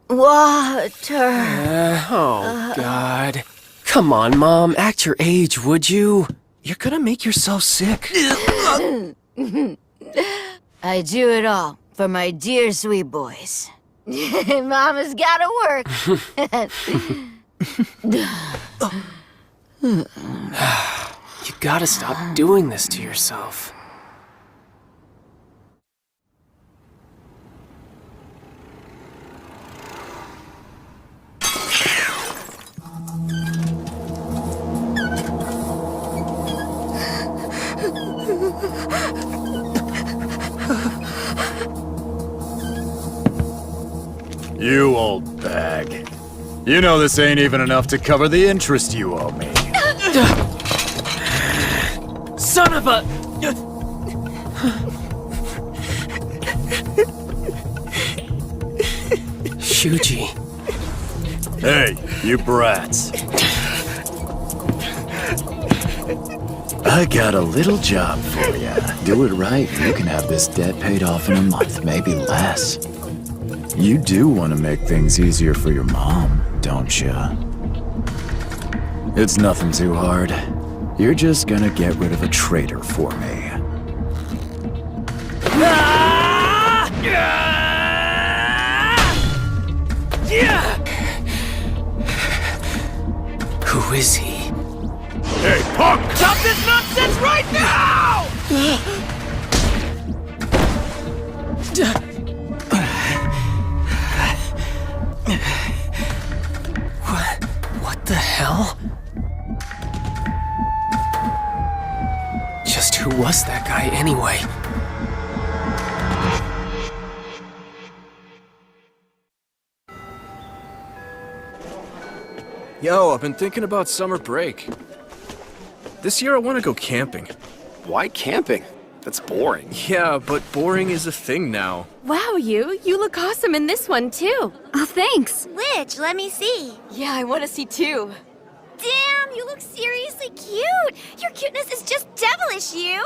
Water. Oh, God. Come on, Mom. Act your age, would you? You're gonna make yourself sick. I do it all for my dear sweet boys. Mama's gotta work. You gotta stop doing this to yourself. You old bag. You know this ain't even enough to cover the interest you owe me. Son of a... Shuji. Hey, you brats. I got a little job for you. Do it right, and you can have this debt paid off in a month, maybe less. You do want to make things easier for your mom, don't you? It's nothing too hard. You're just gonna get rid of a traitor for me. Who is he? Hey, punk! Stop this nonsense right now! What the hell? Just who was that guy anyway? Yo, I've been thinking about summer break. This year I want to go camping. Why camping? That's boring. Yeah, but boring is a thing now. Wow, you look awesome in this one, too. Oh, thanks. Which? Let me see. Yeah, I want to see, too. Damn, you look seriously cute. Your cuteness is just devilish, you.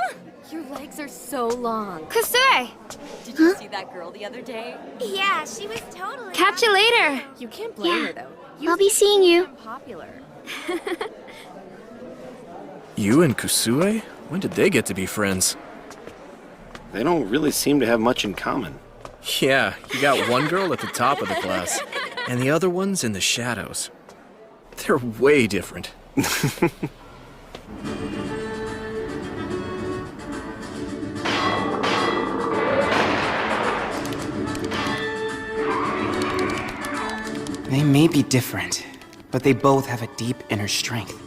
Your legs are so long. Kusue! Did you see that girl the other day? Yeah, she was totally... Catch you later. You can't blame her, though. I'll be seeing you. Popular. You and Kusue? When did they get to be friends? They don't really seem to have much in common. Yeah, you got one girl at the top of the class, and the other one's in the shadows. They're way different. They may be different, but they both have a deep inner strength.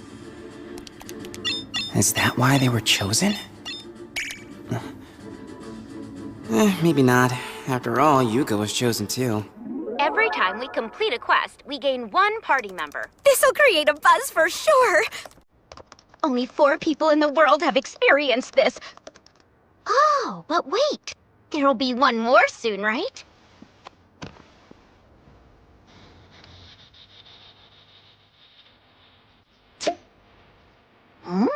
Is that why they were chosen? Maybe not. After all, Yuka was chosen too. Every time we complete a quest, we gain one party member. This'll create a buzz for sure. Only 4 people in the world have experienced this. Oh, but wait. There'll be one more soon, right? Hmm?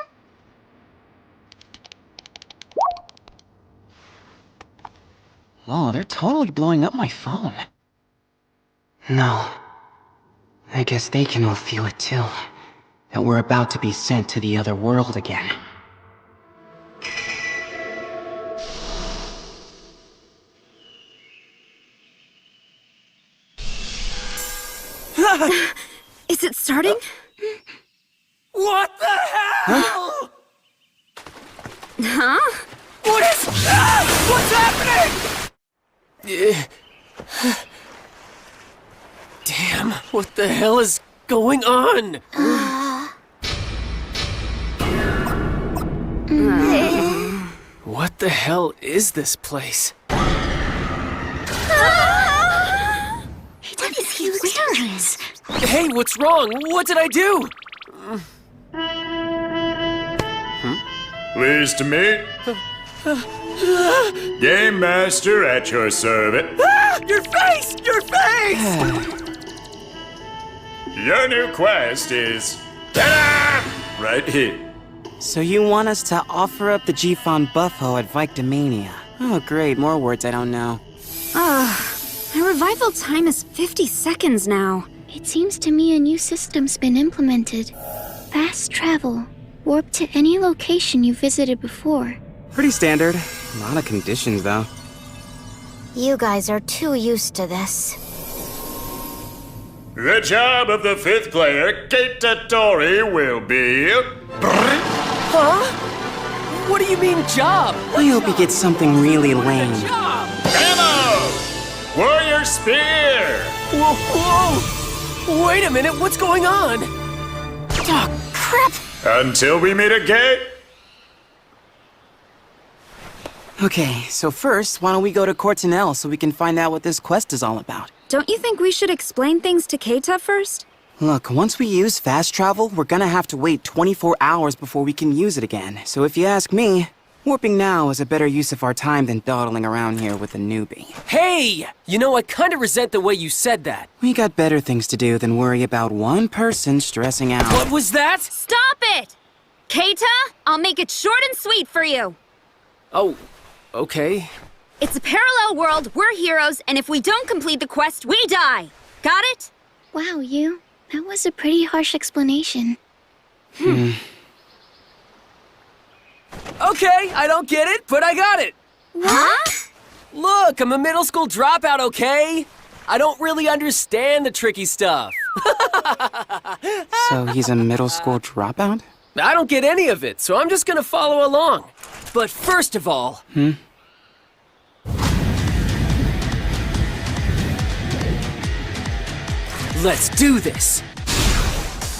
Whoa, they're totally blowing up my phone. No. I guess they can all feel it too. That we're about to be sent to the other world again. Is it starting? What the hell? Huh? What is... What's happening? Damn, what the hell is going on? What the hell is this place? What is he wearing? Hey, what's wrong? What did I do? Pleased to meet. Game Master at your service. Ah, your face! Your face! Your new quest is... Ta-da! Right here. So you want us to offer up the Jiffon Buffalo at Vaikdamnia? Oh, great, more words I don't know. My revival time is 50 seconds now. It seems to me a new system's been implemented. Fast travel. Warp to any location you visited before. Pretty standard. A lot of conditions, though. You guys are too used to this. The job of the 5th player, Keita Torii, will be... Huh? What do you mean, job? I hope he gets something really lame. Job! Ammo! Warrior Spear! Whoa, whoa! Wait a minute, what's going on? Oh, crap! Until we meet again. Okay, so first, why don't we go to Courtenelle so we can find out what this quest is all about? Don't you think we should explain things to Keita first? Look, once we use fast travel, we're gonna have to wait 24 hours before we can use it again. So if you ask me, warping now is a better use of our time than dawdling around here with a newbie. Hey! You know, I kinda resent the way you said that. We got better things to do than worry about one person stressing out. What was that? Stop it! Keita, I'll make it short and sweet for you. Oh, okay. It's a parallel world, we're heroes, and if we don't complete the quest, we die. Got it? Wow, you. That was a pretty harsh explanation. Okay, I don't get it, but I got it. What? Look, I'm a middle school dropout, okay? I don't really understand the tricky stuff. So he's a middle school dropout? I don't get any of it, so I'm just gonna follow along. But first of all... Let's do this!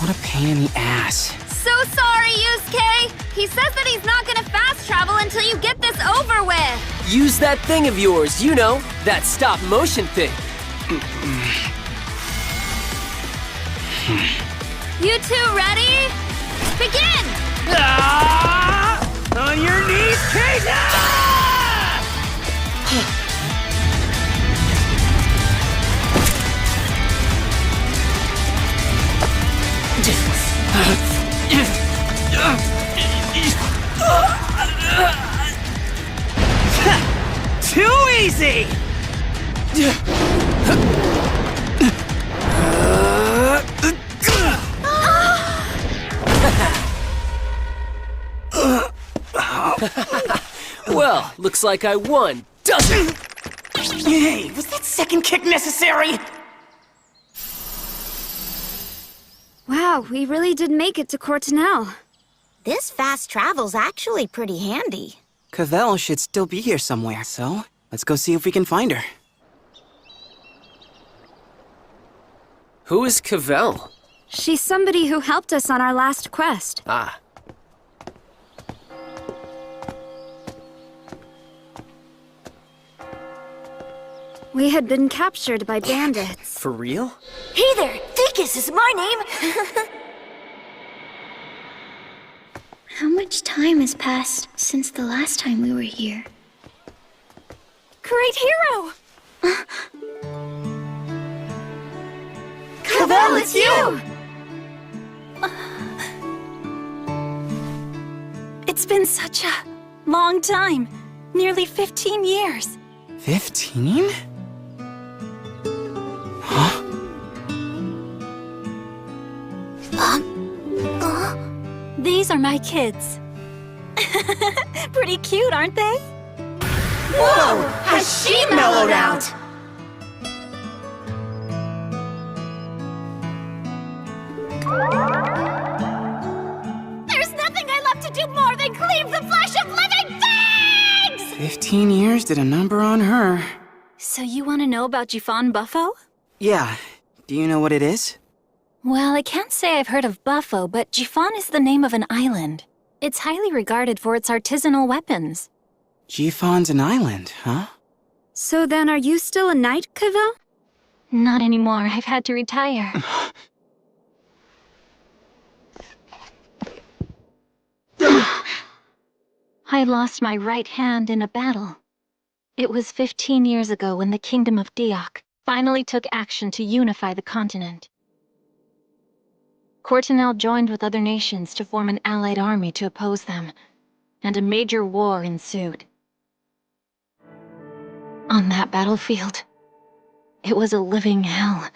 What a pain in the ass. So sorry, Yuusuke. He says that he's not gonna fast travel until you get this over with. Use that thing of yours, you know, that stop motion thing. You two ready? Begin! On your knees, Keita! Too easy! Well, looks like I won, doesn't it? Hey, was that second kick necessary? Wow, we really did make it to Courtenelle. This fast travel's actually pretty handy. Kahabell should still be here somewhere, so let's go see if we can find her. Who is Kahabell? She's somebody who helped us on our last quest. Ah. We had been captured by bandits. For real? Hey there, Thickus is my name. How much time has passed since the last time we were here? Great hero! Kahabell, it's you! It's been such a long time. Nearly 15 years. 15? Huh? These are my kids. Pretty cute, aren't they? Whoa! Has she mellowed out? There's nothing I love to do more than cleave the flesh of living things! 15 years did a number on her. So you want to know about Jiffon Buffalo? Yeah. Do you know what it is? Well, I can't say I've heard of Buffo, but Jiffon is the name of an island. It's highly regarded for its artisanal weapons. Jiffon's an island, huh? So then, are you still a knight, Kahabell? Not anymore. I've had to retire. I lost my right hand in a battle. It was 15 years ago when the Kingdom of Diok finally took action to unify the continent. Courtenelle joined with other nations to form an allied army to oppose them, and a major war ensued. on that battlefield. It was a living hell.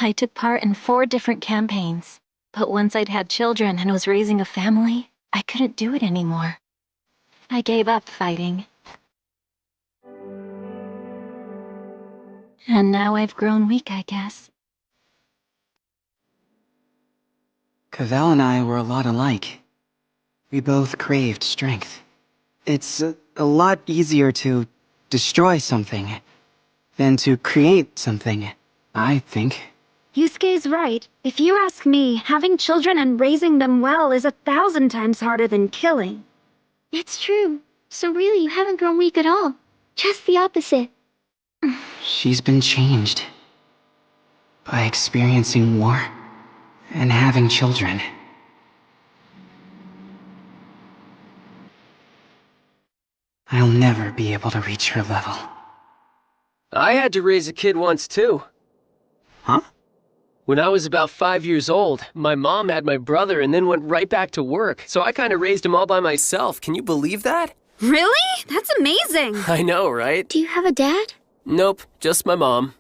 I took part in 4 different campaigns, but once I'd had children and was raising a family, I couldn't do it anymore. I gave up fighting. And now I've grown weak, I guess. Kahabell and I were a lot alike. We both craved strength. It's a lot easier to destroy something than to create something, I think. Yusuke's right. If you ask me, having children and raising them well is 1,000 times harder than killing. It's true. So really, you haven't grown weak at all. Just the opposite. She's been changed by experiencing war and having children. I'll never be able to reach her level. I had to raise a kid once too. Huh? When I was about 5 years old, my mom had my brother and then went right back to work, so I kind of raised him all by myself. Can you believe that? Really? That's amazing. I know, right? Do you have a dad? Nope, just my mom.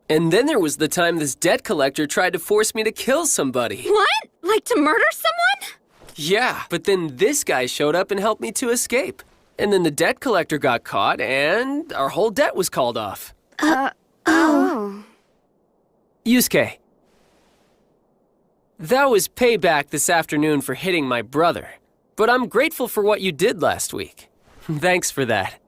And then there was the time this debt collector tried to force me to kill somebody. What? Like to murder someone? Yeah, but then this guy showed up and helped me to escape. And then the debt collector got caught, and our whole debt was called off. Oh. Yusuke. That was payback this afternoon for hitting my brother. But I'm grateful for what you did last week. Thanks for that.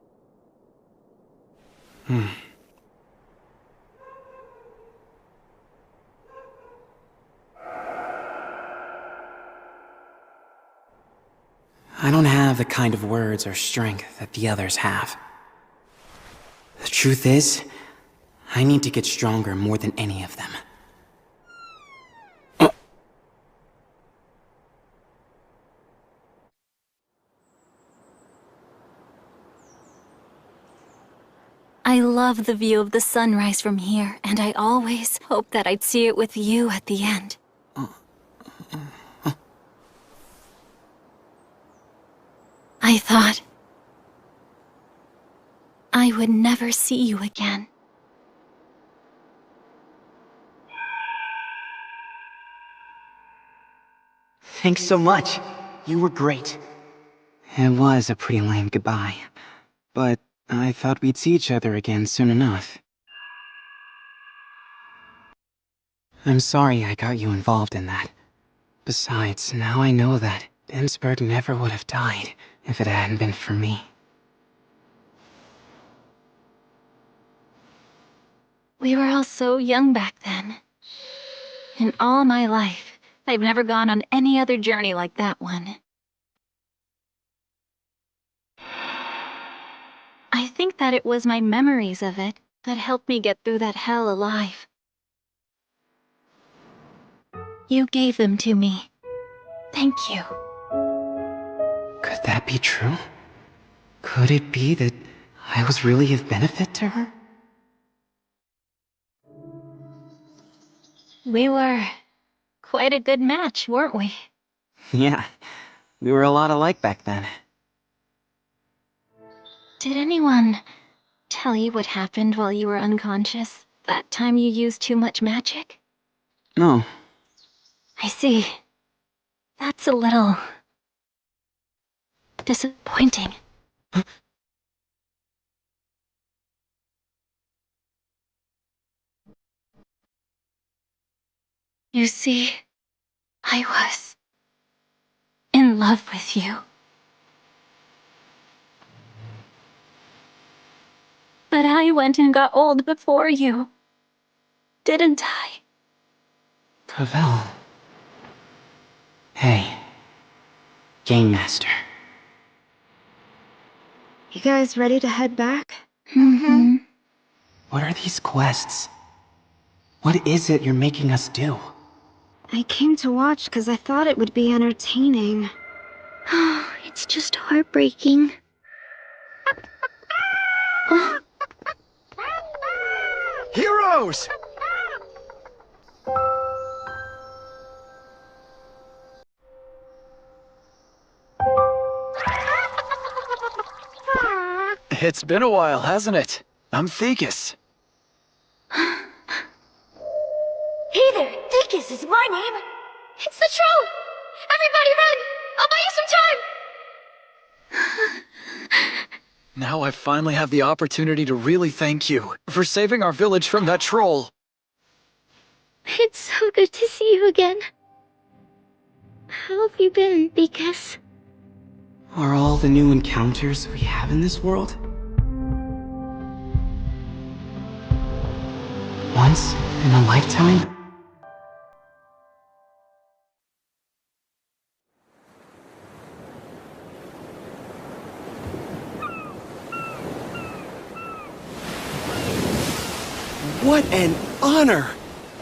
I don't have the kind of words or strength that the others have. The truth is, I need to get stronger more than any of them. I love the view of the sunrise from here, and I always hoped that I'd see it with you at the end. I thought I would never see you again. Thanks so much. You were great. It was a pretty lame goodbye, but I thought we'd see each other again soon enough. I'm sorry I got you involved in that. Besides, now I know that Innsberg never would have died if it hadn't been for me. We were all so young back then. In all my life, I've never gone on any other journey like that one. I think that it was my memories of it that helped me get through that hell alive. You gave them to me. Thank you. Could that be true? Could it be that I was really of benefit to her? We were quite a good match, weren't we? Yeah, we were a lot alike back then. Did anyone tell you what happened while you were unconscious? That time you used too much magic? No. I see. That's a little disappointing. You see, I was in love with you. But I went and got old before you. Didn't I? Kahabell. Hey. Game Master. You guys ready to head back? Mm-hmm. What are these quests? What is it you're making us do? I came to watch because I thought it would be entertaining. It's just heartbreaking. Heroes! It's been a while, hasn't it? I'm Thekus. Hey there, Thekus is my name. It's the troll. Everybody run! I'll buy you some time. Now I finally have the opportunity to really thank you for saving our village from that troll. It's so good to see you again. How have you been, Thekus? Are all the new encounters we have in this world? Once in a lifetime? What an honor!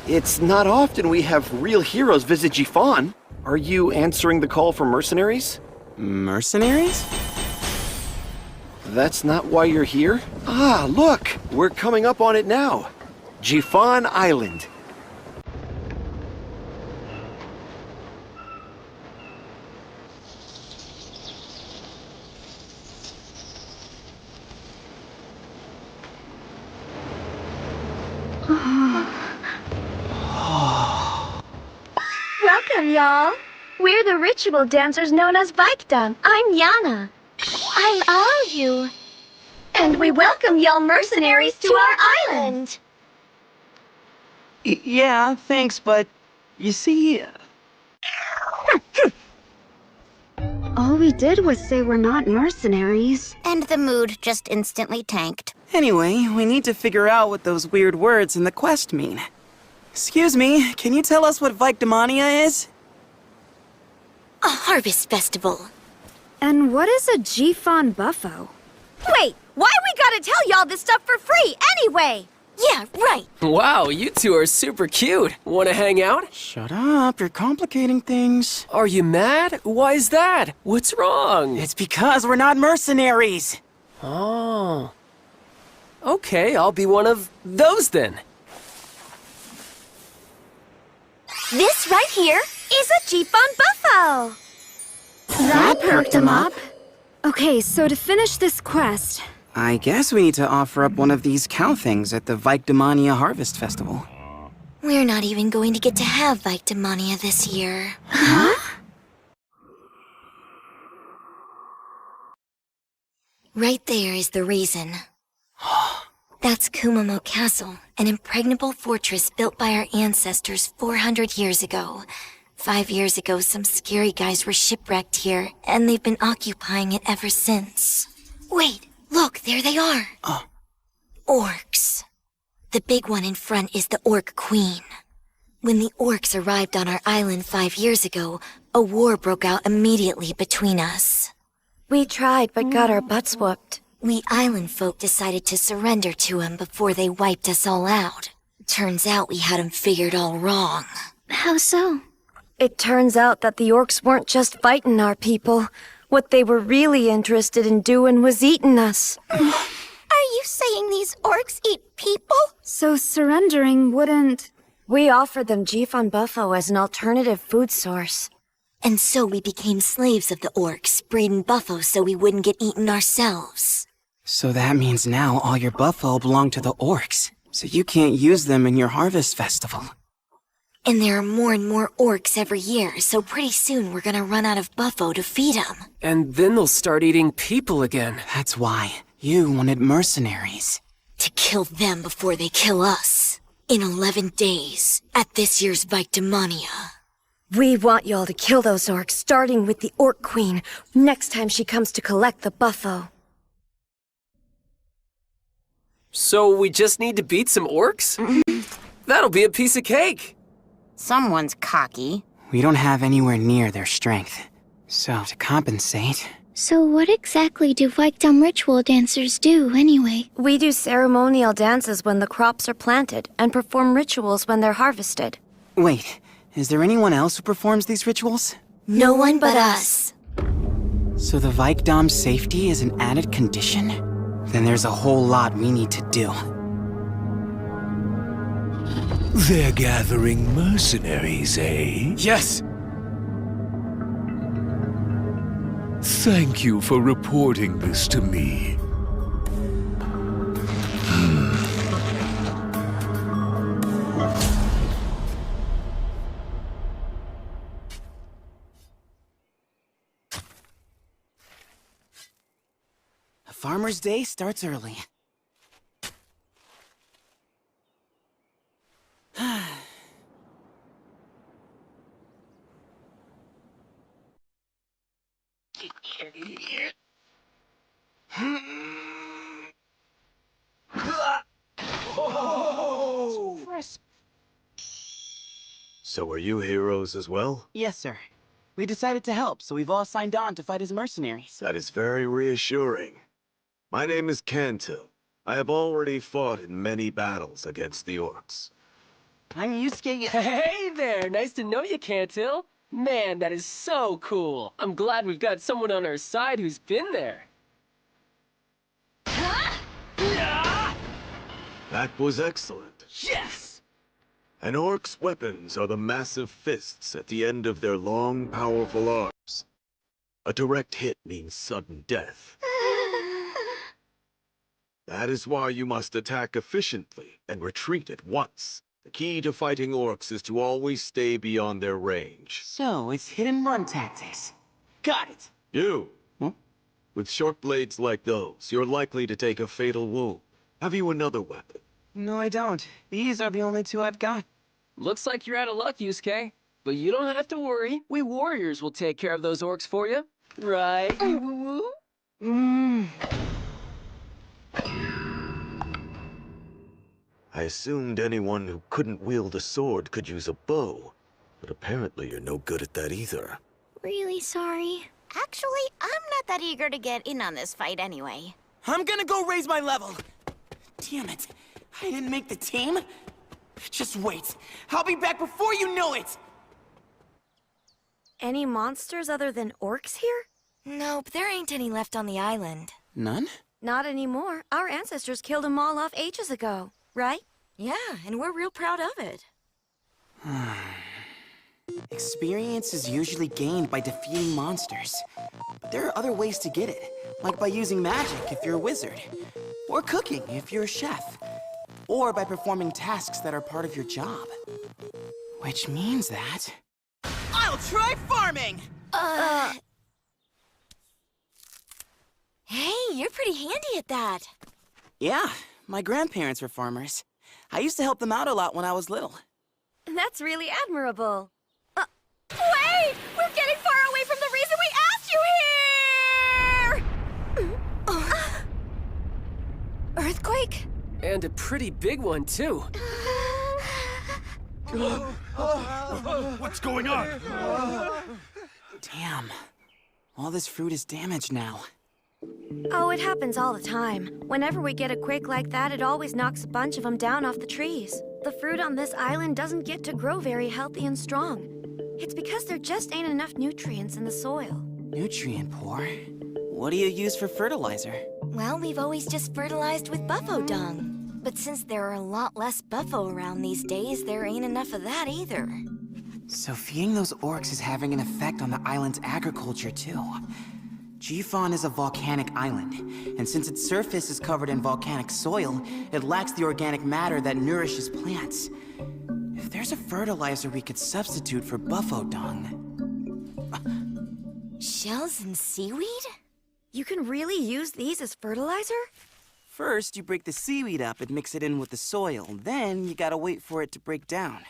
It's not often we have real heroes visit Jiffon. Are you answering the call for mercenaries? Mercenaries? That's not why you're here? Ah, look! We're coming up on it now. Jiffon Island. Welcome, y'all. We're the ritual dancers known as Vaikdam. I'm Yana. I'm all you. And we welcome y'all mercenaries to our island. Yeah, thanks, but you see... All we did was say we're not mercenaries. And the mood just instantly tanked. Anyway, we need to figure out what those weird words in the quest mean. Excuse me, can you tell us what Vaikdamnia is? A harvest festival. And what is a Jiffon Buffalo? Wait, why we gotta tell y'all this stuff for free anyway? Yeah, right. Wow, you two are super cute. Wanna hang out? Shut up, you're complicating things. Are you mad? Why is that? What's wrong? It's because we're not mercenaries. Oh. Okay, I'll be one of those then. This right here is a Jiffon Buffalo. That perked him up. Okay, so to finish this quest... I guess we need to offer up one of these cow things at the Vaikdamnia Harvest Festival. We're not even going to get to have Vaikdamnia this year. Huh? Right there is the reason. That's Kumamo Castle, an impregnable fortress built by our ancestors 400 years ago. 5 years ago, some scary guys were shipwrecked here, and they've been occupying it ever since. Wait, look, there they are. Orcs. The big one in front is the Orc Queen. When the orcs arrived on our island 5 years ago, a war broke out immediately between us. We tried, but got our butts whooped. We island folk decided to surrender to him before they wiped us all out. Turns out we had him figured all wrong. How so? It turns out that the orcs weren't just fighting our people. What they were really interested in doing was eating us. Are you saying these orcs eat people? So surrendering wouldn't... We offered them Jiffon Buffalo as an alternative food source. And so we became slaves of the orcs, breeding buffalo so we wouldn't get eaten ourselves. So that means now all your buffalo belong to the orcs, so you can't use them in your harvest festival. And there are more and more orcs every year, so pretty soon we're gonna run out of buffalo to feed them. And then they'll start eating people again. That's why you wanted mercenaries. To kill them before they kill us. In 11 days, at this year's Vaikdamnia. We want y'all to kill those orcs, starting with the Orc Queen, next time she comes to collect the buffalo. So we just need to beat some orcs? That'll be a piece of cake. Someone's cocky. We don't have anywhere near their strength. So to compensate... So what exactly do Vaikdam ritual dancers do, anyway? We do ceremonial dances when the crops are planted, and perform rituals when they're harvested. Wait, is there anyone else who performs these rituals? No one but us. So the Vaikdam's safety is an added condition? Then there's a whole lot we need to do. They're gathering mercenaries, eh? Yes. Thank you for reporting this to me. Farmer's Day starts early. So are you heroes as well? Yes, sir. We decided to help, so we've all signed on to fight as mercenaries. That is very reassuring. My name is Kanto. I have already fought in many battles against the orcs. I'm Yuusuke. Hey there, nice to know you, Cantil. Man, that is so cool. I'm glad we've got someone on our side who's been there. That was excellent. Yes! An orc's weapons are the massive fists at the end of their long, powerful arms. A direct hit means sudden death. That is why you must attack efficiently and retreat at once. The key to fighting orcs is to always stay beyond their range. So, it's hit-and-run tactics. Got it! You! Huh? With short blades like those, you're likely to take a fatal wound. Have you another weapon? No, I don't. These are the only two I've got. Looks like you're out of luck, Yusuke. But you don't have to worry. We warriors will take care of those orcs for you. Right? I assumed anyone who couldn't wield a sword could use a bow, but apparently you're no good at that either. Really sorry. Actually, I'm not that eager to get in on this fight anyway. I'm gonna go raise my level. Damn it. I didn't make the team. Just wait. I'll be back before you know it! Any monsters other than orcs here? Nope, there ain't any left on the island. None? Not anymore. Our ancestors killed them all off ages ago, right? Yeah, and we're real proud of it. Experience is usually gained by defeating monsters. But there are other ways to get it, like by using magic if you're a wizard, or cooking if you're a chef, or by performing tasks that are part of your job. Which means that... I'll try farming! Hey, you're pretty handy at that. Yeah, my grandparents were farmers. I used to help them out a lot when I was little. That's really admirable. Wait! We're getting far away from the reason we asked you here! Earthquake? And a pretty big one, too. What's going on? Damn. All this fruit is damaged now. Oh, it happens all the time. Whenever we get a quake like that, it always knocks a bunch of them down off the trees. The fruit on this island doesn't get to grow very healthy and strong. It's because there just ain't enough nutrients in the soil. Nutrient poor? What do you use for fertilizer? Well, we've always just fertilized with buffalo dung. But since there are a lot less buffalo around these days, there ain't enough of that either. So feeding those orcs is having an effect on the island's agriculture, too. Jiffon is a volcanic island, and since its surface is covered in volcanic soil, it lacks the organic matter that nourishes plants. If there's a fertilizer we could substitute for buffalo dung... Shells and seaweed? You can really use these as fertilizer? First, you break the seaweed up and mix it in with the soil. Then, you gotta wait for it to break down.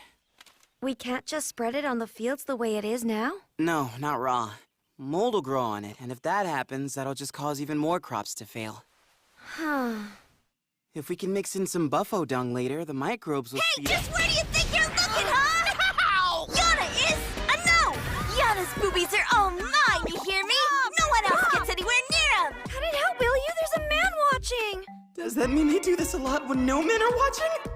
We can't just spread it on the fields the way it is now? No, not raw. Mold will grow on it, and if that happens, that'll just cause even more crops to fail. Huh. If we can mix in some buffalo dung later, the microbes will Hey, just where do you think you're looking, huh? Yana is a no! Yana's boobies are all mine, you hear me? No one else gets anywhere near them! Cut it out, will you? There's a man watching! Does that mean they do this a lot when no men are watching?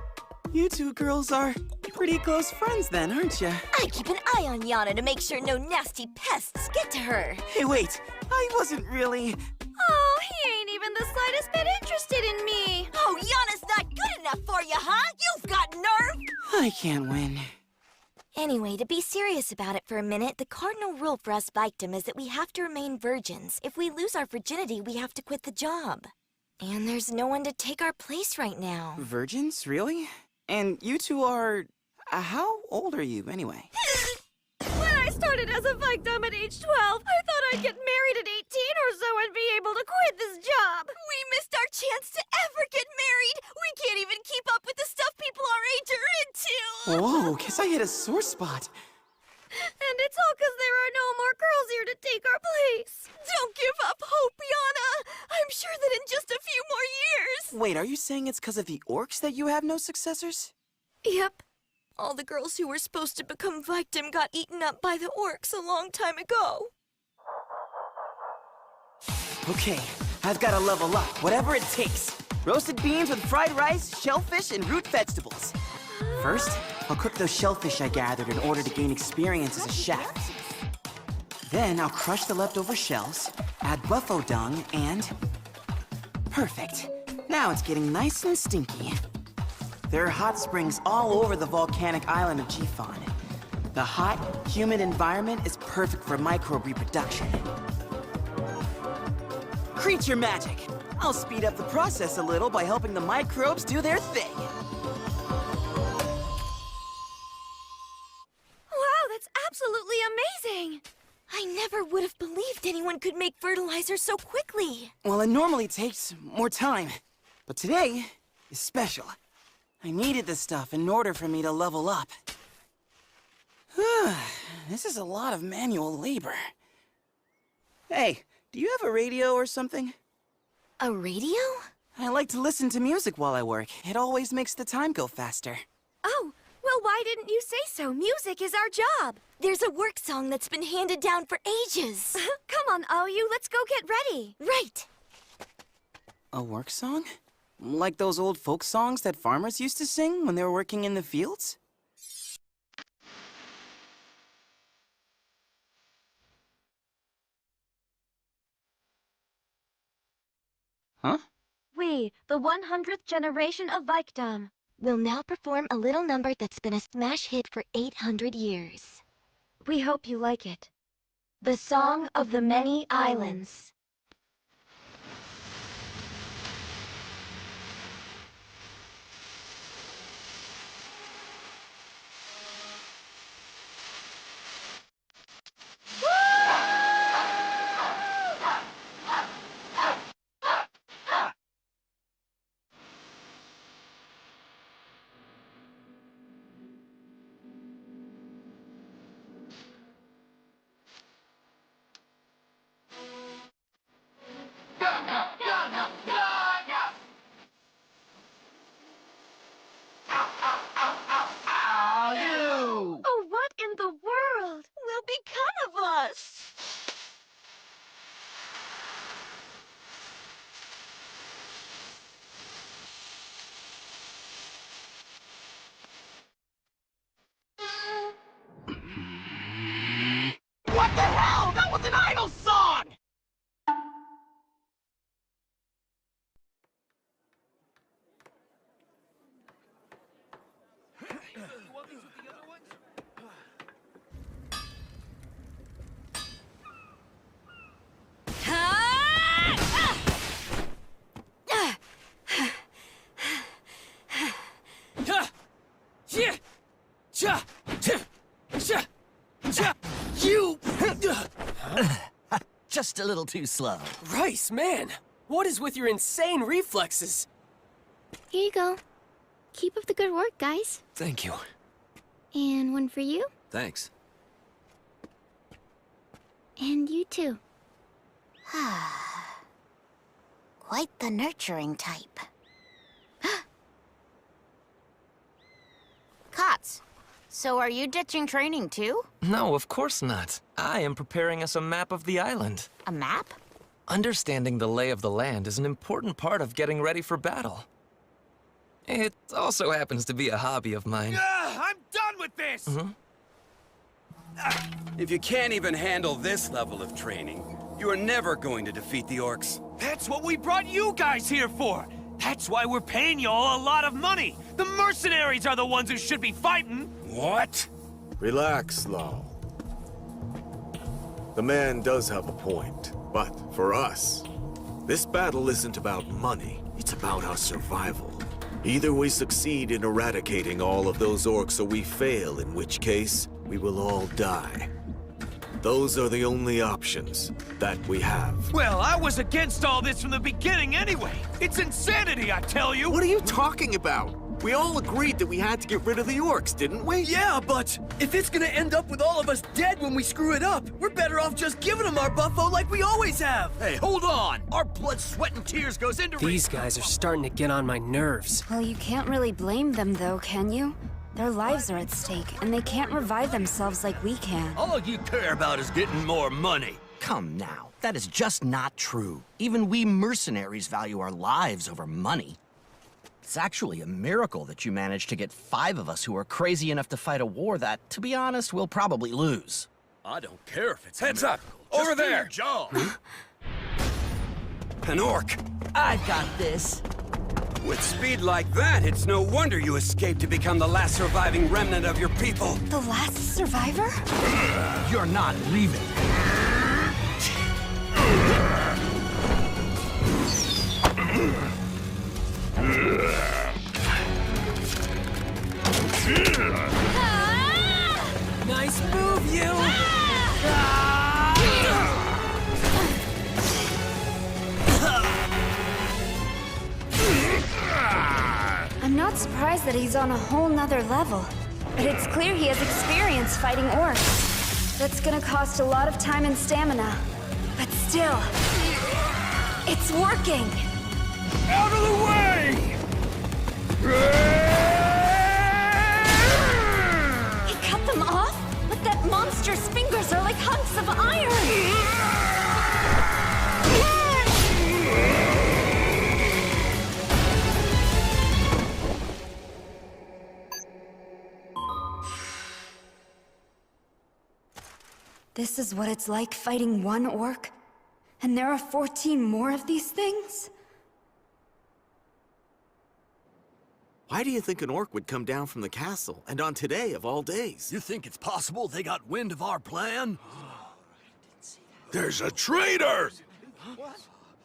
You two girls are pretty close friends then, aren't you? I keep an eye on Yana to make sure no nasty pests get to her. Hey, wait. I wasn't really... Oh, he ain't even the slightest bit interested in me. Oh, Yana's not good enough for you, huh? You've got nerve! I can't win. Anyway, to be serious about it for a minute, the cardinal rule for us Vaikdam is that we have to remain virgins. If we lose our virginity, we have to quit the job. And there's no one to take our place right now. Virgins? Really? And you two are... how old are you, anyway? When I started as a Vaikdam at age 12, I thought I'd get married at 18 or so and be able to quit this job. We missed our chance to ever get married. We can't even keep up with the stuff people our age are into. Whoa, guess I hit a sore spot. And it's all because there are no more girls here to take our place. Don't give up hope, Yana. I'm sure that in just a few more years. Wait, are you saying it's because of the orcs that you have no successors? Yep. All the girls who were supposed to become Vaikdam got eaten up by the orcs a long time ago. Okay, I've got to level up, whatever it takes. Roasted beans with fried rice, shellfish, and root vegetables. First, I'll cook those shellfish I gathered in order to gain experience as a chef. Then I'll crush the leftover shells, add buffalo dung, and... Perfect. Now it's getting nice and stinky. There are hot springs all over the volcanic island of Jiffon. The hot, humid environment is perfect for microbe reproduction. Creature magic! I'll speed up the process a little by helping the microbes do their thing. Wow, that's absolutely amazing! I never would have believed anyone could make fertilizer so quickly. Well, it normally takes more time, but today is special. I needed this stuff in order for me to level up. This is a lot of manual labor. Hey, do you have a radio or something? A radio? I like to listen to music while I work. It always makes the time go faster. Oh, well, why didn't you say so? Music is our job. There's a work song that's been handed down for ages. Come on, Aoyu, let's go get ready. Right. A work song? Like those old folk songs that farmers used to sing when they were working in the fields? Huh? We, the 100th generation of Vaikdam, will now perform a little number that's been a smash hit for 800 years. We hope you like it. The Song of the Many Islands. Oh, what in the world will become of us? What the hell? That was an idol song! You! Just a little too slow. Rice, man! What is with your insane reflexes? Here you go. Keep up the good work, guys. Thank you. And one for you. Thanks. And you too. Quite the nurturing type. Cots, so are you ditching training too? No, of course not. I am preparing us a map of the island. A map? Understanding the lay of the land is an important part of getting ready for battle. It also happens to be a hobby of mine. I'm done with this! If you can't even handle this level of training, you are never going to defeat the orcs. That's what we brought you guys here for! That's why we're paying y'all a lot of money! The mercenaries are the ones who should be fighting! What? Relax, Lo. The man does have a point, but for us, this battle isn't about money, it's about our survival. Either we succeed in eradicating all of those orcs or we fail, in which case, we will all die. Those are the only options that we have. Well, I was against all this from the beginning anyway. It's insanity, I tell you. What are you talking about? We all agreed that we had to get rid of the orcs, didn't we? Yeah, but if it's gonna end up with all of us dead when we screw it up, we're better off just giving them our buffo like we always have. Hey, hold on. Our blood, sweat, and tears goes into... These guys are starting to get on my nerves. Well, you can't really blame them, though, can you? Their lives are at stake, and they can't revive themselves like we can. All you care about is getting more money. Come now, that is just not true. Even we mercenaries value our lives over money. It's actually a miracle that you managed to get 5 of us who are crazy enough to fight a war that, to be honest, we'll probably lose. I don't care if it's Heads up! Over there! Joe. An orc! I've got this. With speed like that, it's no wonder you escaped to become the last surviving remnant of your people. The last survivor? You're not leaving. Nice move, you! I'm not surprised that he's on a whole nother level. But it's clear he has experience fighting orcs. That's gonna cost a lot of time and stamina. But still, it's working! Out of the way! He cut them off? But that monster's fingers are like hunks of iron! This is what it's like fighting one orc? And there are 14 more of these things? Why do you think an orc would come down from the castle, and on today of all days? You think it's possible they got wind of our plan? There's a traitor!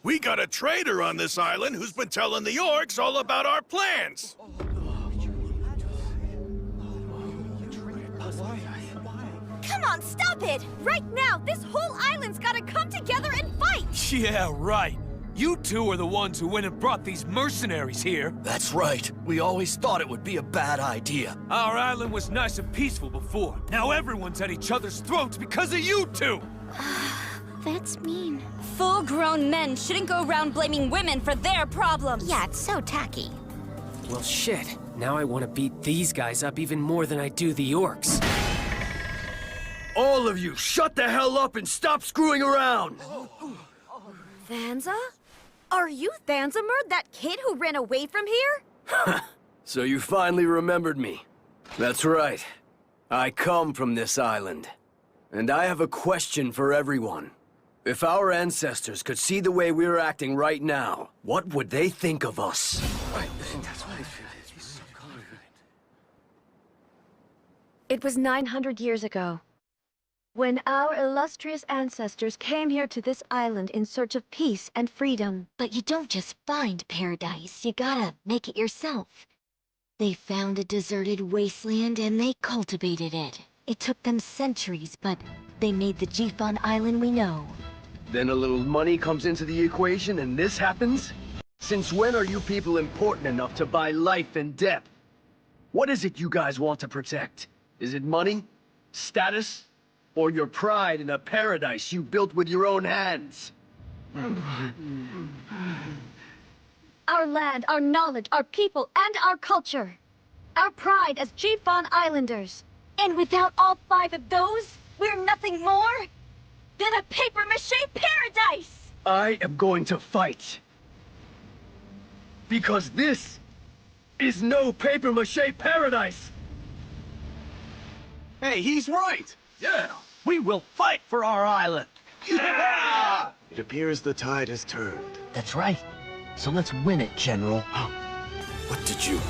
We got a traitor on this island who's been telling the orcs all about our plans! Come on, stop it! Right now, this whole island's gotta come together and fight! Yeah, right. You two are the ones who went and brought these mercenaries here. That's right. We always thought it would be a bad idea. Our island was nice and peaceful before. Now everyone's at each other's throats because of you two! That's mean. Full-grown men shouldn't go around blaming women for their problems! Yeah, it's so tacky. Well, shit. Now I want to beat these guys up even more than I do the orcs. All of you, shut the hell up and stop screwing around! Thanza? Are you Thanzamer, that kid who ran away from here? So you finally remembered me. That's right. I come from this island. And I have a question for everyone. If our ancestors could see the way we're acting right now, what would they think of us? It was 900 years ago, when our illustrious ancestors came here to this island in search of peace and freedom. But you don't just find paradise, you gotta make it yourself. They found a deserted wasteland and they cultivated it. It took them centuries, but they made the Jiffon Island we know. Then a little money comes into the equation and this happens? Since when are you people important enough to buy life and death? What is it you guys want to protect? Is it money? Status? Or your pride in a paradise you built with your own hands? Our land, our knowledge, our people, and our culture. Our pride as Jiffon Islanders. And without all 5 of those, we're nothing more than a paper-mache paradise! I am going to fight. Because this is no paper-mache paradise! Hey, he's right! Yeah! We will fight for our island! Yeah! It appears the tide has turned. That's right. So let's win it, General. What did you...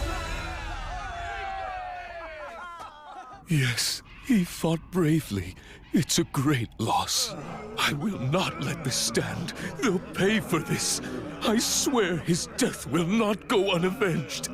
Yes, he fought bravely. It's a great loss. I will not let this stand. They'll pay for this. I swear his death will not go unavenged.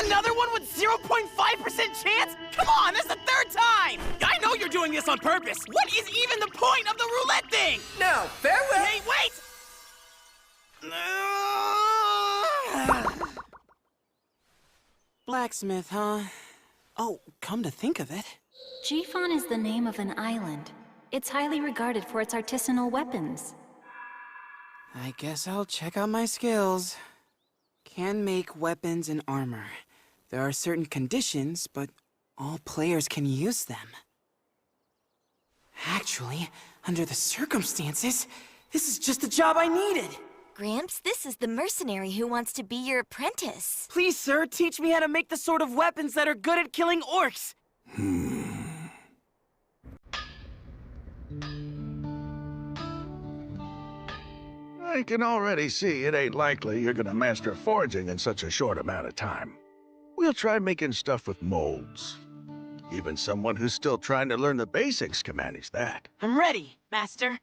Another one with 0.5% chance? Come on, that's the third time! I know you're doing this on purpose! What is even the point of the roulette thing? No, farewell! Hey, wait! Blacksmith, huh? Oh, come to think of it. Jiffon is the name of an island. It's highly regarded for its artisanal weapons. I guess I'll check out my skills. Can make weapons and armor. There are certain conditions, but all players can use them. Actually, under the circumstances, this is just the job I needed. Gramps, this is the mercenary who wants to be your apprentice. Please, sir, teach me how to make the sort of weapons that are good at killing orcs. I can already see it ain't likely you're gonna master forging in such a short amount of time. We'll try making stuff with molds. Even someone who's still trying to learn the basics can manage that. I'm ready, master.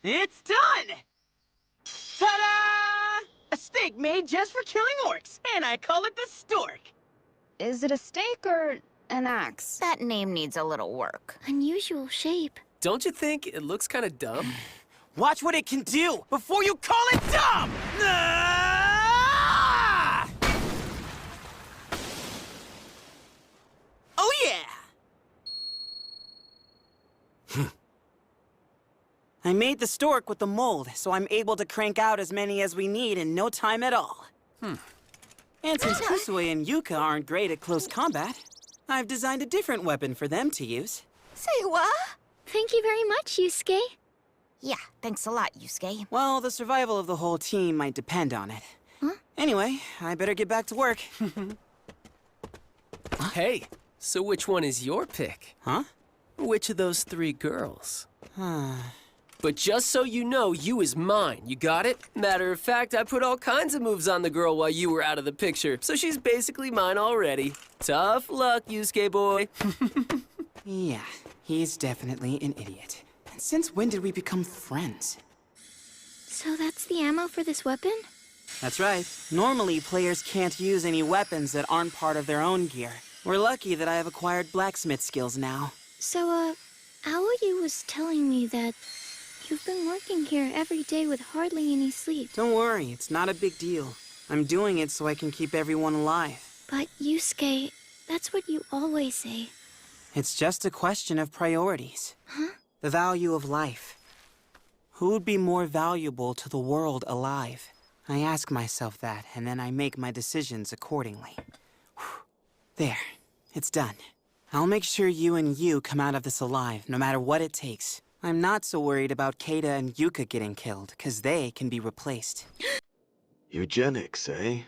It's done! Ta-da! A steak made just for killing orcs, and I call it the Stork. Is it a steak or an axe? That name needs a little work. Unusual shape. Don't you think it looks kind of dumb? Watch what it can do before you call it dumb! Ah! Oh yeah! I made the stork with the mold, so I'm able to crank out as many as we need in no time at all. And since Kusue and Yuka aren't great at close combat, I've designed a different weapon for them to use. Say what? Thank you very much, Yusuke. Yeah, thanks a lot, Yusuke. Well, the survival of the whole team might depend on it. Anyway, I better get back to work. Hey, so which one is your pick? Huh? Which of those 3 girls? But just so you know, you is mine. You got it? Matter of fact, I put all kinds of moves on the girl while you were out of the picture, so she's basically mine already. Tough luck, Yusuke boy. Yeah, he's definitely an idiot. And since when did we become friends? So that's the ammo for this weapon? That's right. Normally, players can't use any weapons that aren't part of their own gear. We're lucky that I have acquired blacksmith skills now. So, Aoyu was telling me that you've been working here every day with hardly any sleep. Don't worry, it's not a big deal. I'm doing it so I can keep everyone alive. But Yusuke, that's what you always say. It's just a question of priorities. Huh? The value of life. Who would be more valuable to the world alive? I ask myself that, and then I make my decisions accordingly. There, it's done. I'll make sure you and you come out of this alive, no matter what it takes. I'm not so worried about Keita and Yuka getting killed, because they can be replaced. Eugenics, eh?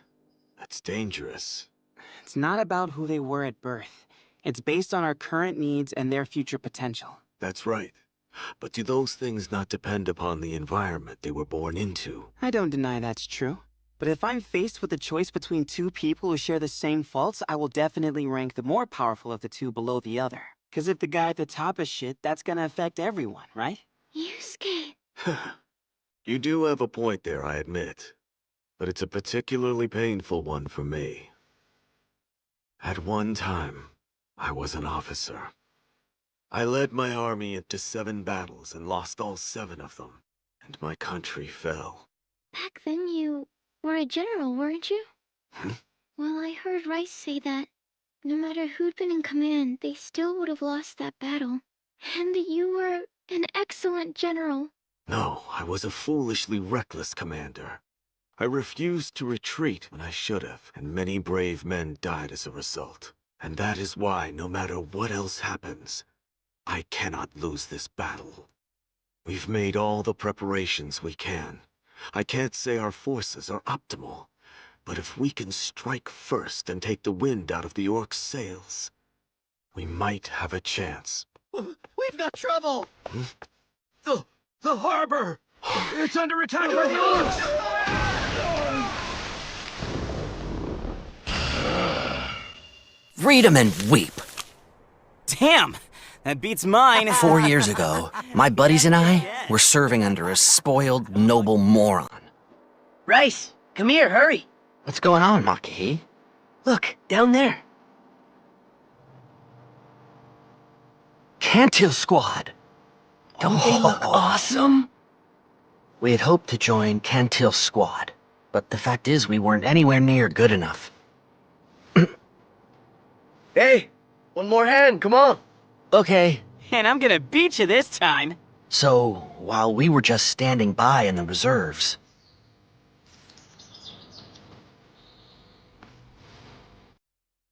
That's dangerous. It's not about who they were at birth. It's based on our current needs and their future potential. That's right. But do those things not depend upon the environment they were born into? I don't deny that's true. But if I'm faced with a choice between 2 people who share the same faults, I will definitely rank the more powerful of the 2 below the other. Because if the guy at the top is shit, that's gonna affect everyone, right? Yusuke. You do have a point there, I admit. But it's a particularly painful one for me. At one time, I was an officer. I led my army into 7 battles and lost all 7 of them. And my country fell. Back then you were a general, weren't you? Well, I heard Rice say that no matter who'd been in command, they still would have lost that battle. And that you were an excellent general. No, I was a foolishly reckless commander. I refused to retreat when I should have, and many brave men died as a result. And that is why, no matter what else happens, I cannot lose this battle. We've made all the preparations we can. I can't say our forces are optimal, but if we can strike first and take the wind out of the orcs' sails, we might have a chance. We've got trouble! The harbor! It's under attack by the orcs! Read 'em and weep. Damn! That beats mine. 4 years ago, my buddies and I were serving under a spoiled, noble moron. Rice, come here, hurry. What's going on, Maki? Look, down there. Cantil Squad. Don't they look awesome? We had hoped to join Cantil Squad, but the fact is we weren't anywhere near good enough. Hey, one more hand, come on. Okay. And I'm gonna beat you this time. So, while we were just standing by in the reserves...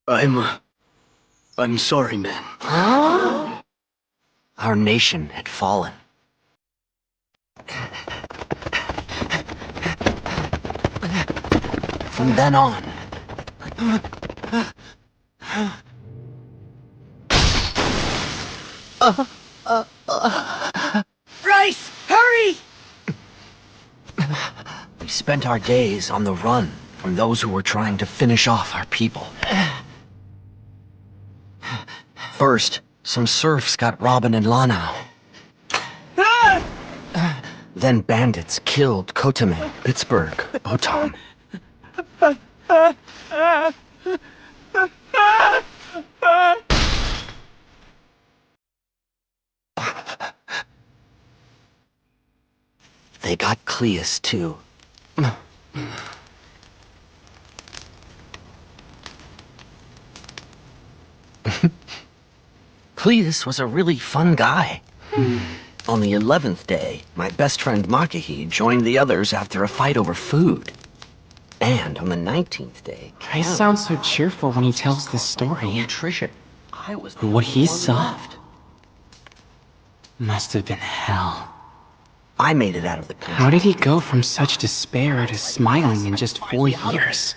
I'm sorry, man. Our nation had fallen. From then on... Rice, hurry! We spent our days on the run from those who were trying to finish off our people. First, some serfs got Robin and Lanao. Then bandits killed Kotame, Pittsburgh, Botan. They got Cleus, too. Cleus was a really fun guy. On the 11th day, my best friend Makahi joined the others after a fight over food. And on the 19th day... He sounds so cheerful when he tells this story. Nutrition. What he saw must have been hell. I made it out of the country. How did he go from such despair to smiling in just 4 years?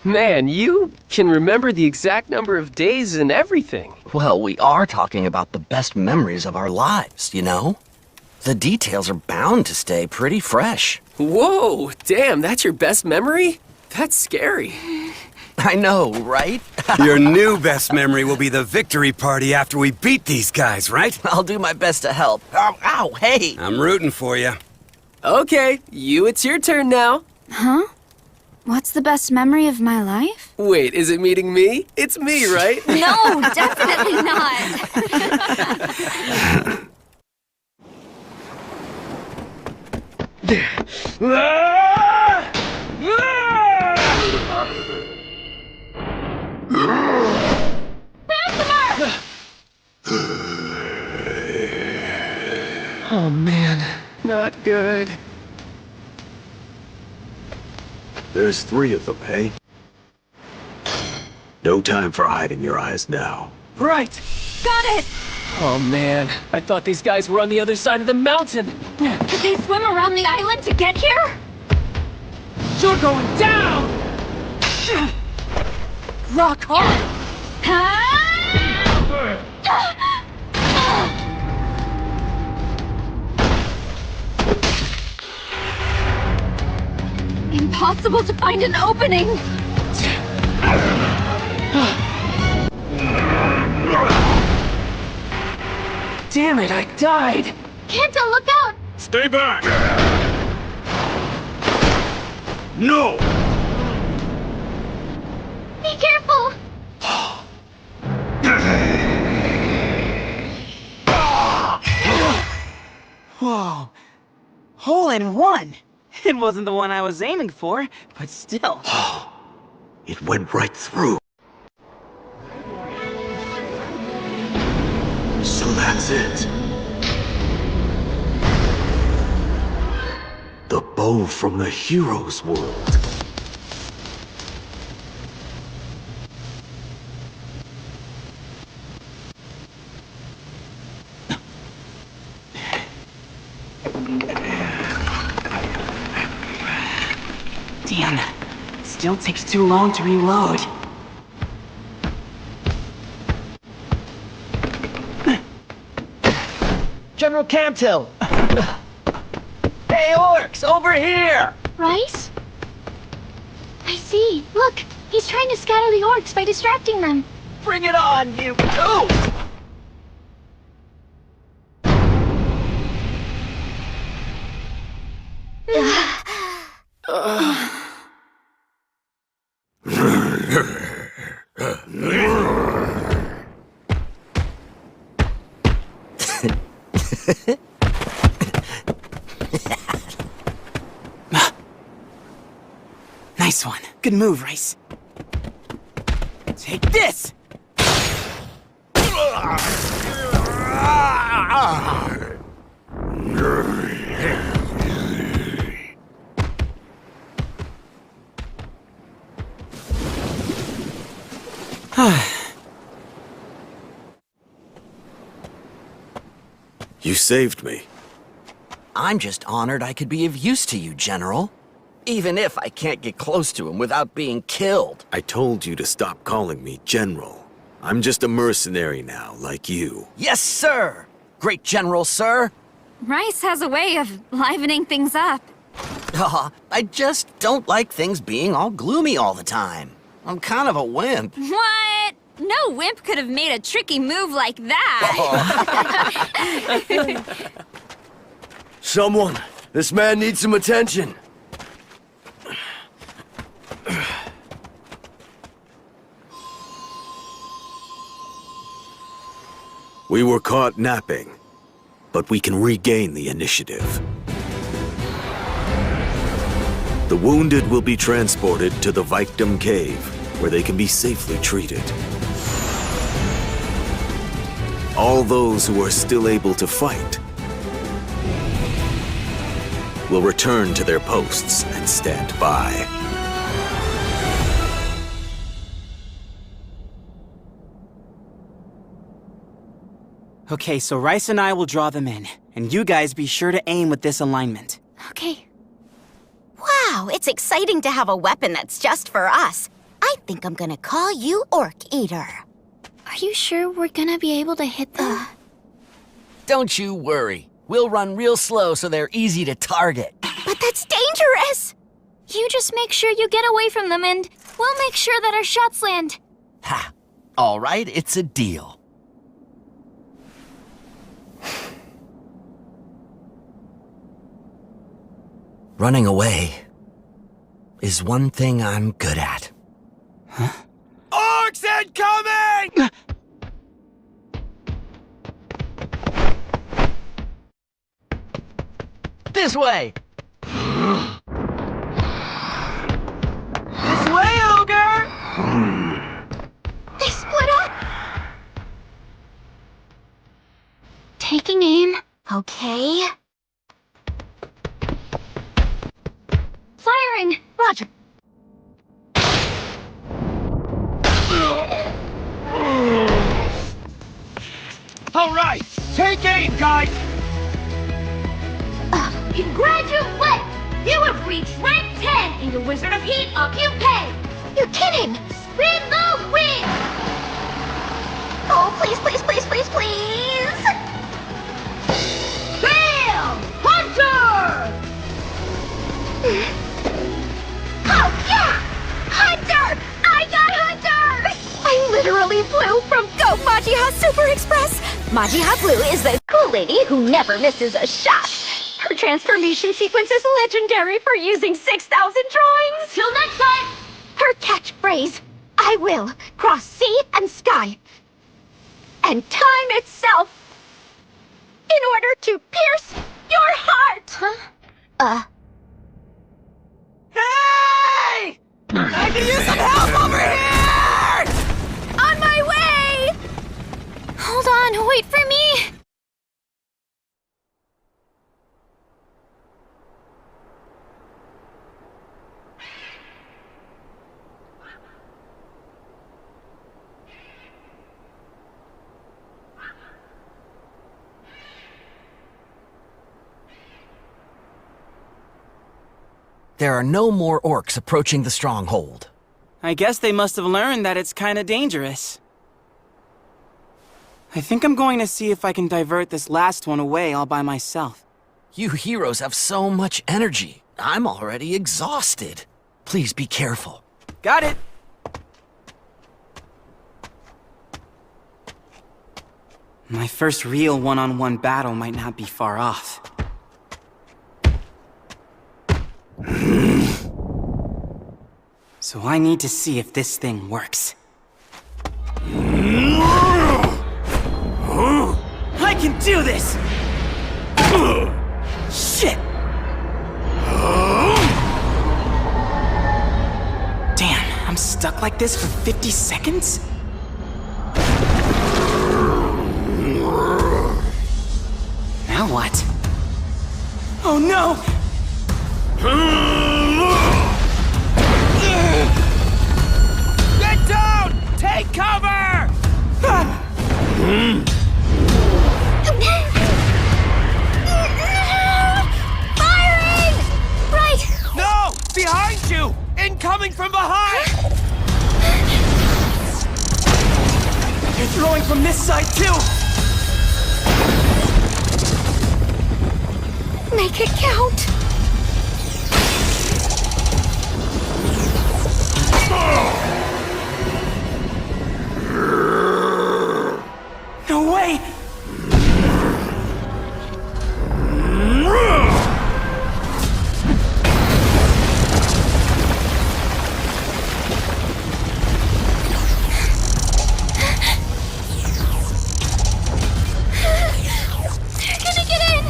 Man, you can remember the exact number of days and everything. Well, we are talking about the best memories of our lives, you know? The details are bound to stay pretty fresh. Whoa, damn, that's your best memory? That's scary. I know, right? Your new best memory will be the victory party after we beat these guys, right? I'll do my best to help. Ow, ow, hey! I'm rooting for you. Okay, it's your turn now. Huh? What's the best memory of my life? Wait, is it meeting me? It's me, right? No, definitely not. Oh man, not good. There's 3 of them, eh? No time for hiding your eyes now. Right! Got it! Oh man, I thought these guys were on the other side of the mountain. Did they swim around the island to get here? You're going down! Rock hard! Impossible to find an opening! Damn it, I died! Kenta, look out! Stay back! No! Be careful! Whoa. Hole in one! It wasn't the one I was aiming for, but still. It went right through. So that's it. The bow from the hero's world. Damn. Still takes too long to reload. General Cantil! Hey, orcs, over here! Rice? I see. Look, he's trying to scatter the orcs by distracting them. Bring it on, you two! Nice one. Good move, Rice. Take this! You saved me. I'm just honored I could be of use to you, General. Even if I can't get close to him without being killed. I told you to stop calling me General. I'm just a mercenary now, like you. Yes, sir! Great General, sir! Rice has a way of livening things up. I just don't like things being all gloomy all the time. I'm kind of a wimp. What? No wimp could have made a tricky move like that. Someone, this man needs some attention. We were caught napping, but we can regain the initiative. The wounded will be transported to the Vaikdamnia cave, where they can be safely treated. All those who are still able to fight will return to their posts and stand by. Okay, so Rice and I will draw them in, and you guys be sure to aim with this alignment. Okay. Wow, it's exciting to have a weapon that's just for us. I think I'm gonna call you Orc Eater. Are you sure we're gonna be able to hit them? Don't you worry. We'll run real slow so they're easy to target. But that's dangerous! You just make sure you get away from them and we'll make sure that our shots land. Ha! All right, it's a deal. Running away is one thing I'm good at. Orcs incoming! This way! This way, Ogre! They split up! Taking aim. Okay. Firing! Roger. All right, take aim, guys! Congratulations! You have reached rank 10 in your Wizard of Heat Occupy! You're kidding! Spin the wheel! Oh, please, please, please, please, please! Bam! Hunter! Oh, yeah! Hunter! I got Hunter! I literally flew from Go Majiha Super Express! Majiha Blue is the cool lady who never misses a shot! Her transformation sequence is legendary for using 6,000 drawings! Till next time! Her catchphrase, I will cross sea and sky, and time itself, in order to pierce your heart! Huh? Hey! I can use some help over here! On my way! Hold on, wait for me! There are no more orcs approaching the stronghold. I guess they must have learned that it's kinda dangerous. I think I'm going to see if I can divert this last one away all by myself. You heroes have so much energy. I'm already exhausted. Please be careful. Got it! My first real one-on-one battle might not be far off. So I need to see if this thing works. I can do this! Shit! Damn, I'm stuck like this for 50 seconds? Now what? Oh no! Get down! Take cover! Firing! Right! No! Behind you! Incoming from behind! You're throwing from this side too! Make it count! No way! They're gonna get in!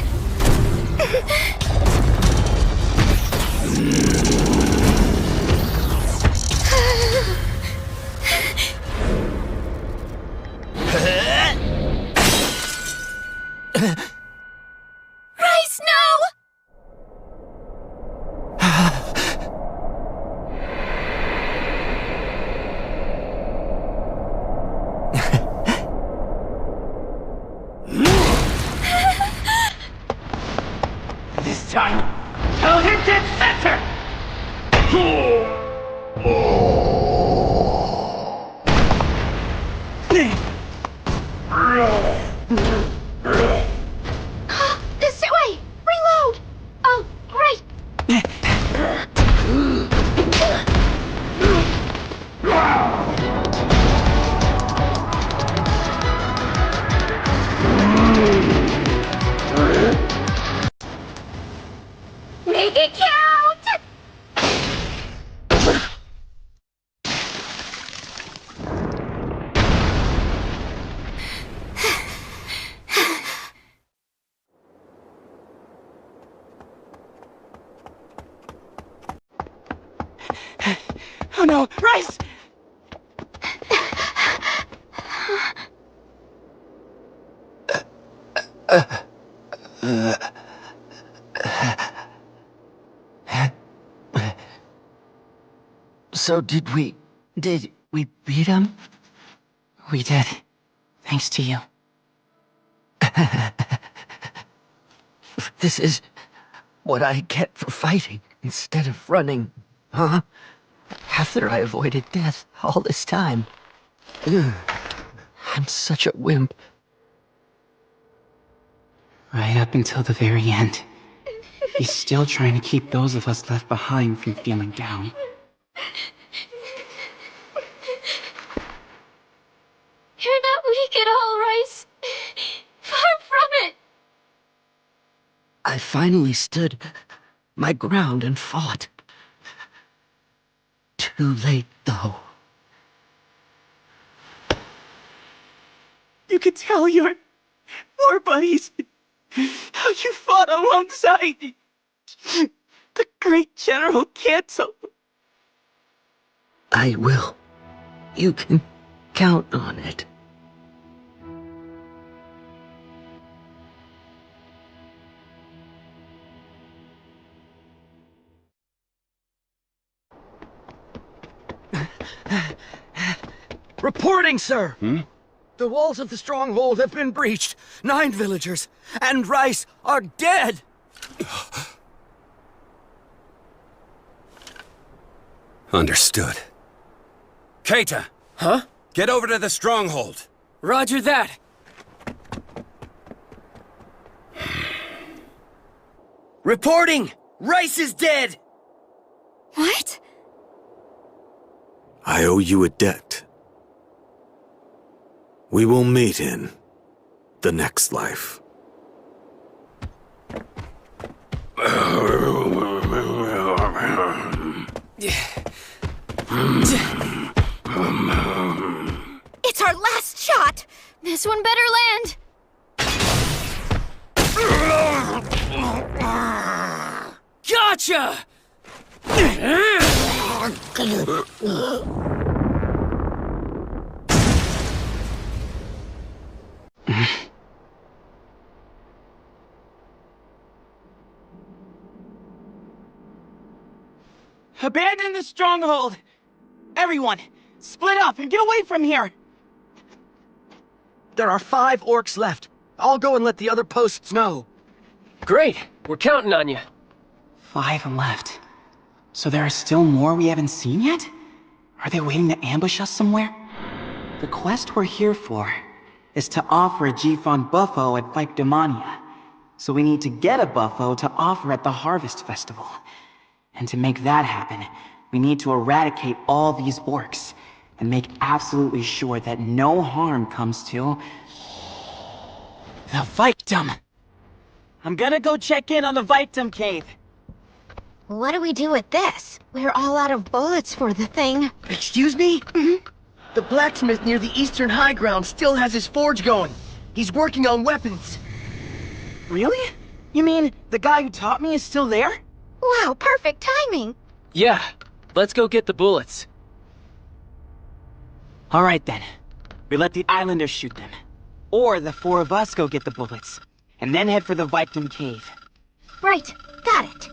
Rice, no! This time, I'll hit dead center! This way! Reload! Oh, great! Make it count! Oh no, Rice! So did we beat him? We did. Thanks to you. This is what I get for fighting instead of running, huh? After I avoided death all this time. Ugh. I'm such a wimp. Right up until the very end. He's still trying to keep those of us left behind from feeling down. You're not weak at all, Rice. Far from it. I finally stood my ground and fought. Too late, though. You could tell your war buddies how you fought alongside the great General Cancel. I will. You can count on it. Reporting, sir! The walls of the stronghold have been breached. 9 villagers and Rice are dead! Understood. Keita! Huh? Get over to the stronghold. Roger that. Reporting! Rice is dead! What? I owe you a debt. We will meet in the next life. It's our last shot! This one better land! Gotcha! Abandon the stronghold! Everyone, split up and get away from here! There are 5 orcs left. I'll go and let the other posts know. Great, we're counting on you. 5 left. So there are still more we haven't seen yet? Are they waiting to ambush us somewhere? The quest we're here for is to offer a Jiffon Buffalo at Vaikdamnia. So we need to get a buffalo to offer at the Harvest Festival. And to make that happen, we need to eradicate all these orcs and make absolutely sure that no harm comes to the Vaikdam. I'm gonna go check in on the Vaikdam cave. What do we do with this? We're all out of bullets for the thing. Excuse me? The blacksmith near the eastern high ground still has his forge going. He's working on weapons. Really? You mean the guy who taught me is still there? Wow, perfect timing. Yeah, let's go get the bullets. Alright then. We let the islanders shoot them. Or the 4 of us go get the bullets. And then head for the Vaikdam cave. Right, got it.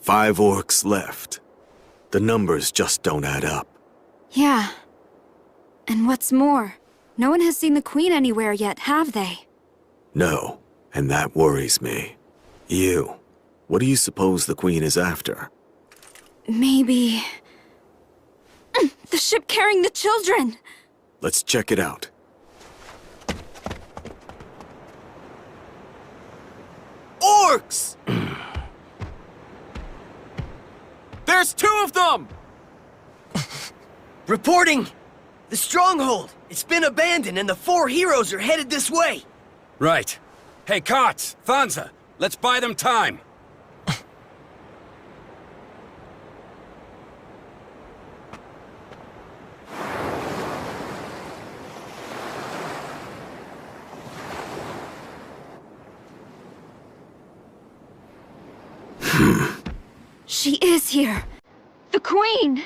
Five orcs left. The numbers just don't add up. Yeah. And what's more, no one has seen the Queen anywhere yet, have they? No, and that worries me. You, what do you suppose the Queen is after? Maybe... the ship carrying the children! Let's check it out. Orcs! There's 2 of them! Reporting! The stronghold! It's been abandoned and the 4 heroes are headed this way! Right. Hey, Kots, Thanza, let's buy them time. She is here! The Queen!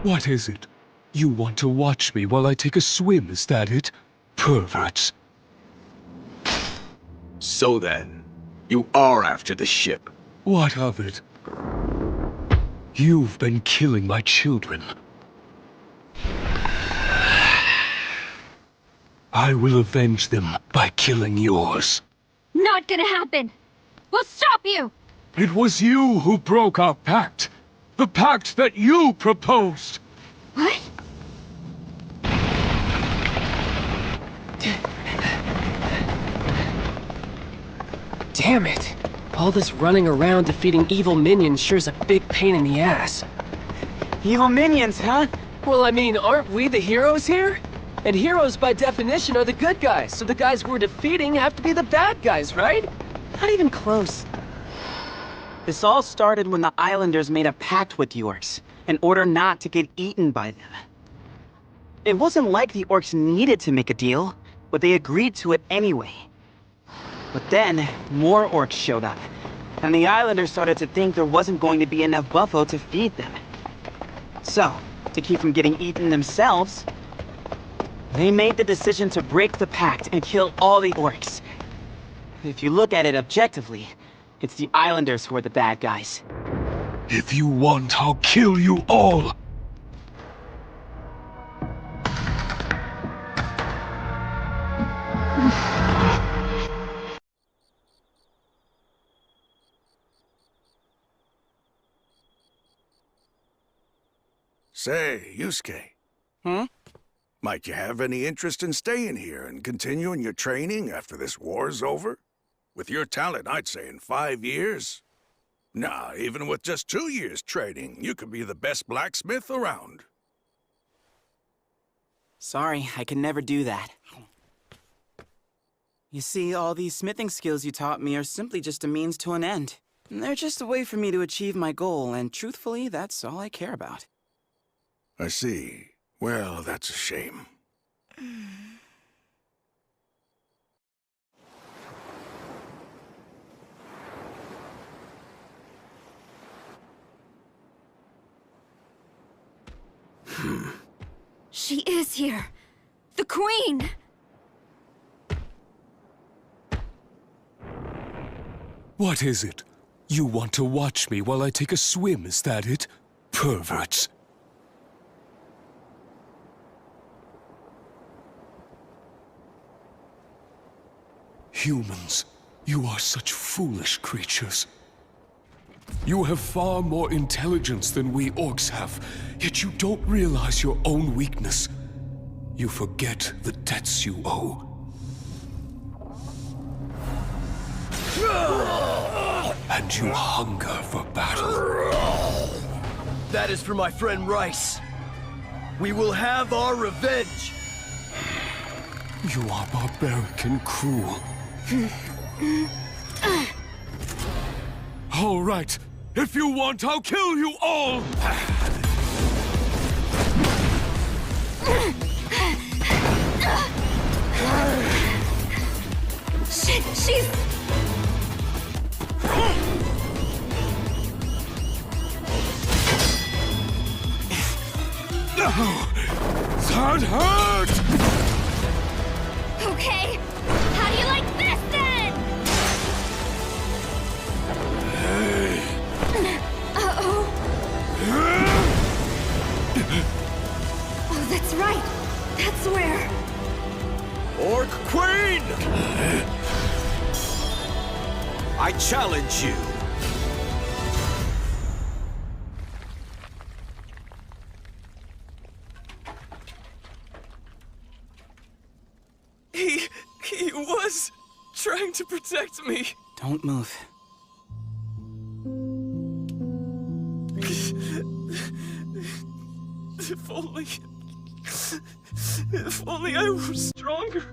What is it? You want to watch me while I take a swim, is that it? Perverts. So then, you are after the ship. What of it? You've been killing my children. I will avenge them by killing yours. Not gonna happen. We'll stop you. It was you who broke our pact. The pact that you proposed. What? Damn it. All this running around defeating evil minions sure's a big pain in the ass. Evil minions, huh? Well, I mean, aren't we the heroes here? And heroes, by definition, are the good guys, so the guys we're defeating have to be the bad guys, right? Not even close. This all started when the islanders made a pact with the orcs, in order not to get eaten by them. It wasn't like the orcs needed to make a deal, but they agreed to it anyway. But then, more orcs showed up, and the islanders started to think there wasn't going to be enough buffalo to feed them. So, to keep from getting eaten themselves, They made the decision to break the pact and kill all the orcs. If you look at it objectively, it's the islanders who are the bad guys. If you want, I'll kill you all! Say, Yuusuke. Might you have any interest in staying here and continuing your training after this war's over? With your talent, I'd say in 5 years. Nah, even with just 2 years training, you could be the best blacksmith around. Sorry, I can never do that. You see, all these smithing skills you taught me are simply just a means to an end. They're just a way for me to achieve my goal, and truthfully, that's all I care about. I see. Well, that's a shame. She is here. The Queen! What is it? You want to watch me while I take a swim, is that it? Perverts. Humans, you are such foolish creatures. You have far more intelligence than we orcs have, yet you don't realize your own weakness. You forget the debts you owe. And you hunger for battle. That is for my friend Rice. We will have our revenge. You are barbaric and cruel. All right. If you want, I'll kill you all! She's... That hurt! Okay, how do you like this then? Uh-oh. Oh, that's right. That's where... Orc Queen! I challenge you. He was trying to protect me. Don't move. If only I were stronger.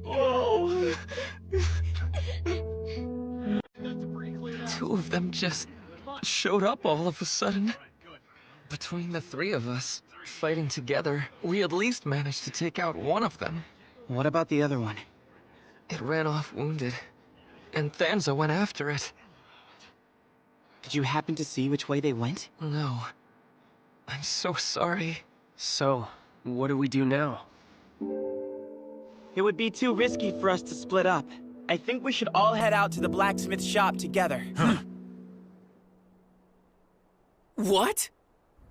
Oh. Two of them just showed up all of a sudden. Between the three of us, fighting together, we at least managed to take out one of them. What about the other one? It ran off wounded, and Thanza went after it. Did you happen to see which way they went? No. I'm so sorry. So, what do we do now? It would be too risky for us to split up. I think we should all head out to the blacksmith shop together. What?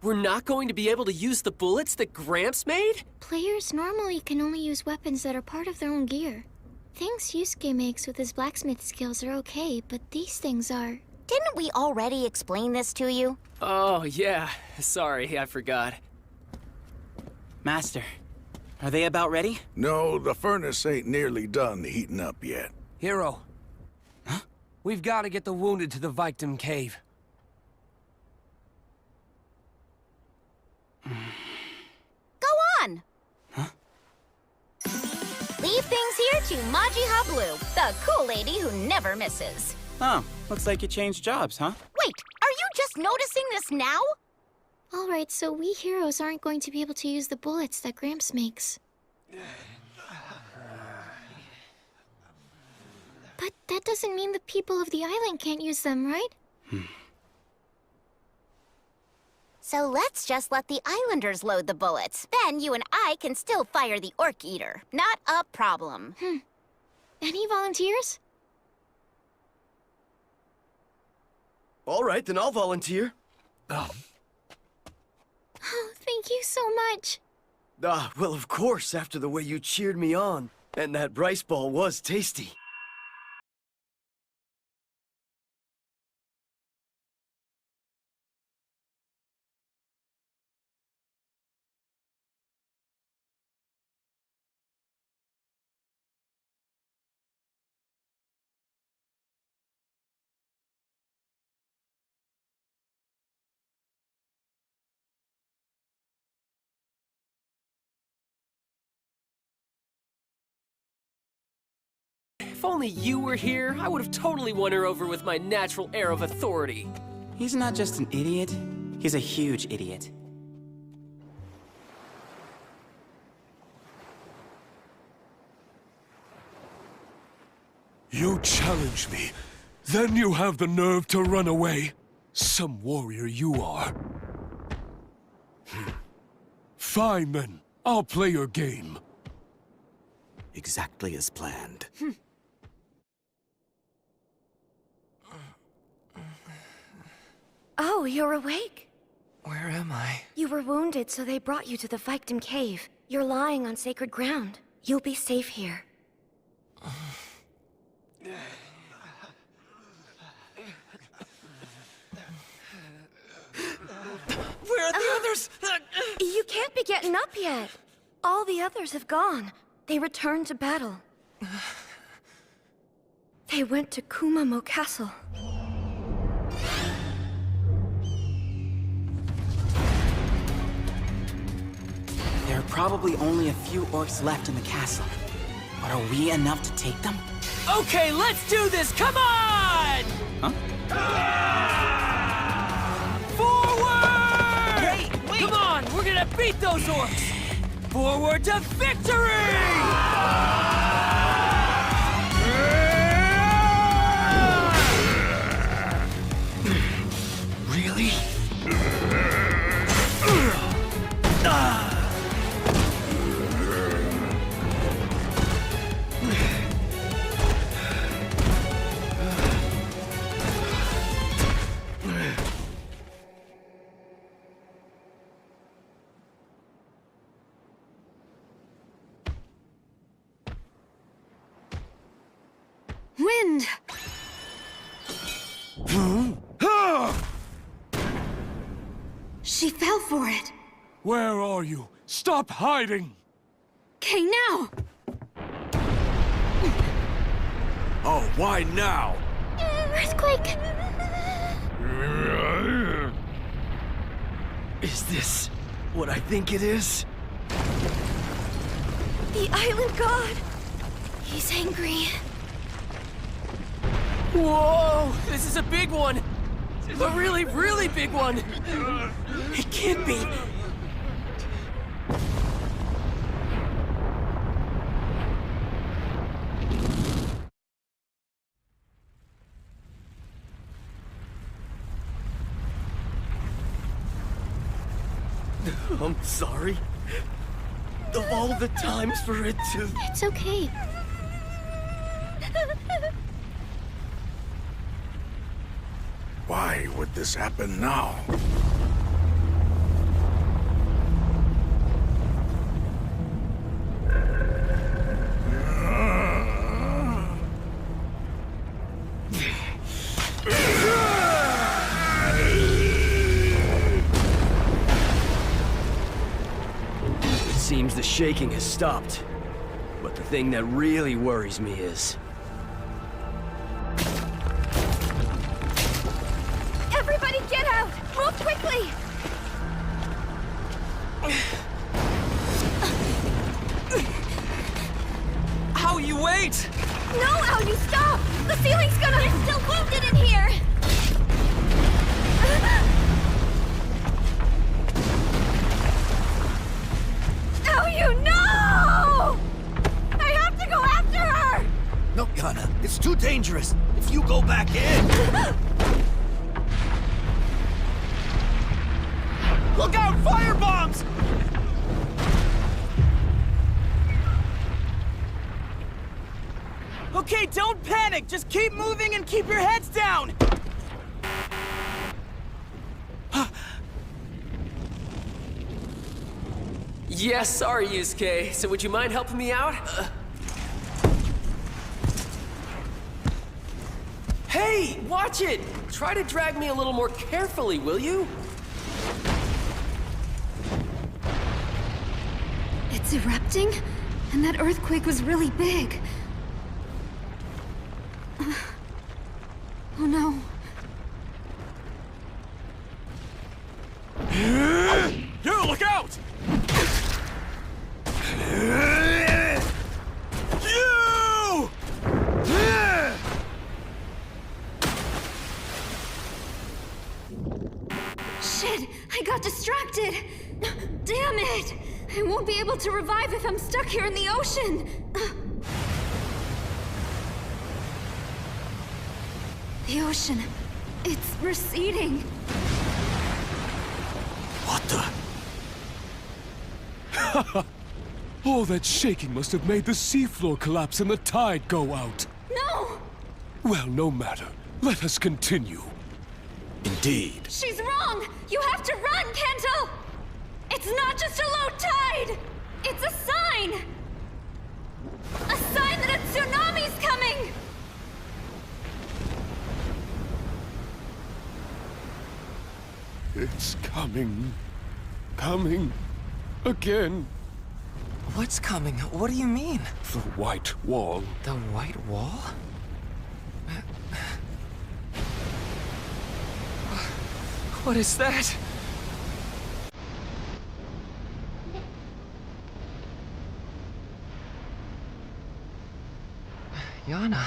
We're not going to be able to use the bullets that Gramps made? Players normally can only use weapons that are part of their own gear. Things Yuusuke makes with his blacksmith skills are okay, but these things are... Didn't we already explain this to you? Oh, yeah. Sorry, I forgot. Master, are they about ready? No, the furnace ain't nearly done heating up yet. Hero. Huh? We've got to get the wounded to the Vaikdamnia cave. Go on! Huh? Leave things here to Majiha Blue, the cool lady who never misses. Oh, looks like you changed jobs, huh? Wait, are you just noticing this now? Alright, so we heroes aren't going to be able to use the bullets that Gramps makes. But that doesn't mean the people of the island can't use them, right? So let's just let the islanders load the bullets. Then you and I can still fire the orc eater. Not a problem. Any volunteers? All right, then I'll volunteer. Oh, thank you so much. Well, of course, after the way you cheered me on. And that rice ball was tasty. If only you were here, I would have totally won her over with my natural air of authority. He's not just an idiot, he's a huge idiot. You challenge me, then you have the nerve to run away. Some warrior you are. Fine then, I'll play your game. Exactly as planned. Oh, you're awake? Where am I? You were wounded, so they brought you to the Vaikdam cave. You're lying on sacred ground. You'll be safe here. Where are the others? You can't be getting up yet. All the others have gone. They returned to battle. They went to Kumamo Castle. There are probably only a few orcs left in the castle. But are we enough to take them? Okay, let's do this! Come on! Huh? Forward! Hey, wait! Come on, we're gonna beat those orcs! Forward to victory! Really? Wind! She fell for it. Where are you? Stop hiding! Okay, now! Oh, why now? Earthquake! Is this what I think it is? The island god! He's angry. Whoa! This is a big one! A really, really big one! It can't be! I'm sorry. Of all the times for it to... It's okay. Why would this happen now? It seems the shaking has stopped. But the thing that really worries me is... Everybody get out! Move quickly! Ow, you wait! No, Ow, you stop! The ceiling's gonna... You're still wounded in here! you? No! I have to go after her! No, Yana, it's too dangerous. If you go back in... Look out! Fire bombs! Okay, don't panic! Just keep moving and keep your heads down! Yes, sorry, Yuusuke. So would you mind helping me out? Hey, watch it! Try to drag me a little more carefully, will you? It's erupting? And that earthquake was really big. Oh no. You, look out! You! Shit! I got distracted! Damn it! I won't be able to revive if I'm stuck here in the ocean! The ocean... it's receding. What the? All that shaking must have made the seafloor collapse and the tide go out. No! Well, no matter. Let us continue. Indeed. She's wrong! You have to run, Kendall! It's not just a low tide! It's a sign! A sign that a tsunami's coming! It's coming. Coming. Again. What's coming? What do you mean? The white wall. The white wall? What is that? Yana.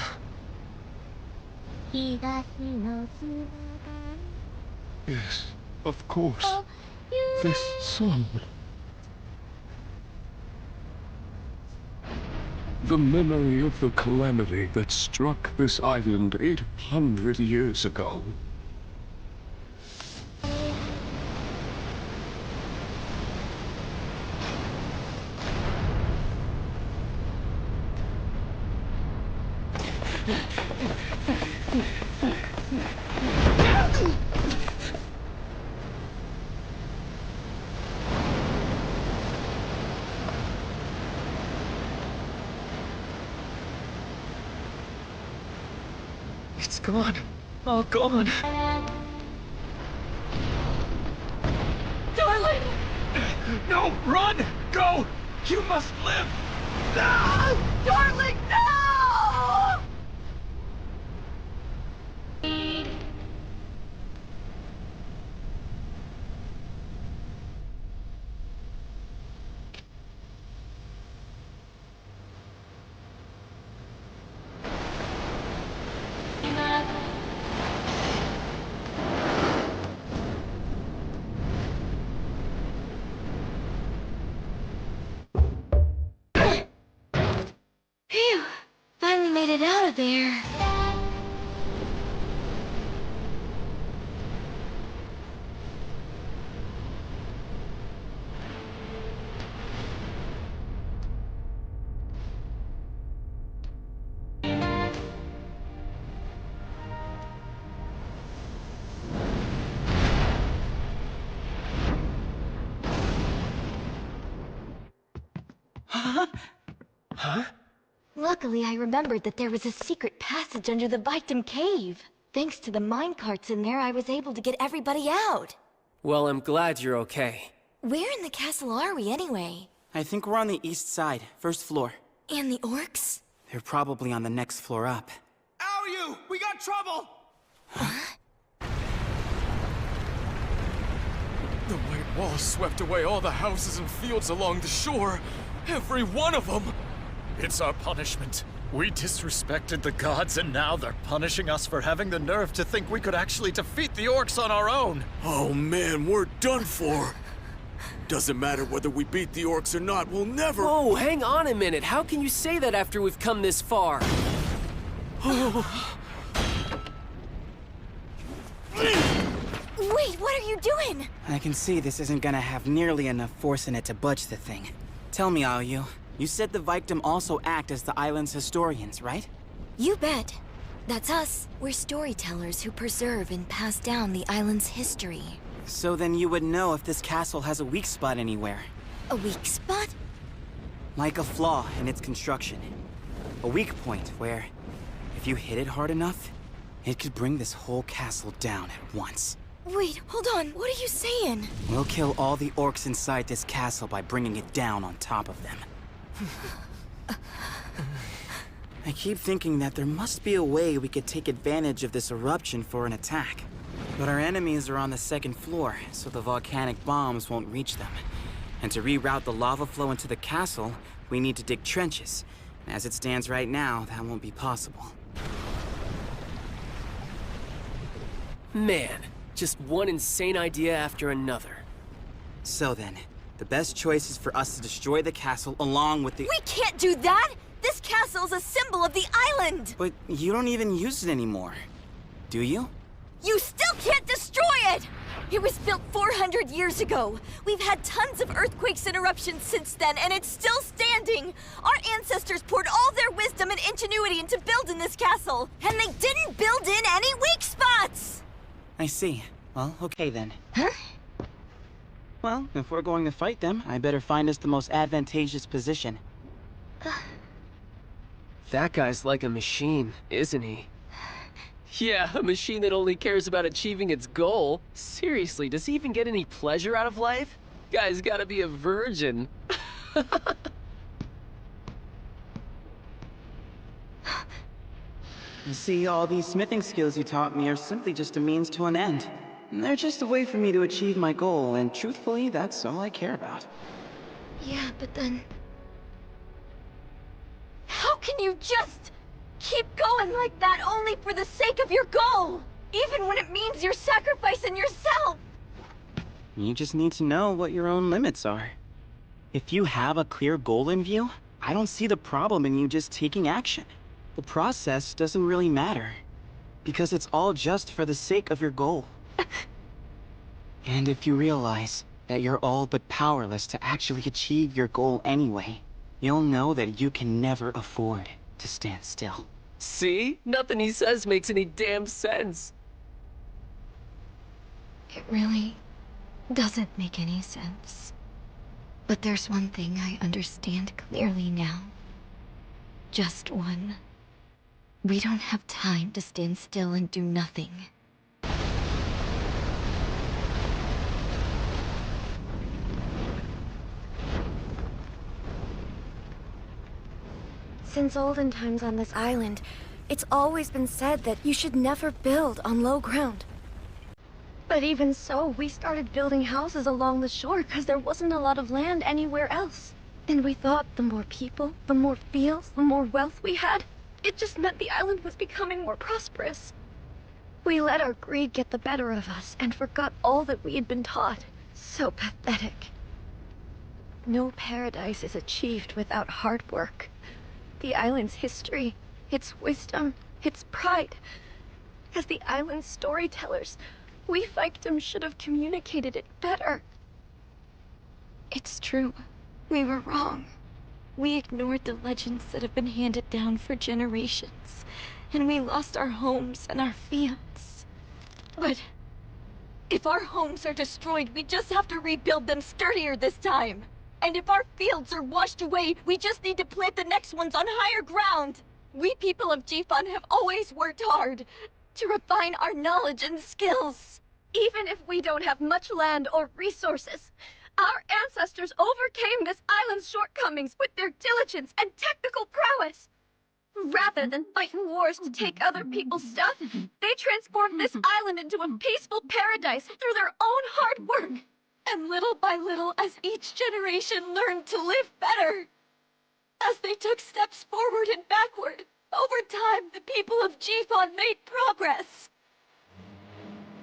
Yes, of course. This song. The memory of the calamity that struck this island 800 years ago. It's gone. All gone. Darling! No, run! Go! You must live! No! Darling, no! Phew! Finally made it out of there. Huh? Luckily, I remembered that there was a secret passage under the Vaikdamnia cave. Thanks to the minecarts in there, I was able to get everybody out. Well, I'm glad you're okay. Where in the castle are we, anyway? I think we're on the east side, first floor. And the orcs? They're probably on the next floor up. Ow, you! We got trouble! The white wall swept away all the houses and fields along the shore. Every one of them! It's our punishment. We disrespected the gods, and now they're punishing us for having the nerve to think we could actually defeat the orcs on our own. Oh man, we're done for. Doesn't matter whether we beat the orcs or not, we'll never— Whoa, hang on a minute. How can you say that after we've come this far? Wait, what are you doing? I can see this isn't gonna have nearly enough force in it to budge the thing. Tell me, Aoyu, you said the Vaikdam also act as the island's historians, right? You bet. That's us. We're storytellers who preserve and pass down the island's history. So then you would know if this castle has a weak spot anywhere. A weak spot? Like a flaw in its construction. A weak point where, if you hit it hard enough, it could bring this whole castle down at once. Wait, hold on. What are you saying? We'll kill all the orcs inside this castle by bringing it down on top of them. I keep thinking that there must be a way we could take advantage of this eruption for an attack. But our enemies are on the second floor, so the volcanic bombs won't reach them. And to reroute the lava flow into the castle, we need to dig trenches. And as it stands right now, that won't be possible. Man, just one insane idea after another. So then, the best choice is for us to destroy the castle along with the— We can't do that! This castle's a symbol of the island! But you don't even use it anymore, do you? You still can't destroy it! It was built 400 years ago. We've had tons of earthquakes and eruptions since then, and it's still standing! Our ancestors poured all their wisdom and ingenuity into building this castle, and they didn't build in any weak spots! I see. Well, okay then. Huh? Well, if we're going to fight them, I better find us the most advantageous position. That guy's like a machine, isn't he? Yeah, a machine that only cares about achieving its goal. Seriously, does he even get any pleasure out of life? Guy's gotta be a virgin. You see, all these smithing skills you taught me are simply just a means to an end. They're just a way for me to achieve my goal, and truthfully, that's all I care about. Yeah, but then... How can you just keep going like that only for the sake of your goal? Even when it means you're sacrificing yourself! You just need to know what your own limits are. If you have a clear goal in view, I don't see the problem in you just taking action. The process doesn't really matter, because it's all just for the sake of your goal. And if you realize that you're all but powerless to actually achieve your goal anyway, you'll know that you can never afford to stand still. See? Nothing he says makes any damn sense. It really doesn't make any sense. But there's one thing I understand clearly now. Just one. We don't have time to stand still and do nothing. Since olden times on this island, it's always been said that you should never build on low ground. But even so, we started building houses along the shore because there wasn't a lot of land anywhere else. And we thought the more people, the more fields, the more wealth we had, it just meant the island was becoming more prosperous. We let our greed get the better of us and forgot all that we had been taught. So pathetic. No paradise is achieved without hard work. The island's history, its wisdom, its pride. As the island's storytellers, we Vaikdam should have communicated it better. It's true. We were wrong. We ignored the legends that have been handed down for generations, and we lost our homes and our fields. But if our homes are destroyed, we just have to rebuild them sturdier this time. And if our fields are washed away, we just need to plant the next ones on higher ground. We people of Jiffon have always worked hard to refine our knowledge and skills. Even if we don't have much land or resources, our ancestors overcame this island's shortcomings with their diligence and technical prowess. Rather than fighting wars to take other people's stuff, they transformed this island into a peaceful paradise through their own hard work. And little by little, as each generation learned to live better, as they took steps forward and backward, over time, the people of Jiffon made progress.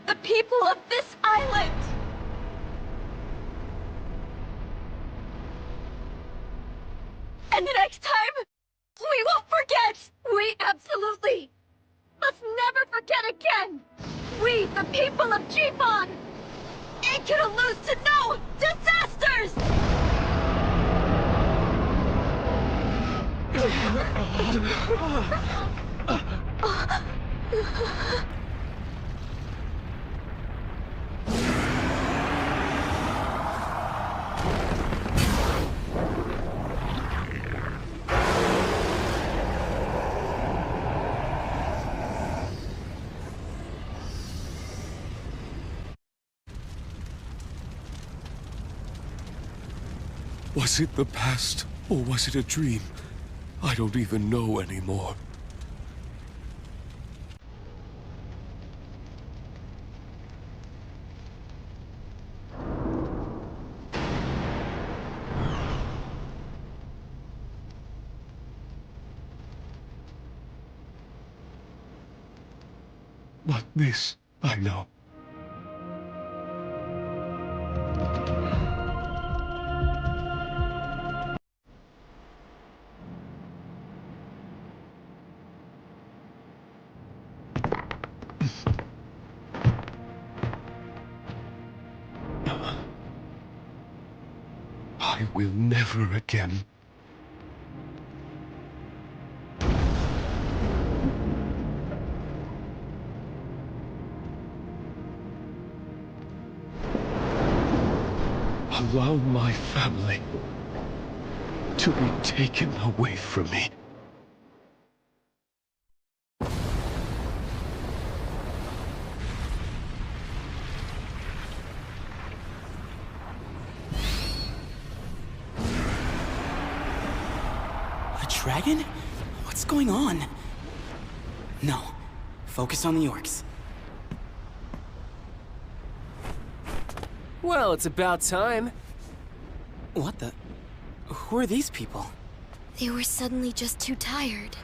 The people of this island! And the next time, we won't forget! We absolutely must never forget again! We, the people of Jiffon, ain't gonna lose to no disasters! Was it the past, or was it a dream? I don't even know anymore. But this, I know. I will never again. Allow my family to be taken away from me. Dragon? What's going on? No. Focus on the orcs. Well, it's about time. What the? Who are these people? They were suddenly just too tired.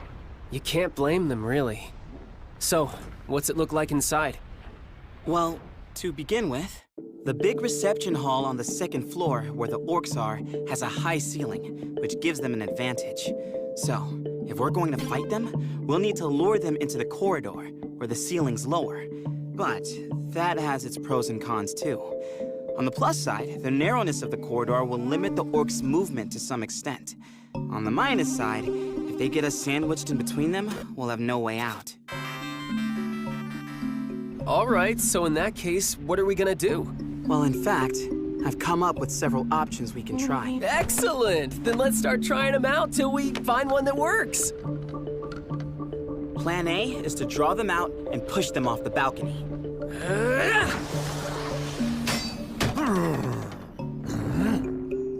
You can't blame them, really. So, what's it look like inside? Well, to begin with, the big reception hall on the second floor, where the orcs are, has a high ceiling, which gives them an advantage. So, if we're going to fight them, we'll need to lure them into the corridor, where the ceiling's lower. But that has its pros and cons too. On the plus side, the narrowness of the corridor will limit the orcs' movement to some extent. On the minus side, if they get us sandwiched in between them, we'll have no way out. All right, so in that case, what are we gonna do? Well, in fact, I've come up with several options we can try. Excellent! Then let's start trying them out till we find one that works. Plan A is to draw them out and push them off the balcony.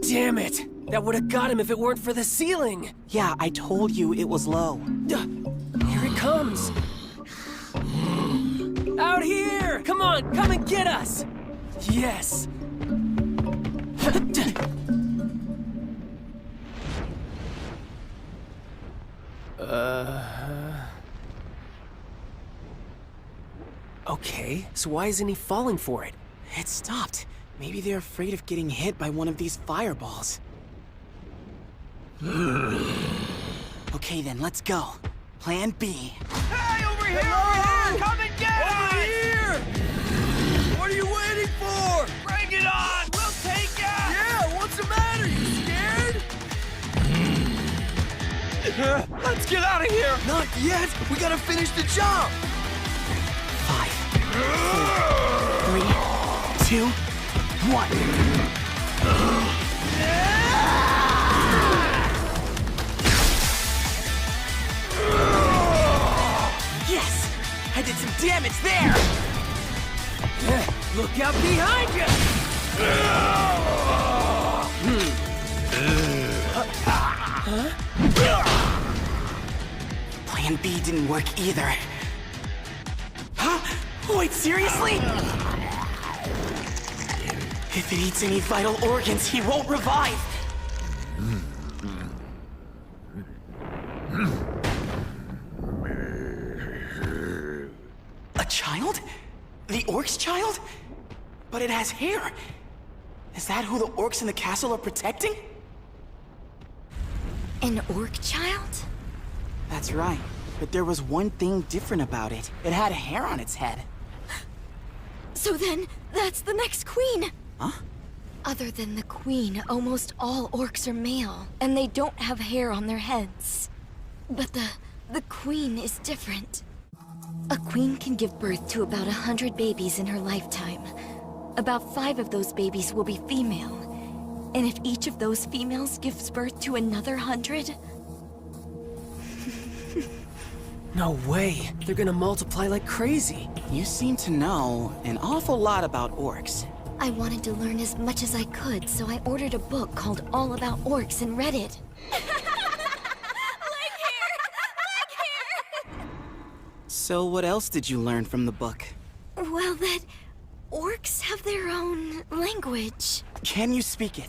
Damn it! That would have got him if it weren't for the ceiling! Yeah, I told you it was low. Here it comes! Out here! Come on, come and get us! Yes! Okay, so why isn't he falling for it? It stopped. Maybe they're afraid of getting hit by one of these fireballs. Okay then, let's go. Plan B. Hey, over here! Over here! Come and get us! Over here! What are you waiting for? Bring it on! We'll take ya! Yeah, what's the matter? You scared? Let's get out of here! Not yet! We gotta finish the job! 5, 4, 3, 2, 1. Yes! I did some damage there! Look out behind you! Plan B didn't work either. Huh? Wait, seriously? If it eats any vital organs, he won't revive! A child? The orc's child? But it has hair! Is that who the orcs in the castle are protecting? An orc child? That's right. But there was one thing different about it. It had hair on its head. So then, that's the next queen! Huh? Other than the queen, almost all orcs are male, and they don't have hair on their heads. But the queen is different. A queen can give birth to about 100 babies in her lifetime. About 5 of those babies will be female. And if each of those females gives birth to another 100... No way. They're gonna multiply like crazy. You seem to know an awful lot about orcs. I wanted to learn as much as I could, so I ordered a book called All About Orcs and read it. So what else did you learn from the book? Well, that orcs have their own language. Can you speak it?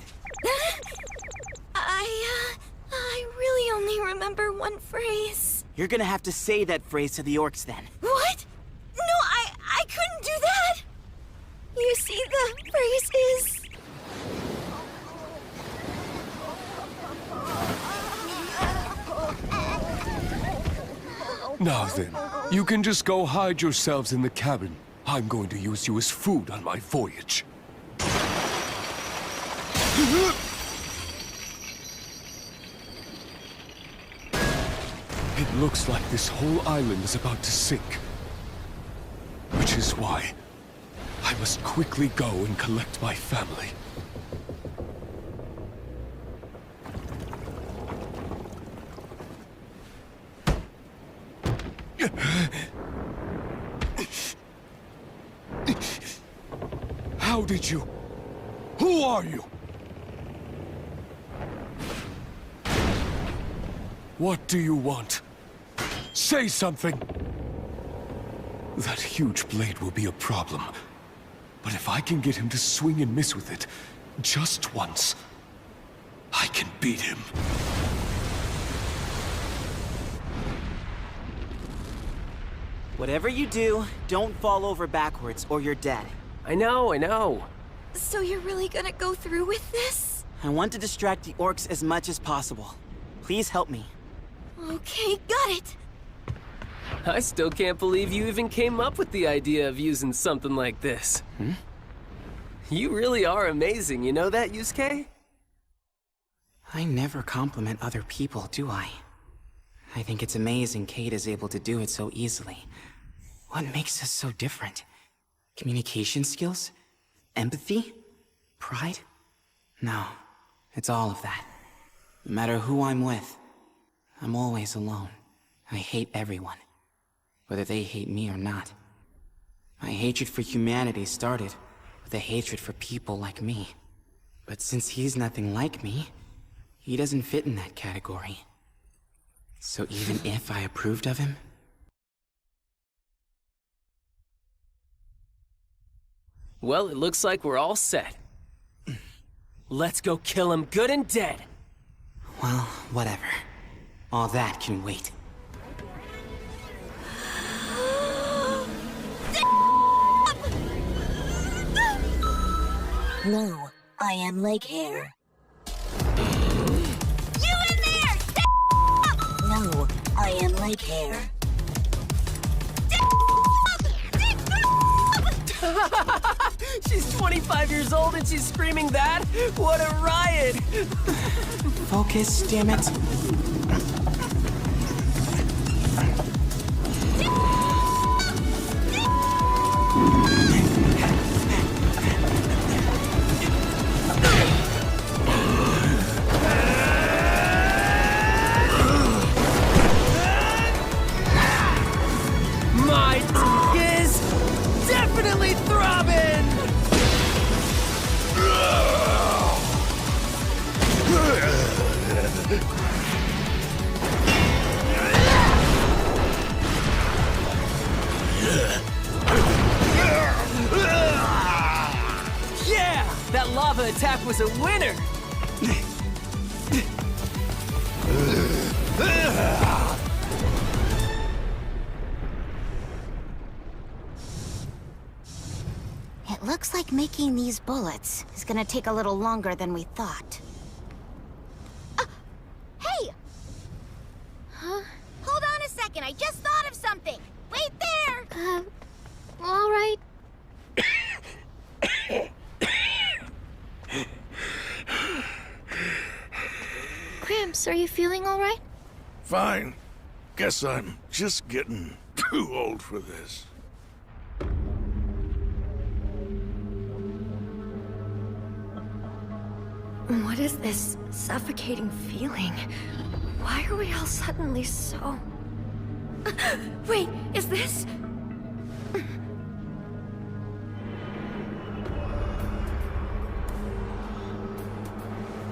I really only remember one phrase. You're gonna have to say that phrase to the orcs then. What? No, I couldn't do that! You see, the phrase is... Now then, you can just go hide yourselves in the cabin. I'm going to use you as food on my voyage. It looks like this whole island is about to sink. Which is why I must quickly go and collect my family. How did you? Who are you? What do you want? Say something! That huge blade will be a problem. But if I can get him to swing and miss with it, just once, I can beat him. Whatever you do, don't fall over backwards or you're dead. I know. So you're really gonna go through with this? I want to distract the orcs as much as possible. Please help me. Okay, got it. I still can't believe you even came up with the idea of using something like this. You really are amazing, you know that, Yuusuke? I never compliment other people, do I? I think it's amazing Kate is able to do it so easily. What makes us so different? Communication skills? Empathy? Pride? No, it's all of that. No matter who I'm with, I'm always alone. I hate everyone, whether they hate me or not. My hatred for humanity started with a hatred for people like me. But since he's nothing like me, he doesn't fit in that category. So even if I approved of him... Well, it looks like we're all set. Let's go kill him good and dead. Well, whatever. All that can wait. No, I am like hair. You in there! No, I am like hair. She's 25 years old and she's screaming that? What a riot! Focus, damn it. My is definitely throbbing! Yeah! That lava attack was a winner! It looks like making these bullets is gonna take a little longer than we thought. Hey! feeling all right? Fine. Guess I'm just getting too old for this. What is this suffocating feeling? Why are we all suddenly so... Wait, is this...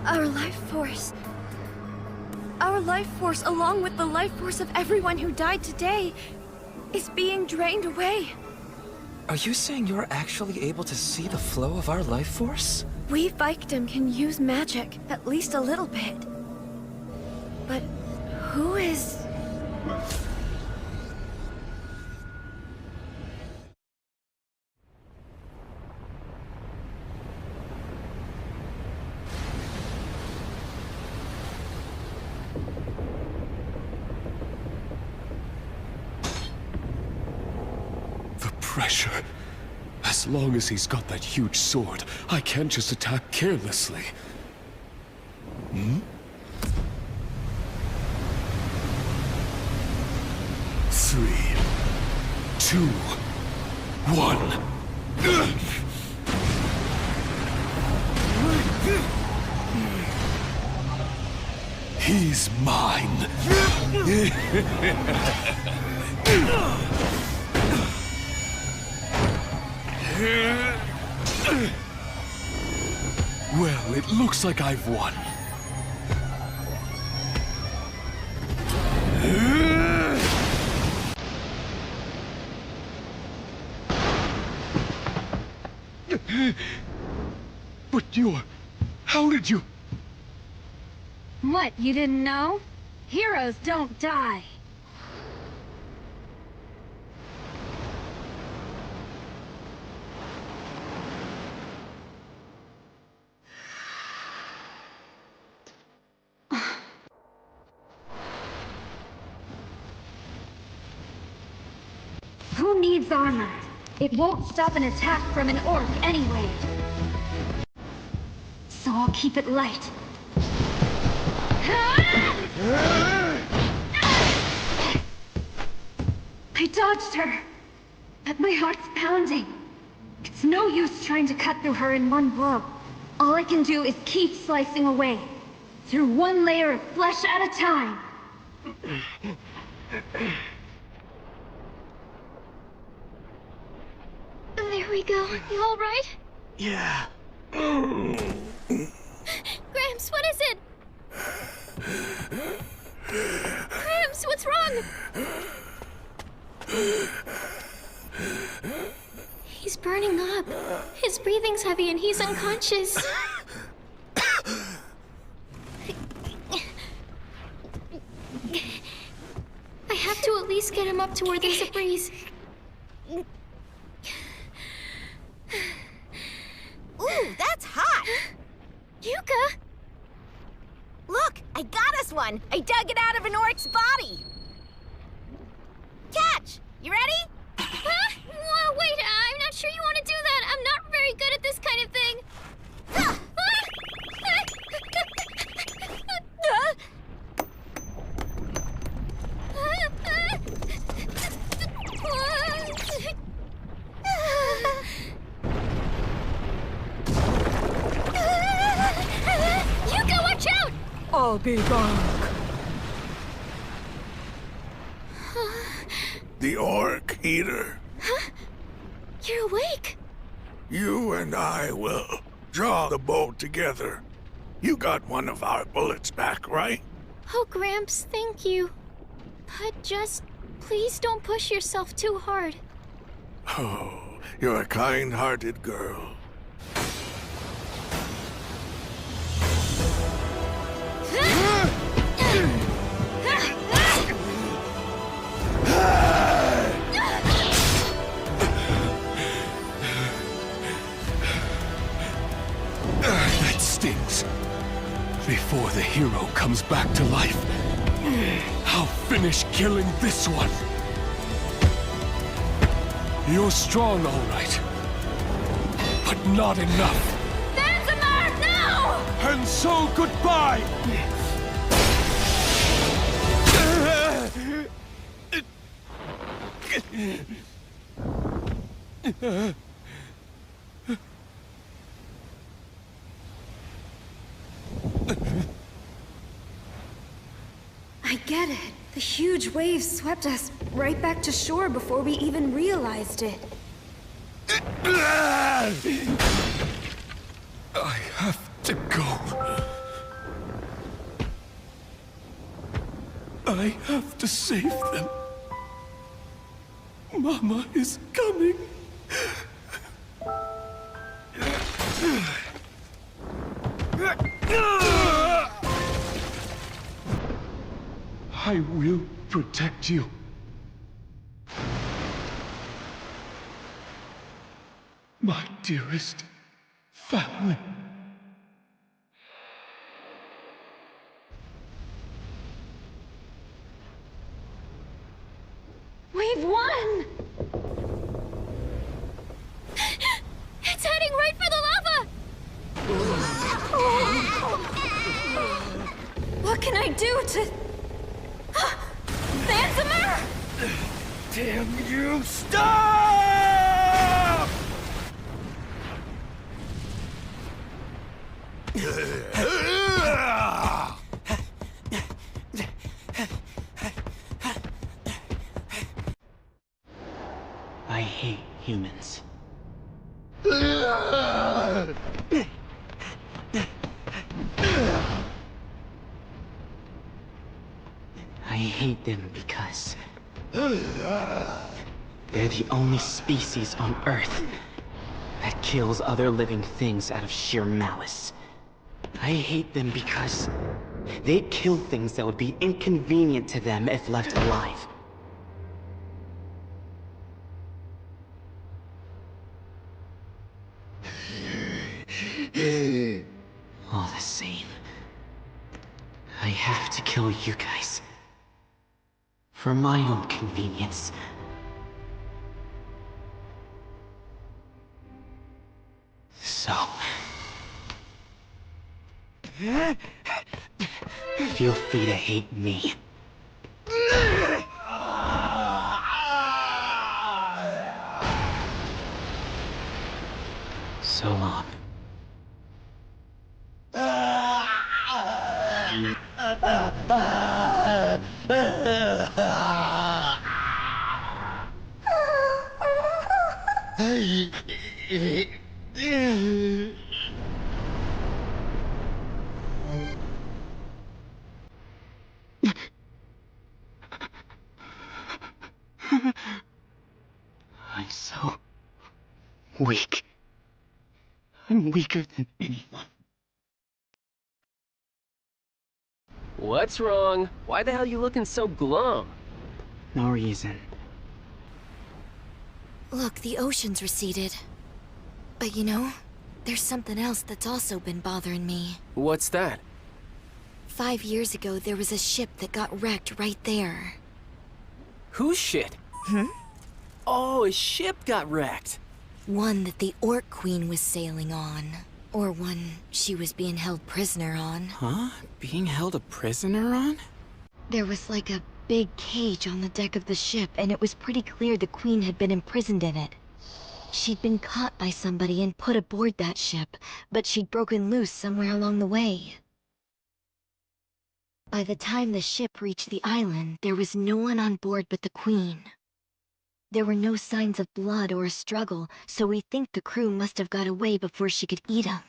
Our life force. Our life force, along with the life force of everyone who died today, is being drained away. Are you saying you're actually able to see the flow of our life force? We Vaikdam can use magic, at least a little bit. But who is... Pressure. As long as he's got that huge sword, I can't just attack carelessly. Hmm? 3, 2, 1. He's mine. Well, it looks like I've won. But how did you... What, you didn't know? Heroes don't die. Who needs armor? It won't stop an attack from an orc anyway. So I'll keep it light. I dodged her, but my heart's pounding. It's no use trying to cut through her in one blow. All I can do is keep slicing away, through one layer of flesh at a time. There we go. You all right? Yeah. Gramps, what is it? Gramps, what's wrong? He's burning up. His breathing's heavy and he's unconscious. I have to at least get him up to where there's a breeze. Ooh, that's hot! Yuka! Look, I got us one! I dug it out of an orc's body! Catch! You ready? Huh? Wait, I'm not sure you want to do that. I'm not very good at this kind of thing. Yuka, watch out! I'll be back. The Orc Eater. Huh? You're awake. You and I will draw the bow together. You got one of our bullets back, right? Oh, Gramps, thank you. But just, please don't push yourself too hard. Oh, you're a kind-hearted girl. That stings. Before the hero comes back to life, I'll finish killing this one. You're strong, all right. But not enough. Vansamar, no! And so goodbye! I get it. The huge waves swept us right back to shore before we even realized it. I have to go. I have to save them. Mama is coming. I will protect you. My dearest family. We've won! It's heading right for the lava! What can I do to... Sansamer! Damn you, stop! I hate humans. I hate them because they're the only species on Earth that kills other living things out of sheer malice. I hate them because they kill things that would be inconvenient to them if left alive. All the same, I have to kill you guys. For my own convenience. So... feel free to hate me. So long. I'm so weak. I'm weaker than anyone. What's wrong? Why the hell you looking so glum? No reason. Look, the ocean's receded. But you know, there's something else that's also been bothering me. What's that? 5 years ago, there was a ship that got wrecked right there. Whose shit? Oh, a ship got wrecked. One that the Orc Queen was sailing on. Or one she was being held prisoner on. Huh? Being held a prisoner on? There was like a big cage on the deck of the ship, and it was pretty clear the Queen had been imprisoned in it. She'd been caught by somebody and put aboard that ship, but she'd broken loose somewhere along the way. By the time the ship reached the island, there was no one on board but the Queen. There were no signs of blood or a struggle, so we think the crew must have got away before she could eat them.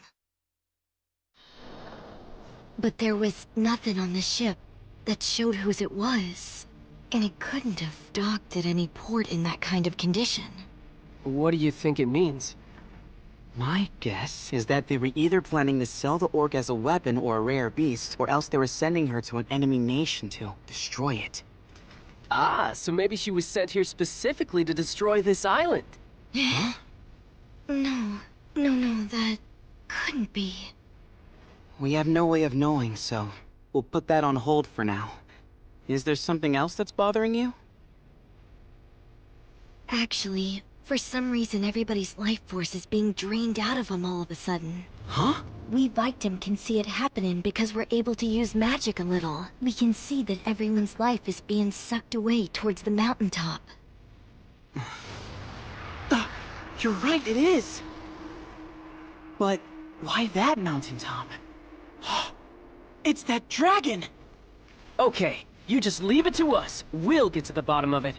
But there was nothing on the ship that showed whose it was, and it couldn't have docked at any port in that kind of condition. What do you think it means? My guess is that they were either planning to sell the orc as a weapon or a rare beast, or else they were sending her to an enemy nation to destroy it. Ah, so maybe she was sent here specifically to destroy this island. Huh? No, that couldn't be. We have no way of knowing, so we'll put that on hold for now. Is there something else that's bothering you? Actually, for some reason everybody's life force is being drained out of them all of a sudden. Huh? We Vaikdam can see it happening because we're able to use magic a little. We can see that everyone's life is being sucked away towards the mountaintop. You're right, it is. But why that mountaintop? It's that dragon! Okay, you just leave it to us. We'll get to the bottom of it.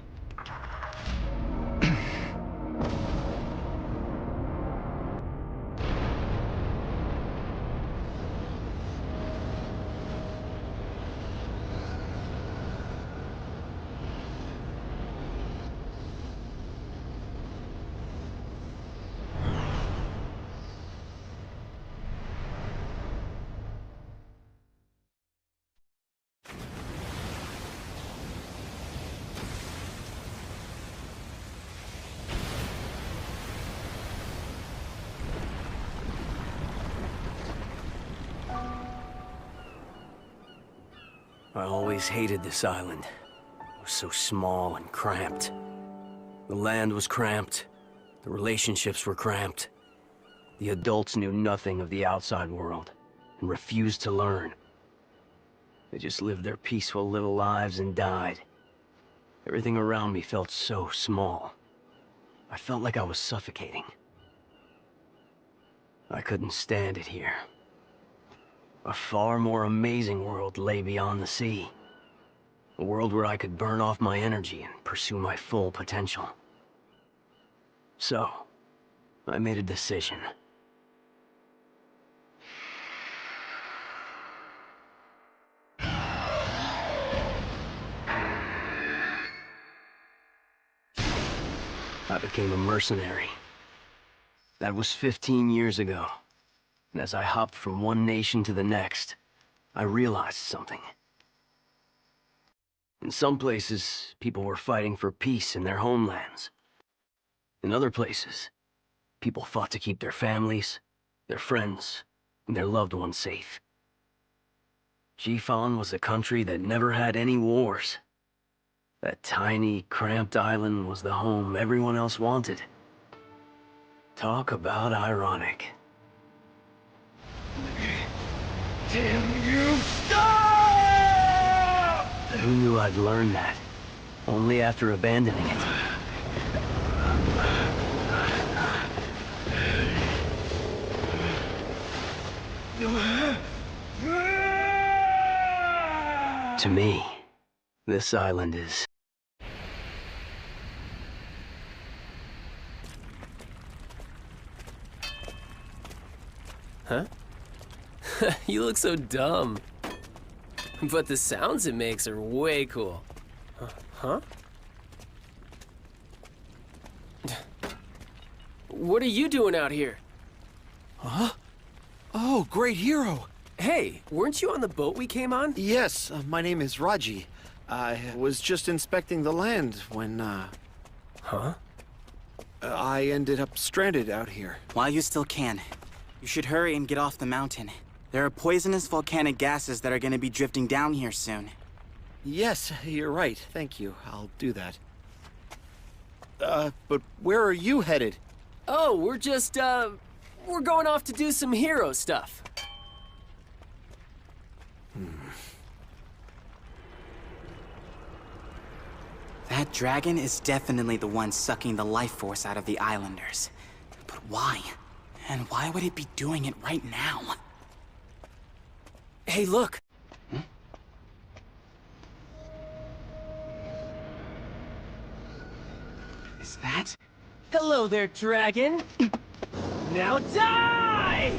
I always hated this island. It was so small and cramped. The land was cramped. The relationships were cramped. The adults knew nothing of the outside world and refused to learn. They just lived their peaceful little lives and died. Everything around me felt so small. I felt like I was suffocating. I couldn't stand it here. A far more amazing world lay beyond the sea. A world where I could burn off my energy and pursue my full potential. So, I made a decision. I became a mercenary. That was 15 years ago. And as I hopped from one nation to the next, I realized something. In some places, people were fighting for peace in their homelands. In other places, people fought to keep their families, their friends, and their loved ones safe. Jiffon was a country that never had any wars. That tiny, cramped island was the home everyone else wanted. Talk about ironic. Damn you, stop! Who knew I'd learn that? Only after abandoning it. To me, this island is... Huh? You look so dumb. But the sounds it makes are way cool. Huh? What are you doing out here? Huh? Oh, great hero! Hey, weren't you on the boat we came on? Yes, my name is Raji. I was just inspecting the land when, Huh? I ended up stranded out here. While you still can, you should hurry and get off the mountain. There are poisonous volcanic gases that are gonna be drifting down here soon. Yes, you're right. Thank you. I'll do that. But where are you headed? Oh, we're just, we're going off to do some hero stuff. That dragon is definitely the one sucking the life force out of the islanders. But why? And why would it be doing it right now? Hey, look! Is that? Hello there, dragon! Now die!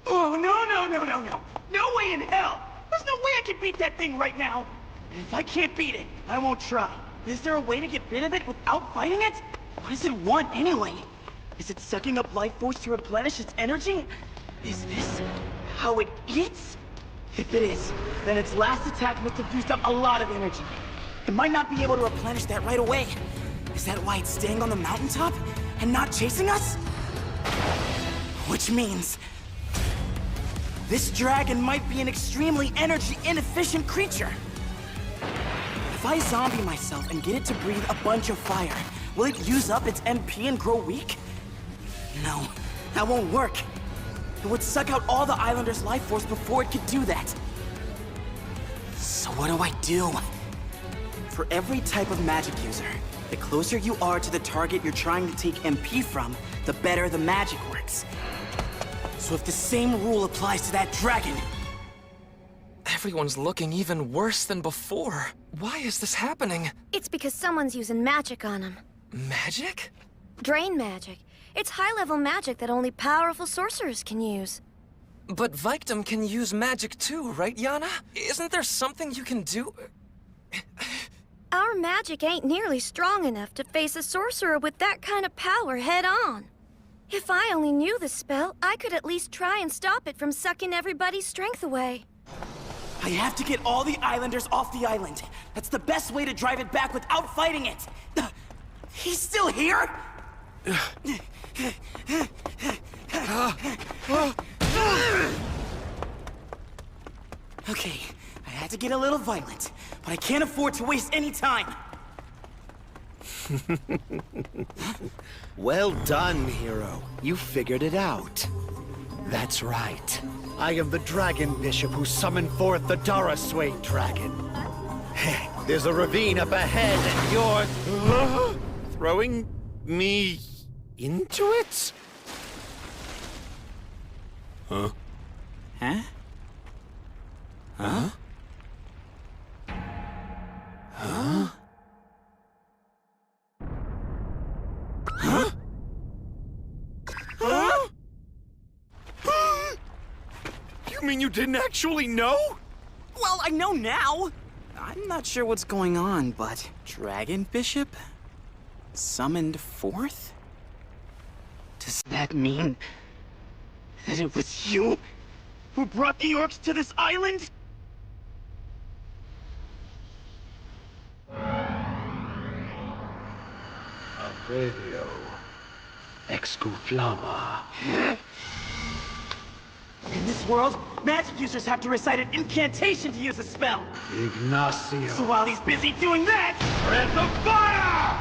Oh, no. No way in hell! There's no way I can beat that thing right now! And if I can't beat it, I won't try. Is there a way to get rid of it without fighting it? What does it want anyway? Is it sucking up life force to replenish its energy? Is this how it eats? If it is, then its last attack must have used up a lot of energy. It might not be able to replenish that right away. Is that why it's staying on the mountaintop and not chasing us? Which means this dragon might be an extremely energy inefficient creature. If I zombie myself and get it to breathe a bunch of fire, will it use up its MP and grow weak? No, That won't work. It would suck out all the islanders' life force before it could do that. So what do? For every type of magic user, the closer you are to the target you're trying to take MP from, the better the magic works. So if the same rule applies to that dragon... Everyone's looking even worse than before. Why is this happening? It's because someone's using magic on him. Magic? Drain magic. It's high-level magic that only powerful sorcerers can use. But Vaikdam can use magic too, right, Yana? Isn't there something you can do? Our magic ain't nearly strong enough to face a sorcerer with that kind of power head-on. If I only knew the spell, I could at least try and stop it from sucking everybody's strength away. I have to get all the islanders off the island. That's the best way to drive it back without fighting it. He's still here? Okay, I had to get a little violent, but I can't afford to waste any time. Well done, hero. You figured it out. That's right. I am the Dragon Bishop who summoned forth the Darasway Dragon. There's a ravine up ahead, and you're... throwing me into it? Huh? Huh? Huh? Huh? Huh? Huh? You mean you didn't actually know? Well, I know now. I'm not sure what's going on, but Dragon Bishop? Summoned forth? Does that mean that it was you who brought the orcs to this island? Abrevio. Excuflama. In this world, magic users have to recite an incantation to use a spell. Ignacio. So while he's busy doing that, breath of fire!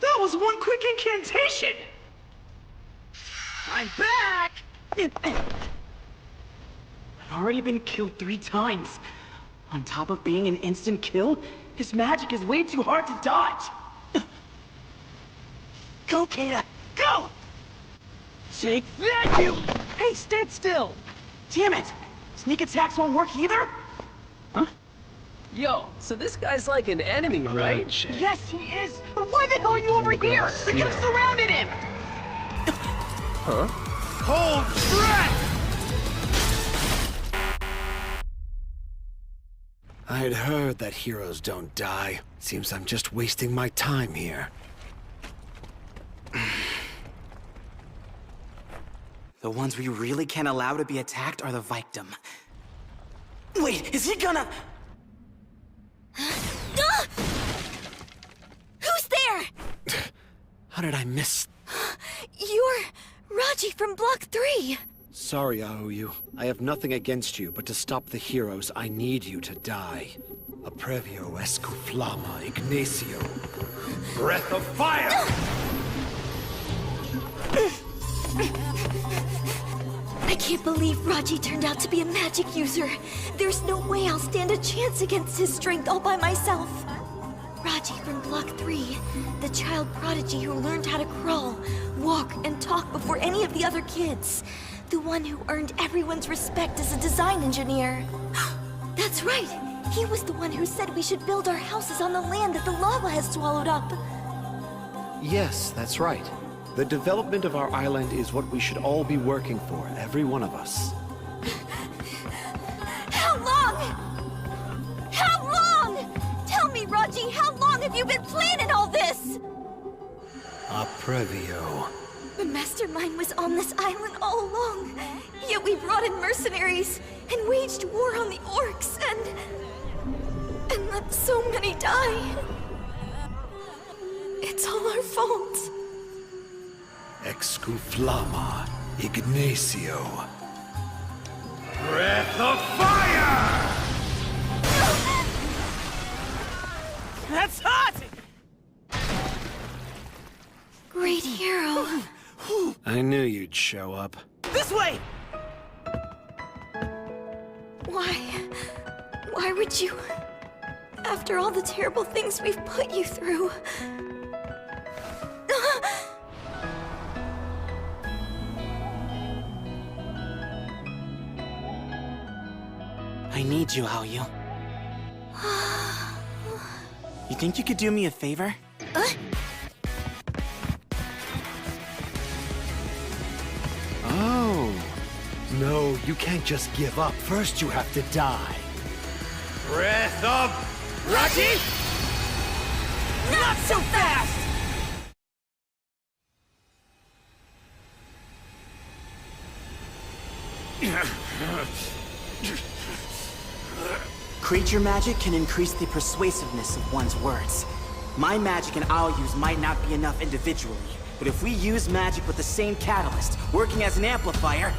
That was one quick incantation! I'm back! I've already been killed 3 times. On top of being an instant kill, his magic is way too hard to dodge. Go, Keita! Go! Take that, you! Hey, stand still! Damn it! Sneak attacks won't work either? Huh? Yo, so this guy's like an enemy, right? Yes, he is! But why the hell are you over here? We could have surrounded him! Huh? Hold breath! I'd heard that heroes don't die. Seems I'm just wasting my time here. The ones we really can't allow to be attacked are the Vaikdam. Wait, is he gonna... Who's there? How did I miss... You're Raji from Block 3. Sorry, Aoyu. I have nothing against you, but to stop the heroes, I need you to die. Aprevio Escuflama Ignacio. Breath of fire! I can't believe Raji turned out to be a magic user. There's no way I'll stand a chance against his strength all by myself. Raji from Block 3, the child prodigy who learned how to crawl, walk, and talk before any of the other kids. The one who earned everyone's respect as a design engineer. That's right! He was the one who said we should build our houses on the land that the lava has swallowed up. Yes, that's right. The development of our island is what we should all be working for, every one of us. How long? How long? Tell me, Raji, how long have you been planning all this? Aprevio. The mastermind was on this island all along. Yet we brought in mercenaries and waged war on the orcs and let so many die. It's all our fault. Excuflama Ignacio. Breath of fire! That's hot! Great. great hero. I knew you'd show up. This way! Why would you... After all the terrible things we've put you through... I need you, Aoyu. You think you could do me a favor? Oh. No, you can't just give up. First you have to die. Breath of Raji? Not so fast! Creature magic can increase the persuasiveness of one's words. My magic and Aoyu's might not be enough individually, but if we use magic with the same catalyst, working as an amplifier...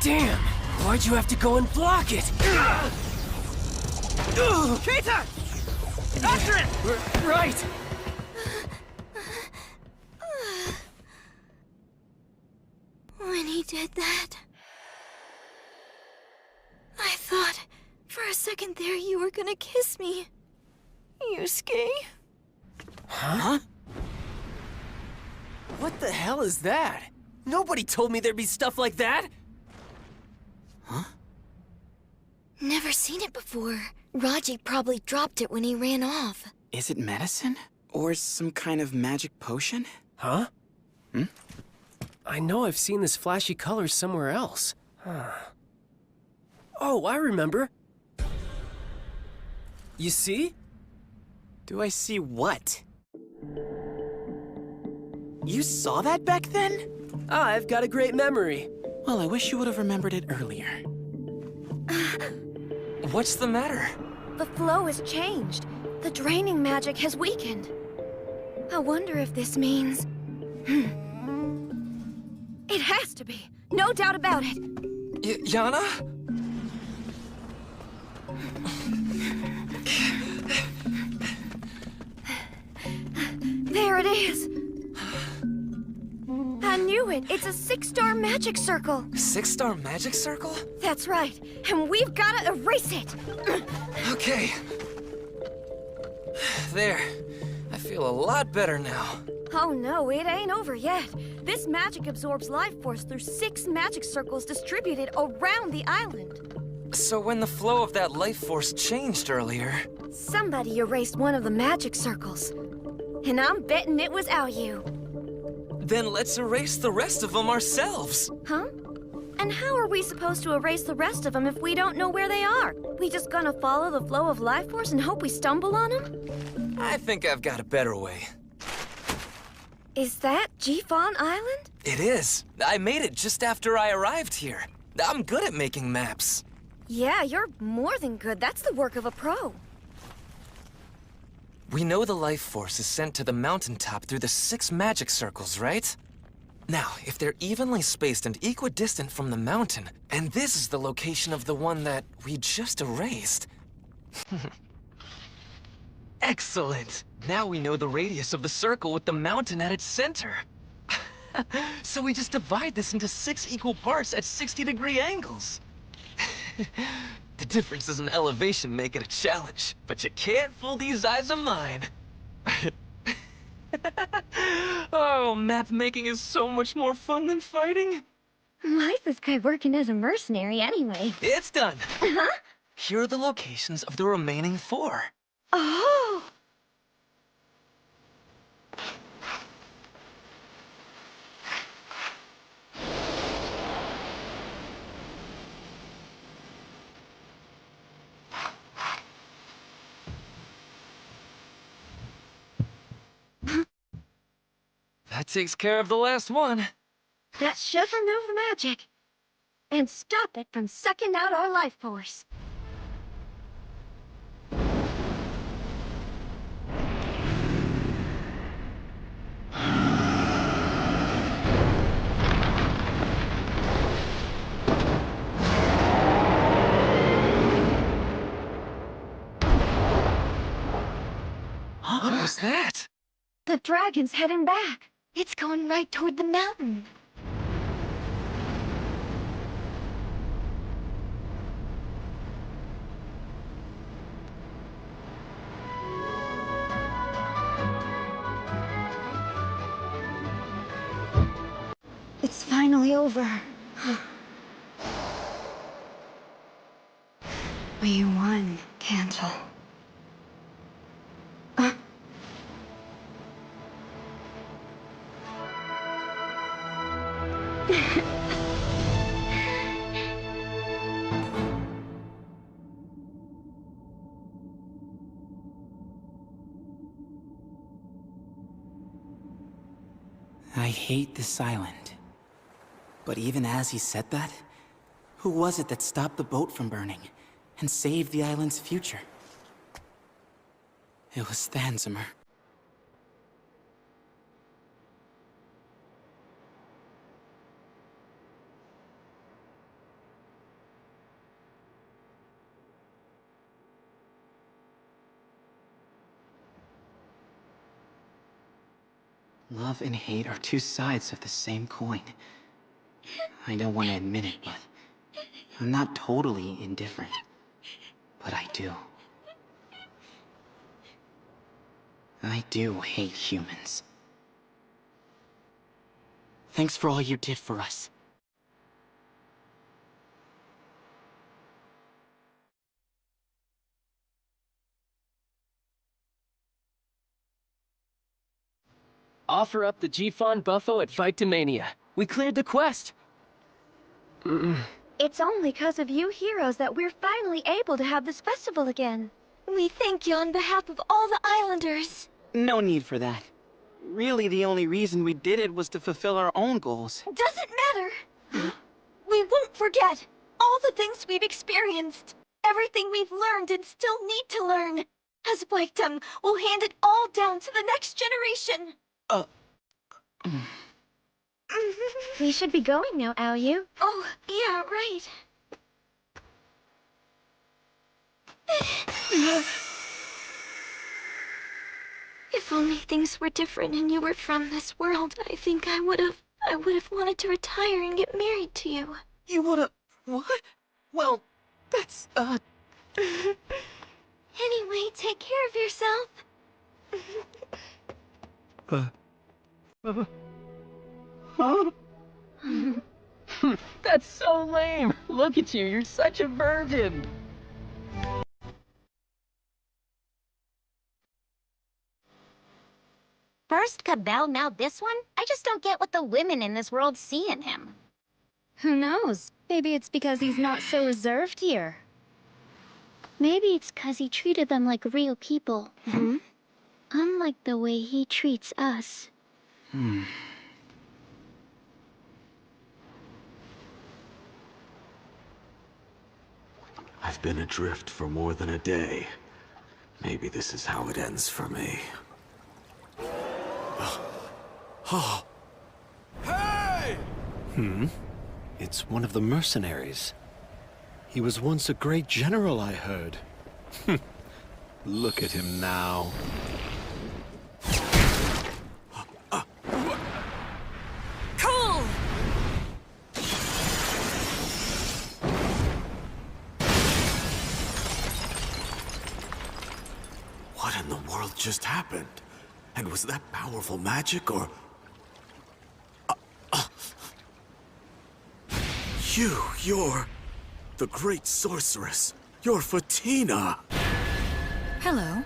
Damn! Why'd you have to go and block it? Keita! After it! Right! When he did that... I thought, for a second there, you were gonna kiss me. Yuusuke? Huh? What the hell is that? Nobody told me there'd be stuff like that! Huh? Never seen it before. Raji probably dropped it when he ran off. Is it medicine? Or some kind of magic potion? Huh? I know I've seen this flashy color somewhere else. Oh, I remember. You see? Do I see what? You saw that back then? I've got a great memory. Well, I wish you would have remembered it earlier. What's the matter? The flow has changed. The draining magic has weakened. I wonder if this means... It has to be. No doubt about it. Yana? There it is. I knew it. It's a 6-star magic circle. 6-star magic circle? That's right. And we've got to erase it. Okay. There. I feel a lot better now. Oh no, it ain't over yet. This magic absorbs life force through 6 magic circles distributed around the island. So when the flow of that life force changed earlier... Somebody erased one of the magic circles. And I'm betting it was Aoyu. Then let's erase the rest of them ourselves. Huh? And how are we supposed to erase the rest of them if we don't know where they are? We just gonna follow the flow of life force and hope we stumble on them? I think I've got a better way. Is that Jiffon Island? It is. I made it just after I arrived here. I'm good at making maps. Yeah, you're more than good. That's the work of a pro. We know the life force is sent to the mountaintop through the 6 magic circles, right? Now, if they're evenly spaced and equidistant from the mountain, and this is the location of the one that we just erased... Excellent! Now we know the radius of the circle with the mountain at its center. So we just divide this into 6 equal parts at 60-degree angles. The differences in elevation make it a challenge, but you can't fool these eyes of mine. Oh, map making is so much more fun than fighting. Why's this guy working as a mercenary anyway? It's done. Huh? Here are the locations of the remaining 4. Oh! That takes care of the last one. That should remove the magic. And stop it from sucking out our life force. was that? The dragon's heading back. It's going right toward the mountain. It's finally over. We won, Cancel. I hate this island. But even as he said that, who was it that stopped the boat from burning and saved the island's future? It was Thansimer. Love and hate are two sides of the same coin. I don't want to admit it, but I'm not totally indifferent. But I do. I do hate humans. Thanks for all you did for us. Offer up the Jiffon Buffalo at Vaikdamnia. We cleared the quest. It's only because of you heroes that we're finally able to have this festival again. We thank you on behalf of all the islanders. No need for that. Really, the only reason we did it was to fulfill our own goals. Doesn't matter. We won't forget all the things we've experienced, everything we've learned and still need to learn. As Vaikdam, we'll hand it all down to the next generation. We should be going now, Aoyu. Oh, yeah, right. If only things were different and you were from this world, I think I would have wanted to retire and get married to you. You would've... what? Well, that's, Anyway, take care of yourself. Huh? That's so lame. Look at you, you're such a virgin. First Kahabell, now this one? I just don't get what the women in this world see in him. Who knows? Maybe it's because he's not so reserved here. Maybe it's 'cause he treated them like real people. Hmm? Unlike the way he treats us. I've been adrift for more than a day. Maybe this is how it ends for me. Hey! It's one of the mercenaries. He was once a great general, I heard. Look at him now. Cool! What in the world just happened? And was that powerful magic, or... You're... the great sorceress. You're Fatina. Hello.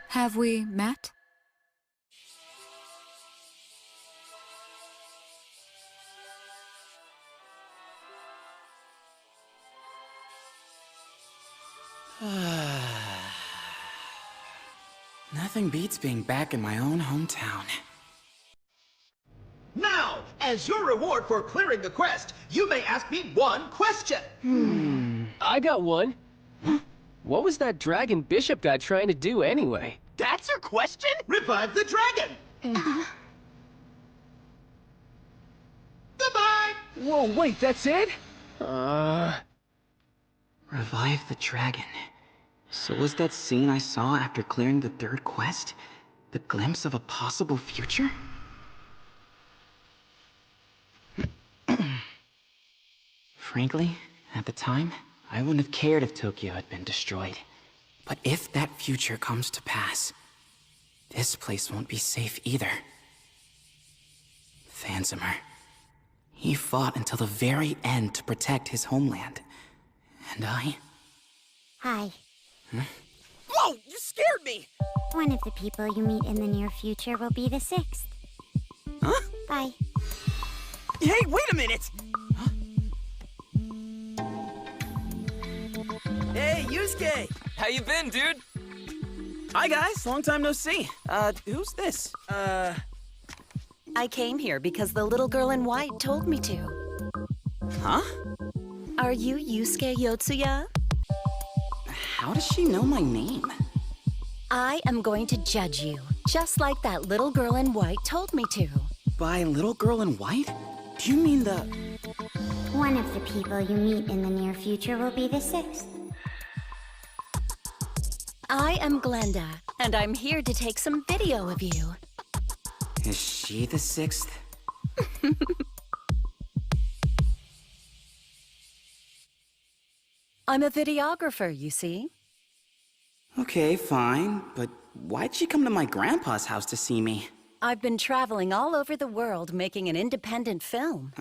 Have we met? Nothing beats being back in my own hometown. Now, as your reward for clearing the quest, you may ask me one question. I got one. What was that dragon bishop guy trying to do anyway? That's your question? Revive the dragon! Goodbye! Whoa, wait, that's it? Revive the dragon. So was that scene I saw after clearing the third quest? The glimpse of a possible future? Frankly, at the time, I wouldn't have cared if Tokyo had been destroyed. But if that future comes to pass, this place won't be safe either. Fansimer. He fought until the very end to protect his homeland. And I... Hi. Whoa! You scared me! One of the people you meet in the near future will be the 6th. Huh? Bye. Hey, wait a minute! Hey, Yuusuke! How you been, dude? Hi, guys. Long time no see. Who's this? I came here because the little girl in white told me to. Huh? Are you Yuusuke Yotsuya? How does she know my name? I am going to judge you, just like that little girl in white told me to. By little girl in white? Do you mean the... One of the people you meet in the near future will be the 6th. I am Glenda, and I'm here to take some video of you. Is she the 6th? I'm a videographer, you see. Okay, fine, but why'd she come to my grandpa's house to see me? I've been traveling all over the world making an independent film.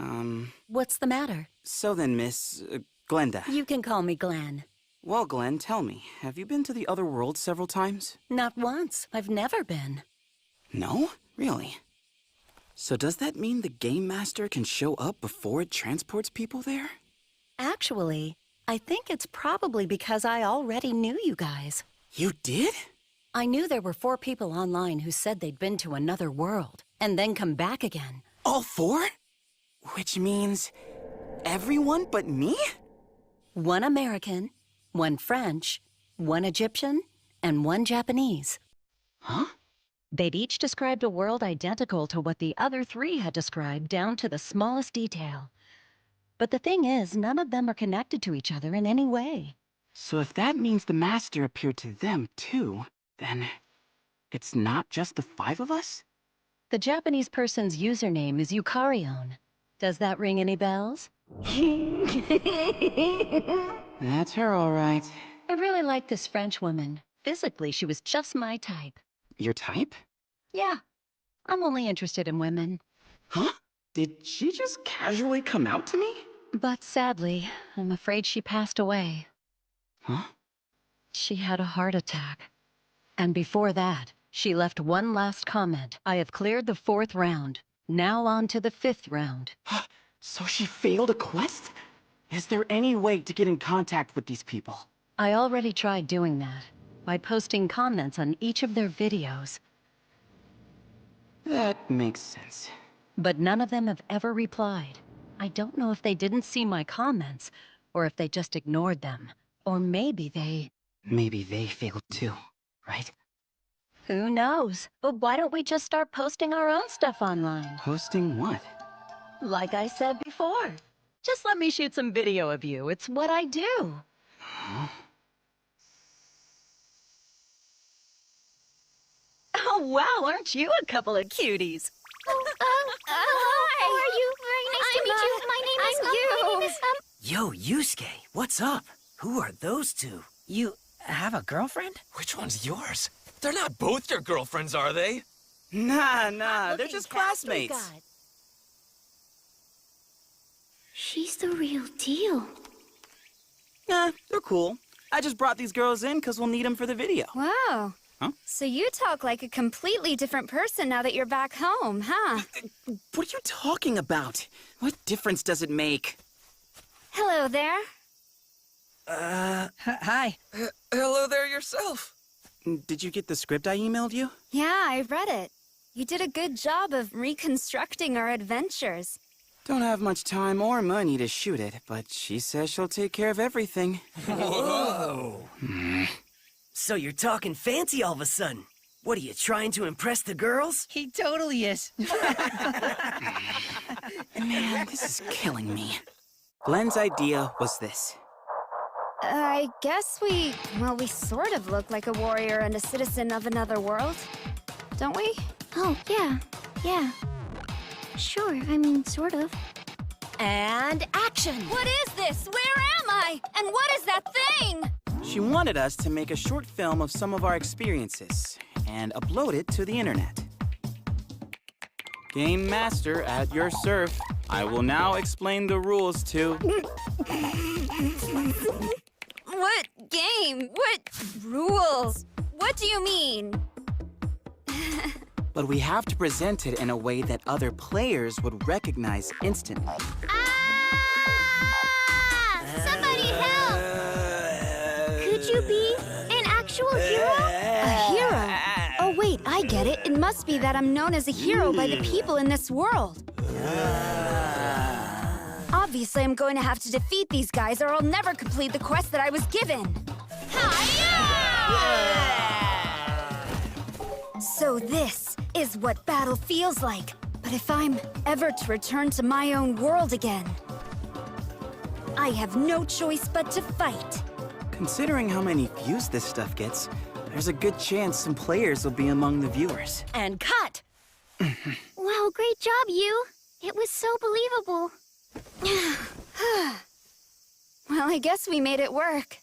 What's the matter? So then, Miss... Glenda. You can call me Glenn. Well, Glenn, tell me, have you been to the other world several times? Not once. I've never been. No? Really? So does that mean the Game Master can show up before it transports people there? Actually, I think it's probably because I already knew you guys. You did? I knew there were 4 people online who said they'd been to another world, and then come back again. All 4? Which means... everyone but me? 1 American, 1 French, 1 Egyptian, and 1 Japanese. Huh? They'd each described a world identical to what the other 3 had described down to the smallest detail. But the thing is, none of them are connected to each other in any way. So if that means the Master appeared to them, too, then it's not just the 5 of us? The Japanese person's username is Yukarion. Does that ring any bells? That's her, all right. I really like this French woman. Physically, she was just my type. Your type? Yeah. I'm only interested in women. Huh? Did she just casually come out to me? But sadly, I'm afraid she passed away. Huh? She had a heart attack. And before that, she left one last comment. I have cleared the 4th round. Now on to the 5th round. So she failed a quest? Is there any way to get in contact with these people? I already tried doing that, by posting comments on each of their videos. That makes sense. But none of them have ever replied. I don't know if they didn't see my comments, or if they just ignored them. Or maybe they... Maybe they failed too, right? Who knows? But why don't we just start posting our own stuff online? Posting what? Like I said before. Just let me shoot some video of you. It's what I do. Huh? Oh, wow, aren't you a couple of cuties? Hi. How are you? Very nice to meet you. My name is Yo, Yuusuke, what's up? Who are those 2? You have a girlfriend? Which one's yours? They're not both your girlfriends, are they? Nah, they're just classmates. She's the real deal. They're cool. I just brought these girls in because we'll need them for the video. Wow. Huh? So you talk like a completely different person now that you're back home, huh? What are you talking about? What difference does it make? Hello there. Hi. Hello there yourself. Did you get the script I emailed you? Yeah, I read it. You did a good job of reconstructing our adventures. Don't have much time or money to shoot it, but she says she'll take care of everything. Whoa! So you're talking fancy all of a sudden. What, are you trying to impress the girls? He totally is. Man, this is killing me. Glenn's idea was this. I guess we sort of look like a warrior and a citizen of another world. don't we? Oh, yeah. Yeah. Sure, I mean, sort of. And action! What is this? Where am I? And what is that thing? She wanted us to make a short film of some of our experiences and upload it to the internet. Game Master at your serve. I will now explain the rules to... What game? What rules? What do you mean? But we have to present it in a way that other players would recognize instantly. Somebody help! Could you be an actual hero? A hero? Oh wait, I get it. It must be that I'm known as a hero by the people in this world. Obviously, I'm going to have to defeat these guys or I'll never complete the quest that I was given. So this is what battle feels like. But if I'm ever to return to my own world again, I have no choice but to fight. Considering how many views this stuff gets, there's a good chance some players will be among the viewers. And cut! Wow, great job, you. It was so believable. Well, I guess we made it work.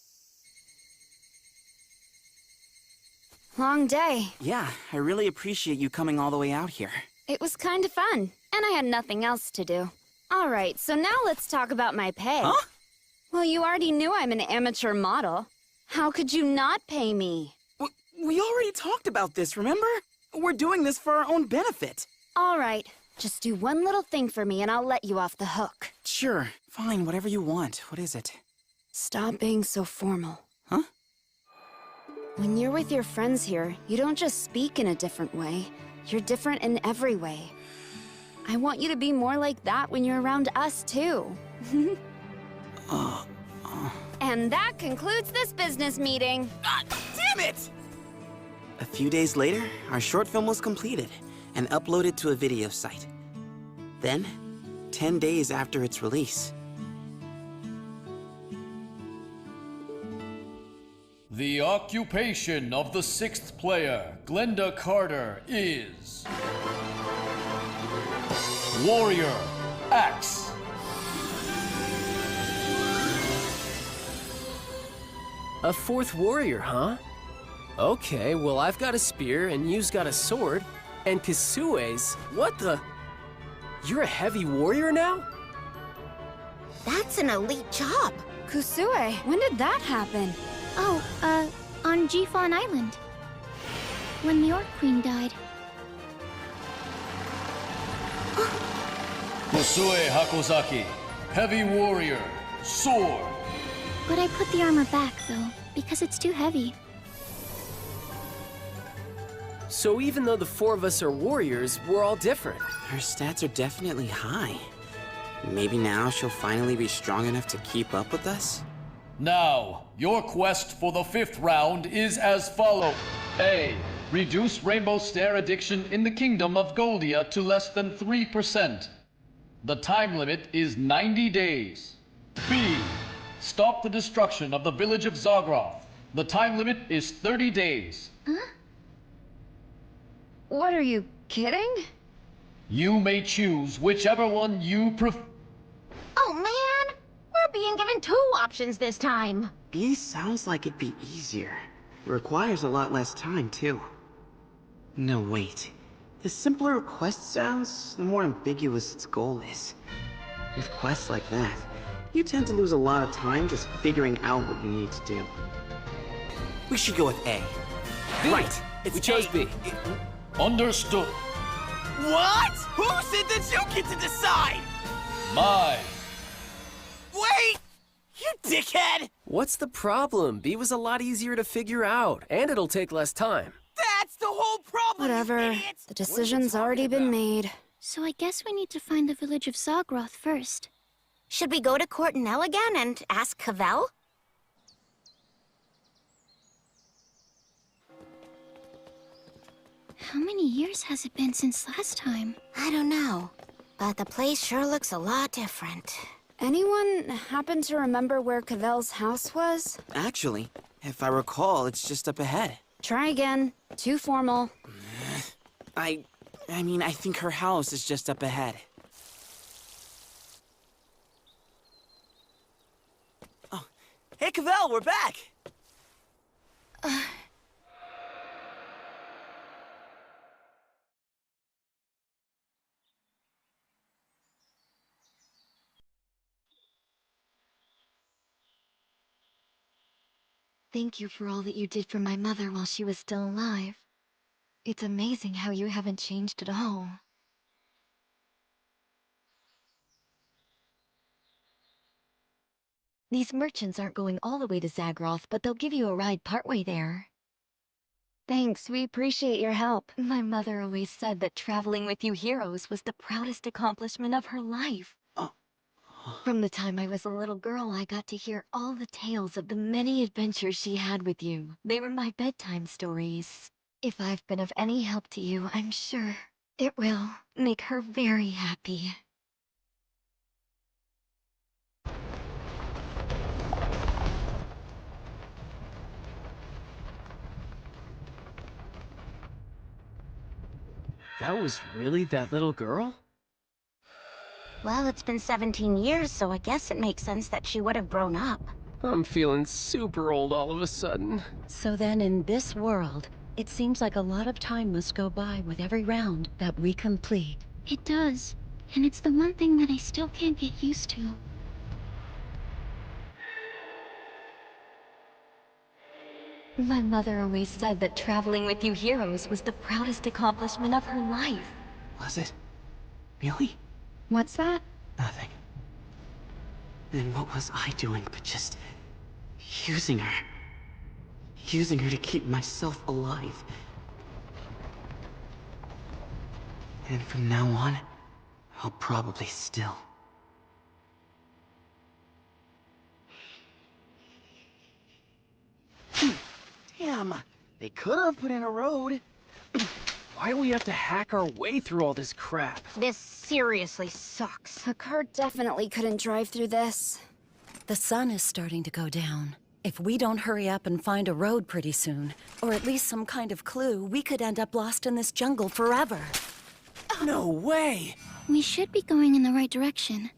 Long day. Yeah, I really appreciate you coming all the way out here. It was kind of fun, and I had nothing else to do. All right, so now let's talk about my pay. Huh? Well, you already knew I'm an amateur model. How could you not pay me? We already talked about this, remember? We're doing this for our own benefit. All right, just do one little thing for me and I'll let you off the hook. Sure, fine, whatever you want. What is it? Stop being so formal. Huh? When you're with your friends here, you don't just speak in a different way. You're different in every way. I want you to be more like that when you're around us, too. And that concludes this business meeting. Damn it! A few days later, our short film was completed and uploaded to a video site. Then, 10 days after its release, the occupation of the 6th player, Glenda Carter, is... Warrior Axe. A 4th warrior, huh? Okay, well, I've got a spear, and you've got a sword. And Kisue's... What the... You're a heavy warrior now? That's an elite job. Kusue, when did that happen? Oh, on Jiffon Island. When the Orc Queen died. Kusue Hakozaki, heavy warrior, sword. But I put the armor back, though, because it's too heavy. So even though the 4 of us are warriors, we're all different. her stats are definitely high. Maybe now she'll finally be strong enough to keep up with us? Now, your quest for the 5th round is as follows. A. Reduce Rainbow Stare addiction in the Kingdom of Goldia to less than 3%. The time limit is 90 days. B. Stop the destruction of the village of Zagroth. The time limit is 30 days. Huh? What, are you kidding? You may choose whichever one you prefer. Oh man! We're being given 2 options this time. B sounds like it'd be easier. It requires a lot less time, too. No, wait. The simpler a quest sounds, the more ambiguous its goal is. With quests like that, you tend to lose a lot of time just figuring out what you need to do. We should go with A. B. Right. We chose B. Understood. What? Who said that you get to decide? Mine. Wait! You dickhead! What's the problem? B was a lot easier to figure out, and it'll take less time. That's the whole problem! Whatever. The decision's already been made. So I guess we need to find the village of Zagroth first. Should we go to Cortinel again and ask Kahabell? How many years has it been since last time? I don't know, but the place sure looks a lot different. Anyone happen to remember where Kahabell's house was? Actually, if I recall, it's just up ahead. Try again. Too formal. I mean, I think her house is just up ahead. Oh, hey, Kahabell, we're back! Thank you for all that you did for my mother while she was still alive. It's amazing how you haven't changed at all. These merchants aren't going all the way to Zagroth, but they'll give you a ride partway there. Thanks, we appreciate your help. My mother always said that traveling with you heroes was the proudest accomplishment of her life. From the time I was a little girl, I got to hear all the tales of the many adventures she had with you. They were my bedtime stories. If I've been of any help to you, I'm sure it will make her very happy. That was really that little girl? Well, it's been 17 years, so I guess it makes sense that she would have grown up. I'm feeling super old all of a sudden. So then in this world, it seems like a lot of time must go by with every round that we complete. It does. And it's the one thing that I still can't get used to. My mother always said that traveling with you heroes was the proudest accomplishment of her life. Was it? Really? What's that? Nothing. Then what was I doing but just using her? Using her to keep myself alive. And from now on, I'll probably still. Damn, they could have put in a road. Why do we have to hack our way through all this crap? This seriously sucks. A car definitely couldn't drive through this. The sun is starting to go down. If we don't hurry up and find a road pretty soon, or at least some kind of clue, we could end up lost in this jungle forever. No way! We should be going in the right direction.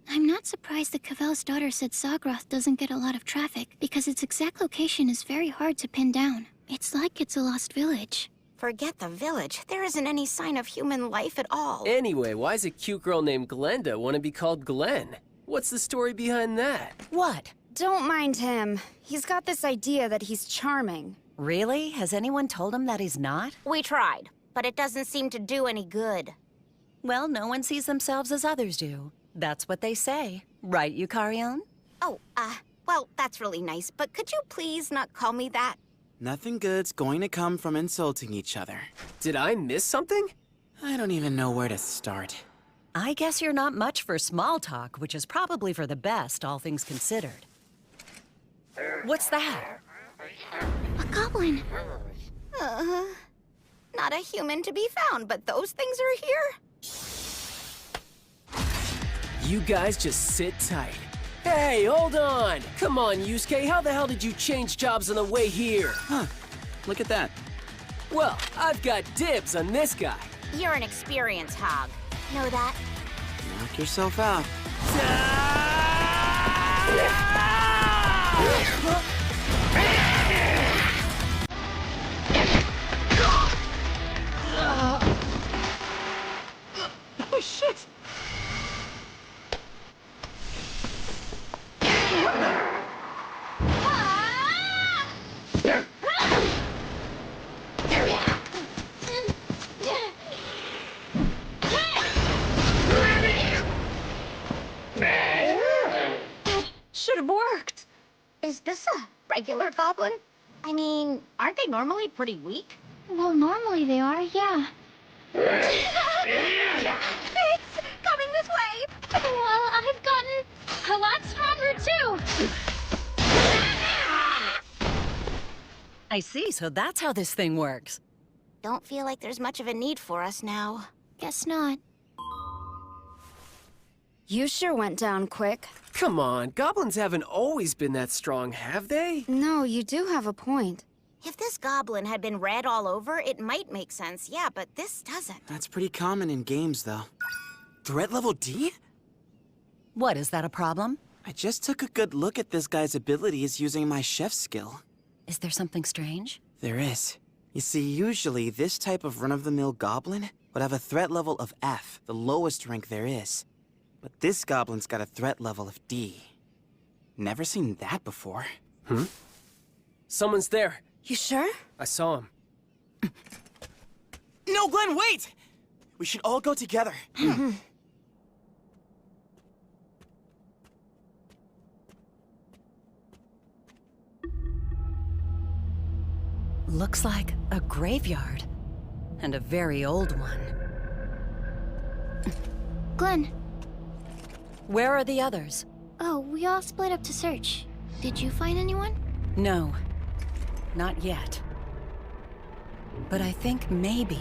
I'm not surprised that Kahabell's daughter said Zagroth doesn't get a lot of traffic, because its exact location is very hard to pin down. It's like it's a lost village. Forget the village. There isn't any sign of human life at all. Anyway, why's a cute girl named Glenda want to be called Glenn? What's the story behind that? What? Don't mind him. He's got this idea that he's charming. Really? Has anyone told him that he's not? We tried, but it doesn't seem to do any good. Well, no one sees themselves as others do. That's what they say. Right, Yukarion? Oh, well, that's really nice, but could you please not call me that? Nothing good's going to come from insulting each other. Did I miss something? I don't even know where to start. I guess you're not much for small talk, which is probably for the best, all things considered. What's that? A goblin! Not a human to be found, but those things are here. You guys just sit tight. Hey, hold on! Come on, Yuusuke, how the hell did you change jobs on the way here? Huh, look at that. Well, I've got dibs on this guy. You're an experienced hog. Know that? Knock yourself out. Oh, shit! Should have worked. Is this a regular goblin? I mean, aren't they normally pretty weak? Well, normally they are, yeah. It's coming this way. Well, I've gotten a lot stronger, too. I see, so that's how this thing works. Don't feel like there's much of a need for us now. Guess not. You sure went down quick. Come on, goblins haven't always been that strong, have they? No, you do have a point. If this goblin had been red all over, it might make sense, yeah, but this doesn't. That's pretty common in games, though. Threat level D? What, is that a problem? I just took a good look at this guy's abilities using my chef skill. Is there something strange? There is. You see, usually this type of run-of-the-mill goblin would have a threat level of F, the lowest rank there is. But this goblin's got a threat level of D. Never seen that before. Someone's there. You sure? I saw him. No, Glenn, wait! We should all go together. Looks like a graveyard. And a very old one. Glenn. Where are the others? Oh, we all split up to search. Did you find anyone? No. Not yet. But I think maybe...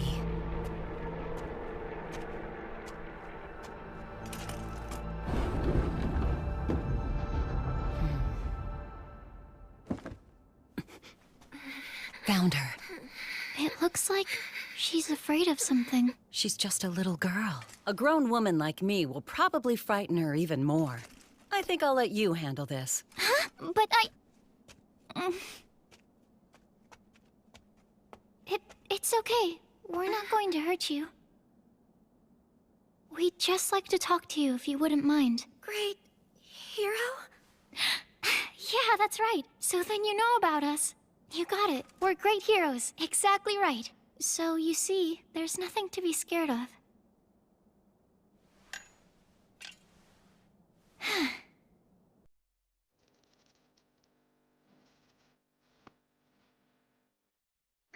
Found her. It looks like she's afraid of something. She's just a little girl. A grown woman like me will probably frighten her even more. I think I'll let you handle this. Huh? But It's okay. We're not going to hurt you. We'd just like to talk to you if you wouldn't mind. Great hero? Yeah, that's right. So then you know about us. You got it. We're great heroes. Exactly right. So, you see, there's nothing to be scared of.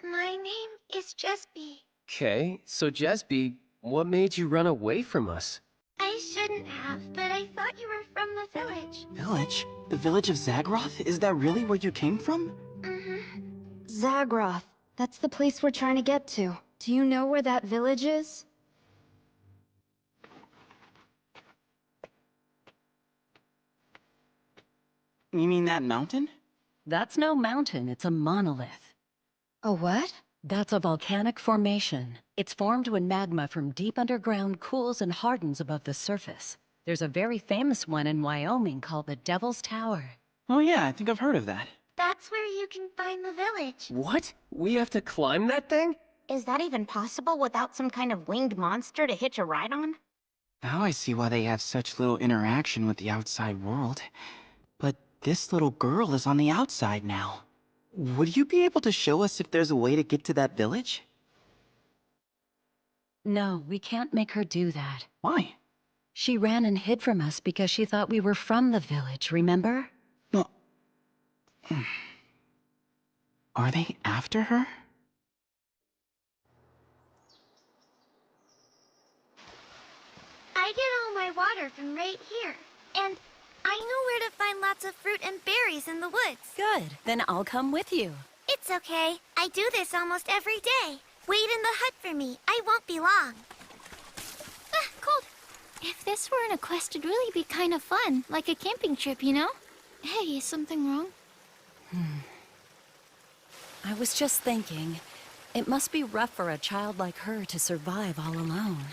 My name is Jesby. Okay, so Jesby, what made you run away from us? I shouldn't have, but I thought you were from the village. Village? The village of Zagroth? Is that really where you came from? Zagroth. That's the place we're trying to get to. Do you know where that village is? You mean that mountain? That's no mountain, it's a monolith. A what? That's a volcanic formation. It's formed when magma from deep underground cools and hardens above the surface. There's a very famous one in Wyoming called the Devil's Tower. Oh yeah, I think I've heard of that. That's where you can find the village. What? We have to climb that thing? Is that even possible without some kind of winged monster to hitch a ride on? Now I see why they have such little interaction with the outside world. But this little girl is on the outside now. Would you be able to show us if there's a way to get to that village? No, we can't make her do that. Why? She ran and hid from us because she thought we were from the village, remember? No. Are they after her? I get all my water from right here. And I know where to find lots of fruit and berries in the woods. Good. Then I'll come with you. It's okay. I do this almost every day. Wait in the hut for me. I won't be long. Cold. If this were a quest, it'd really be kind of fun. Like a camping trip, you know? Hey, is something wrong? I was just thinking, it must be rough for a child like her to survive all alone.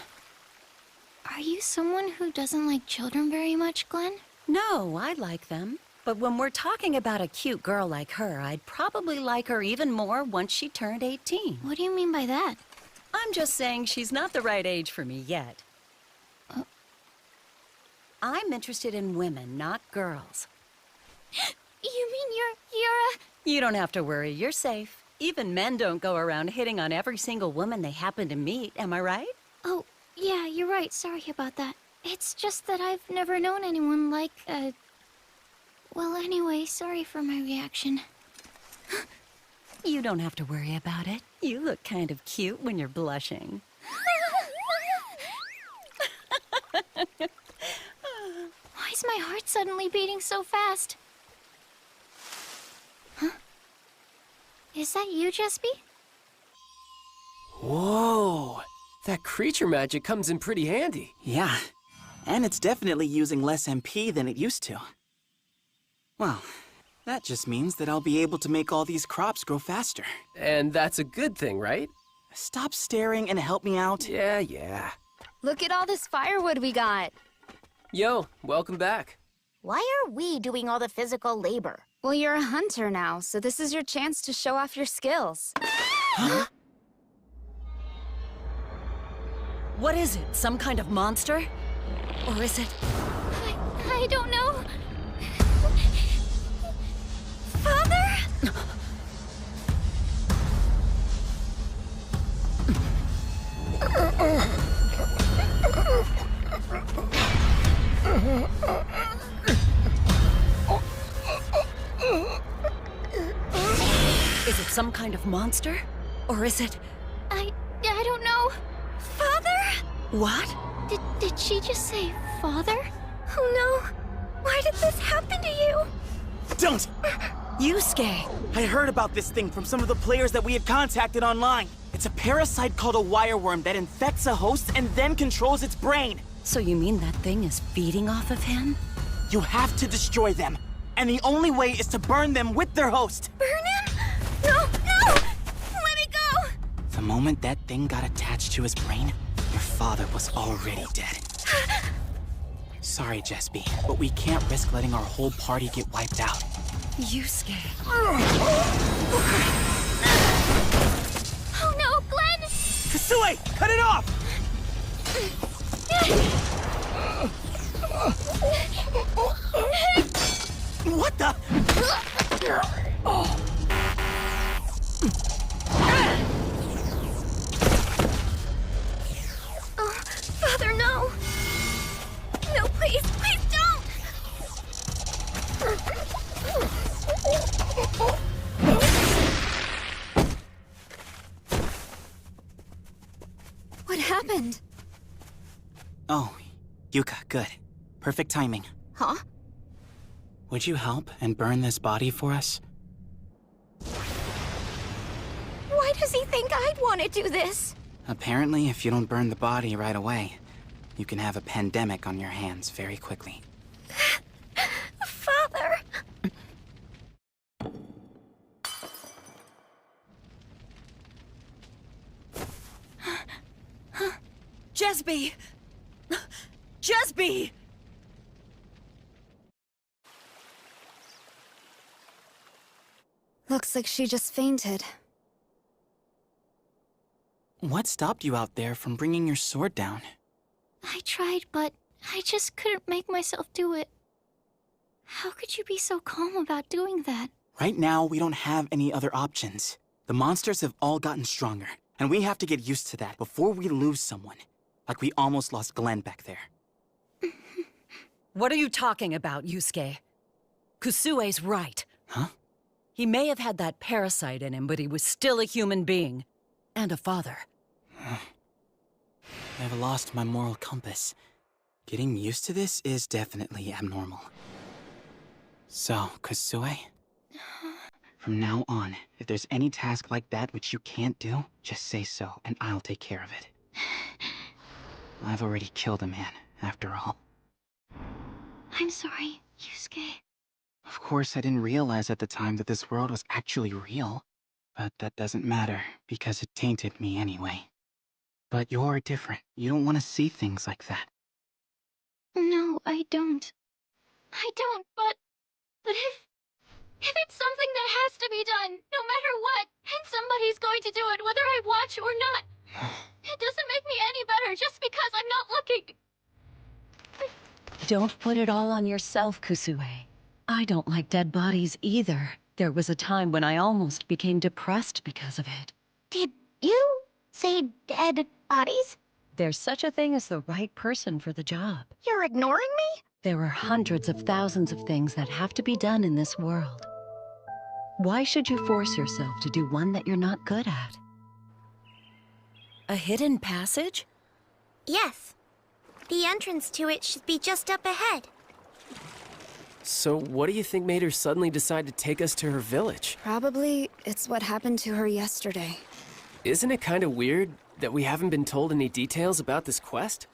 Are you someone who doesn't like children very much, Glenn? No, I like them. But when we're talking about a cute girl like her, I'd probably like her even more once she turned 18. What do you mean by that? I'm just saying she's not the right age for me yet. I'm interested in women, not girls. You mean you're a... You don't have to worry, you're safe. Even men don't go around hitting on every single woman they happen to meet, am I right? Oh, yeah, you're right. Sorry about that. It's just that I've never known anyone like, Well, anyway, sorry for my reaction. You don't have to worry about it. You look kind of cute when you're blushing. Why is my heart suddenly beating so fast? Huh? Is that you, Jesby? Whoa! That creature magic comes in pretty handy. Yeah, and it's definitely using less MP than it used to. Well, That just means that I'll be able to make all these crops grow faster. And that's a good thing, right? Stop staring and help me out. Yeah. Look at all this firewood we got. Yo, welcome back. Why are we doing all the physical labor? Well, you're a hunter now, so this is your chance to show off your skills. Huh? What is it? Some kind of monster? Or is it... I don't know. Father? Is it some kind of monster? Or is it... I don't know. Father? What? Did she just say father? Oh no. Why did this happen to you? Don't! Yuusuke! I heard about this thing from some of the players that we had contacted online. It's a parasite called a wireworm that infects a host and then controls its brain. So you mean that thing is feeding off of him? You have to destroy them. And the only way is to burn them with their host. Burn him? No! Let me go! The moment that thing got attached to his brain, your father was already dead. Sorry, Jesby, but we can't risk letting our whole party get wiped out. Yuusuke. Oh no, Glenn! Kasue, cut it off! What the? Oh, Father, no! No, please don't! What happened? Oh, Yuka, good. Perfect timing. Huh? Would you help and burn this body for us? Why does he think I'd want to do this? Apparently, if you don't burn the body right away, you can have a pandemic on your hands very quickly. Father! Jesby! Jesby! Looks like she just fainted. What stopped you out there from bringing your sword down? I tried, but I just couldn't make myself do it. How could you be so calm about doing that? Right now, we don't have any other options. The monsters have all gotten stronger, and we have to get used to that before we lose someone. Like we almost lost Glenn back there. What are you talking about, Yuusuke? Kusue's right. Huh? He may have had that parasite in him, but he was still a human being. And a father. I've lost my moral compass. Getting used to this is definitely abnormal. So, Kusue? From now on, if there's any task like that which you can't do, just say so, and I'll take care of it. I've already killed a man, after all. I'm sorry, Yuusuke. Of course, I didn't realize at the time that this world was actually real. But that doesn't matter, because it tainted me anyway. But you're different. You don't want to see things like that. No, I don't. But if it's something that has to be done, no matter what, and somebody's going to do it whether I watch or not, it doesn't make me any better just because I'm not looking. Don't put it all on yourself, Kusue. I don't like dead bodies either. There was a time when I almost became depressed because of it. Did you say dead bodies? There's such a thing as the right person for the job. You're ignoring me? There are hundreds of thousands of things that have to be done in this world. Why should you force yourself to do one that you're not good at? A hidden passage? Yes. The entrance to it should be just up ahead. So what do you think made her suddenly decide to take us to her village? Probably it's what happened to her yesterday. Isn't it kind of weird that we haven't been told any details about this quest?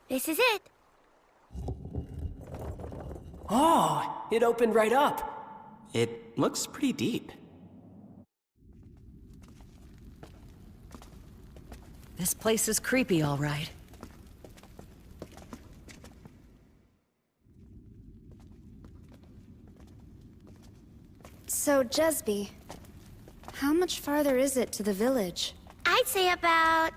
This is it. Oh, it opened right up. It looks pretty deep. This place is creepy, all right. So, Jesby, how much farther is it to the village? I'd say about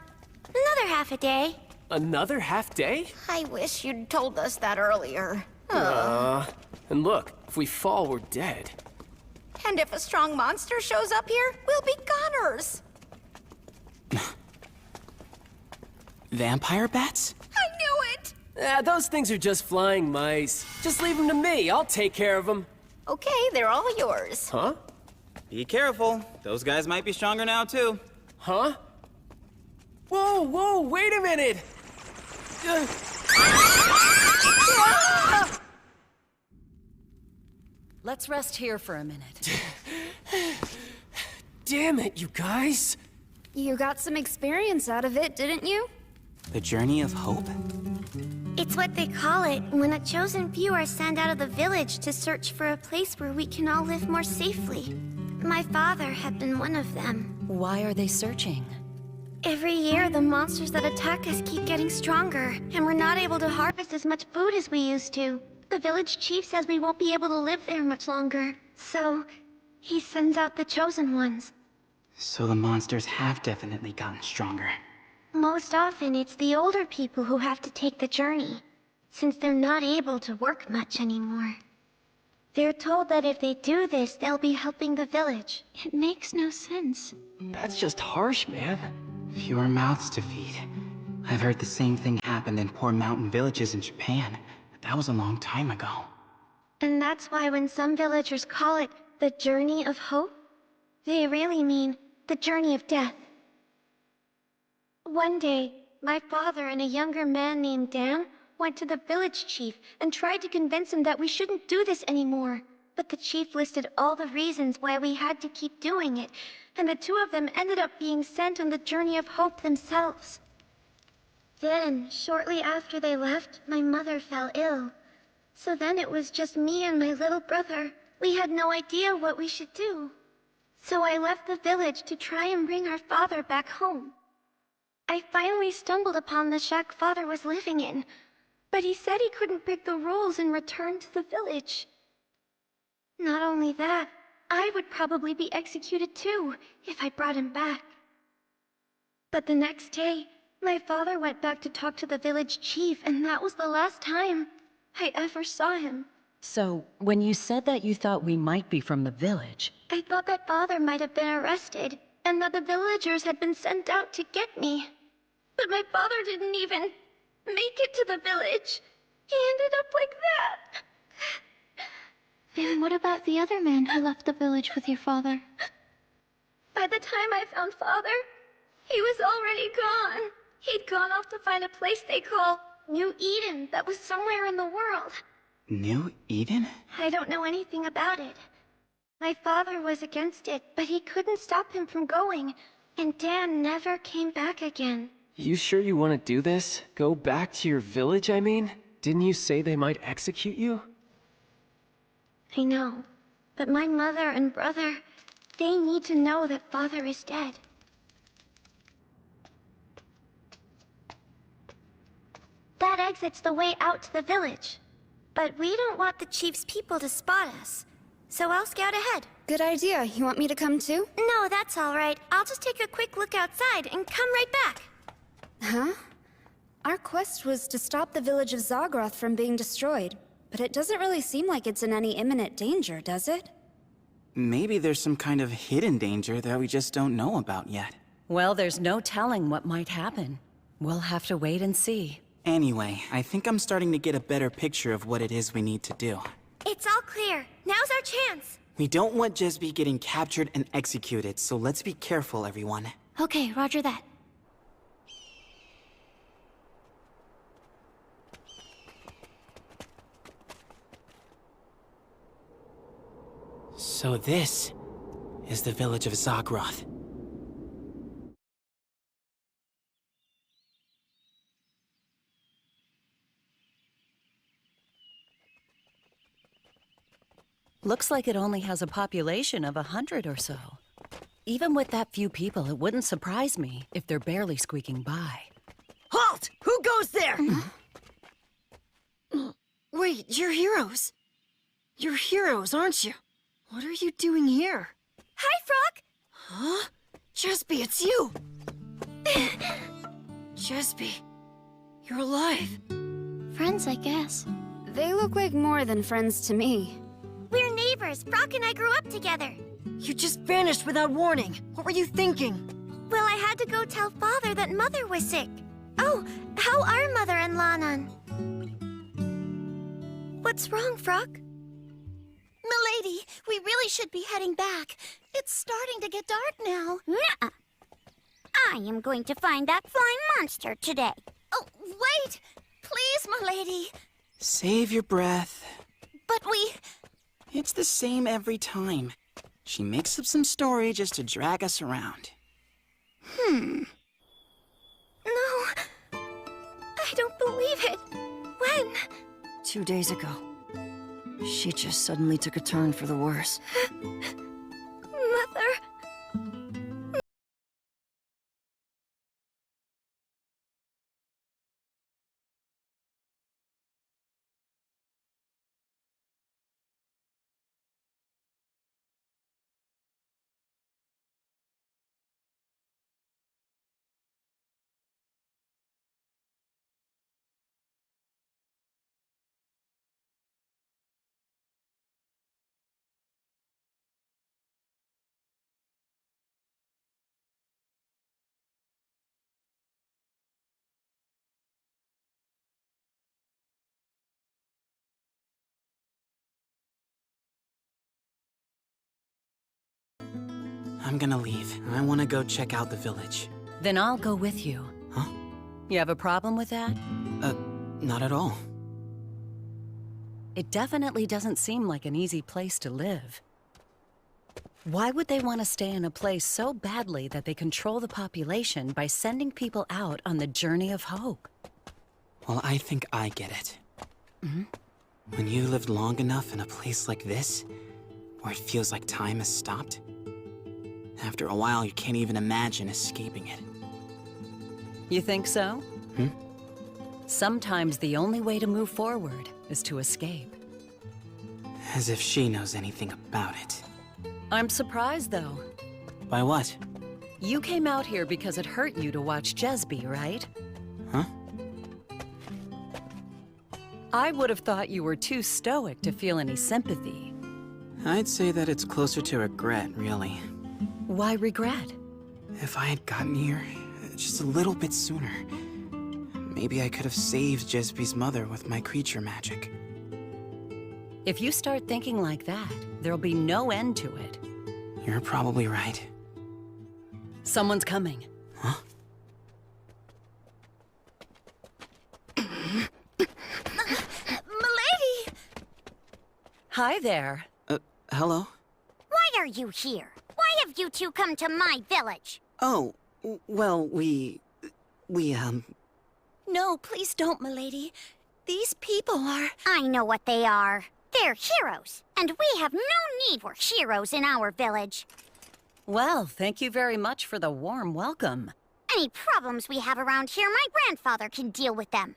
another half a day. Another half day? I wish you'd told us that earlier. And look, if we fall, we're dead. And if a strong monster shows up here, we'll be goners. Vampire bats? I knew it! Those things are just flying mice. Just leave them to me, I'll take care of them. Okay, they're all yours. Huh? Be careful. Those guys might be stronger now, too. Huh? Whoa, wait a minute! Let's rest here for a minute. Damn it, you guys! You got some experience out of it, didn't you? The journey of hope? It's what they call it when a chosen few are sent out of the village to search for a place where we can all live more safely. My father had been one of them. Why are they searching? Every year, the monsters that attack us keep getting stronger, and we're not able to harvest as much food as we used to. The village chief says we won't be able to live there much longer, so he sends out the chosen ones. So the monsters have definitely gotten stronger. Most often, it's the older people who have to take the journey, since they're not able to work much anymore. They're told that if they do this, they'll be helping the village. It makes no sense. That's just harsh, man. Fewer mouths to feed. I've heard the same thing happened in poor mountain villages in Japan. But that was a long time ago. And that's why when some villagers call it the journey of hope, they really mean the journey of death. One day, my father and a younger man named Dan went to the village chief and tried to convince him that we shouldn't do this anymore. But the chief listed all the reasons why we had to keep doing it, and the two of them ended up being sent on the journey of hope themselves. Then, shortly after they left, my mother fell ill. So then it was just me and my little brother. We had no idea what we should do. So I left the village to try and bring our father back home. I finally stumbled upon the shack father was living in, but he said he couldn't break the rules and return to the village. Not only that, I would probably be executed too, if I brought him back. But the next day, my father went back to talk to the village chief, and that was the last time I ever saw him. So, when you said that you thought we might be from the village... I thought that father might have been arrested, and that the villagers had been sent out to get me. But my father didn't even make it to the village. He ended up like that. Then what about the other man who left the village with your father? By the time I found father, he was already gone. He'd gone off to find a place they call New Eden that was somewhere in the world. New Eden? I don't know anything about it. My father was against it, but he couldn't stop him from going, and Dan never came back again. You sure you want to do this? Go back to your village, I mean? Didn't you say they might execute you? I know, but my mother and brother, they need to know that father is dead. That exit's the way out to the village. But we don't want the chief's people to spot us, so I'll scout ahead. Good idea. You want me to come too? No, that's all right. I'll just take a quick look outside and come right back. Huh? Our quest was to stop the village of Zagroth from being destroyed, but it doesn't really seem like it's in any imminent danger, does it? Maybe there's some kind of hidden danger that we just don't know about yet. Well, there's no telling what might happen. We'll have to wait and see. Anyway, I think I'm starting to get a better picture of what it is we need to do. It's all clear. Now's our chance. We don't want Jesby getting captured and executed, so let's be careful, everyone. Okay, roger that. So this is the village of Zagroth. Looks like it only has a population of 100 or so. Even with that few people, it wouldn't surprise me if they're barely squeaking by. Halt! Who goes there? Wait, you're heroes. You're heroes, aren't you? What are you doing here? Hi, Frog! Huh? Jesby, it's you! Jesby, you're alive. Friends, I guess. They look like more than friends to me. We're neighbors. Brock and I grew up together. You just vanished without warning. What were you thinking? Well, I had to go tell Father that Mother was sick. Oh, how are Mother and Lanan? What's wrong, Frog? Milady, we really should be heading back. It's starting to get dark now. Nuh-uh. I am going to find that flying monster today. Oh, wait! Please, milady. Save your breath. But we... It's the same every time. She makes up some story just to drag us around. No. I don't believe it. When? 2 days ago. She just suddenly took a turn for the worse. Mother... I'm gonna leave. I wanna go check out the village. Then I'll go with you. Huh? You have a problem with that? Not at all. It definitely doesn't seem like an easy place to live. Why would they want to stay in a place so badly that they control the population by sending people out on the journey of hope? Well, I think I get it. When you lived long enough in a place like this, where it feels like time has stopped, after a while you can't even imagine escaping it. You think so? Sometimes the only way to move forward is to escape. As if she knows anything about it. I'm surprised, though. By what? You came out here because it hurt you to watch Jesby, right? Huh? I would have thought you were too stoic to feel any sympathy. I'd say that it's closer to regret, really. Why regret? If I had gotten here just a little bit sooner, maybe I could have saved Jesby's mother with my creature magic. If you start thinking like that, there'll be no end to it. You're probably right. Someone's coming. Huh? Milady! Hi there. Hello? Why are you here? Why have you two come to my village? Oh, well, we, No, please don't, milady. These people are... I know what they are. They're heroes, and we have no need for heroes in our village. Well, thank you very much for the warm welcome. Any problems we have around here, my grandfather can deal with them.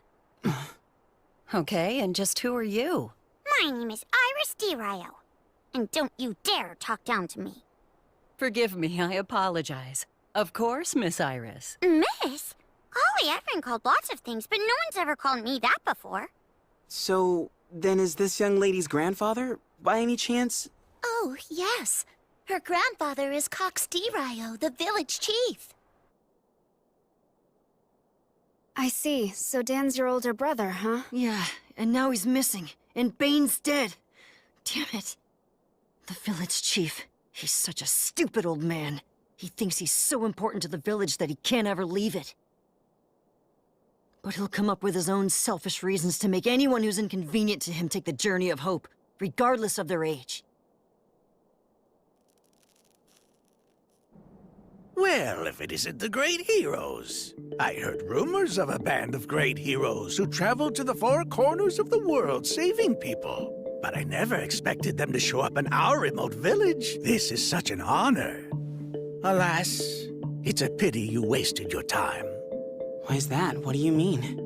Okay, and just who are you? My name is Iris DeRio. And don't you dare talk down to me. Forgive me, I apologize. Of course, Miss Iris. Miss? Holly, I've been called lots of things, but no one's ever called me that before. So, then is this young lady's grandfather, by any chance? Oh, yes. Her grandfather is Cox DeRio, the village chief. I see. So Dan's your older brother, huh? Yeah, and now he's missing, and Bane's dead. Damn it. The village chief. He's such a stupid old man. He thinks he's so important to the village that he can't ever leave it. But he'll come up with his own selfish reasons to make anyone who's inconvenient to him take the journey of hope, regardless of their age. Well, if it isn't the great heroes. I heard rumors of a band of great heroes who traveled to the four corners of the world saving people. but I never expected them to show up in our remote village. This is such an honor. Alas, it's a pity you wasted your time. Why is that? What do you mean?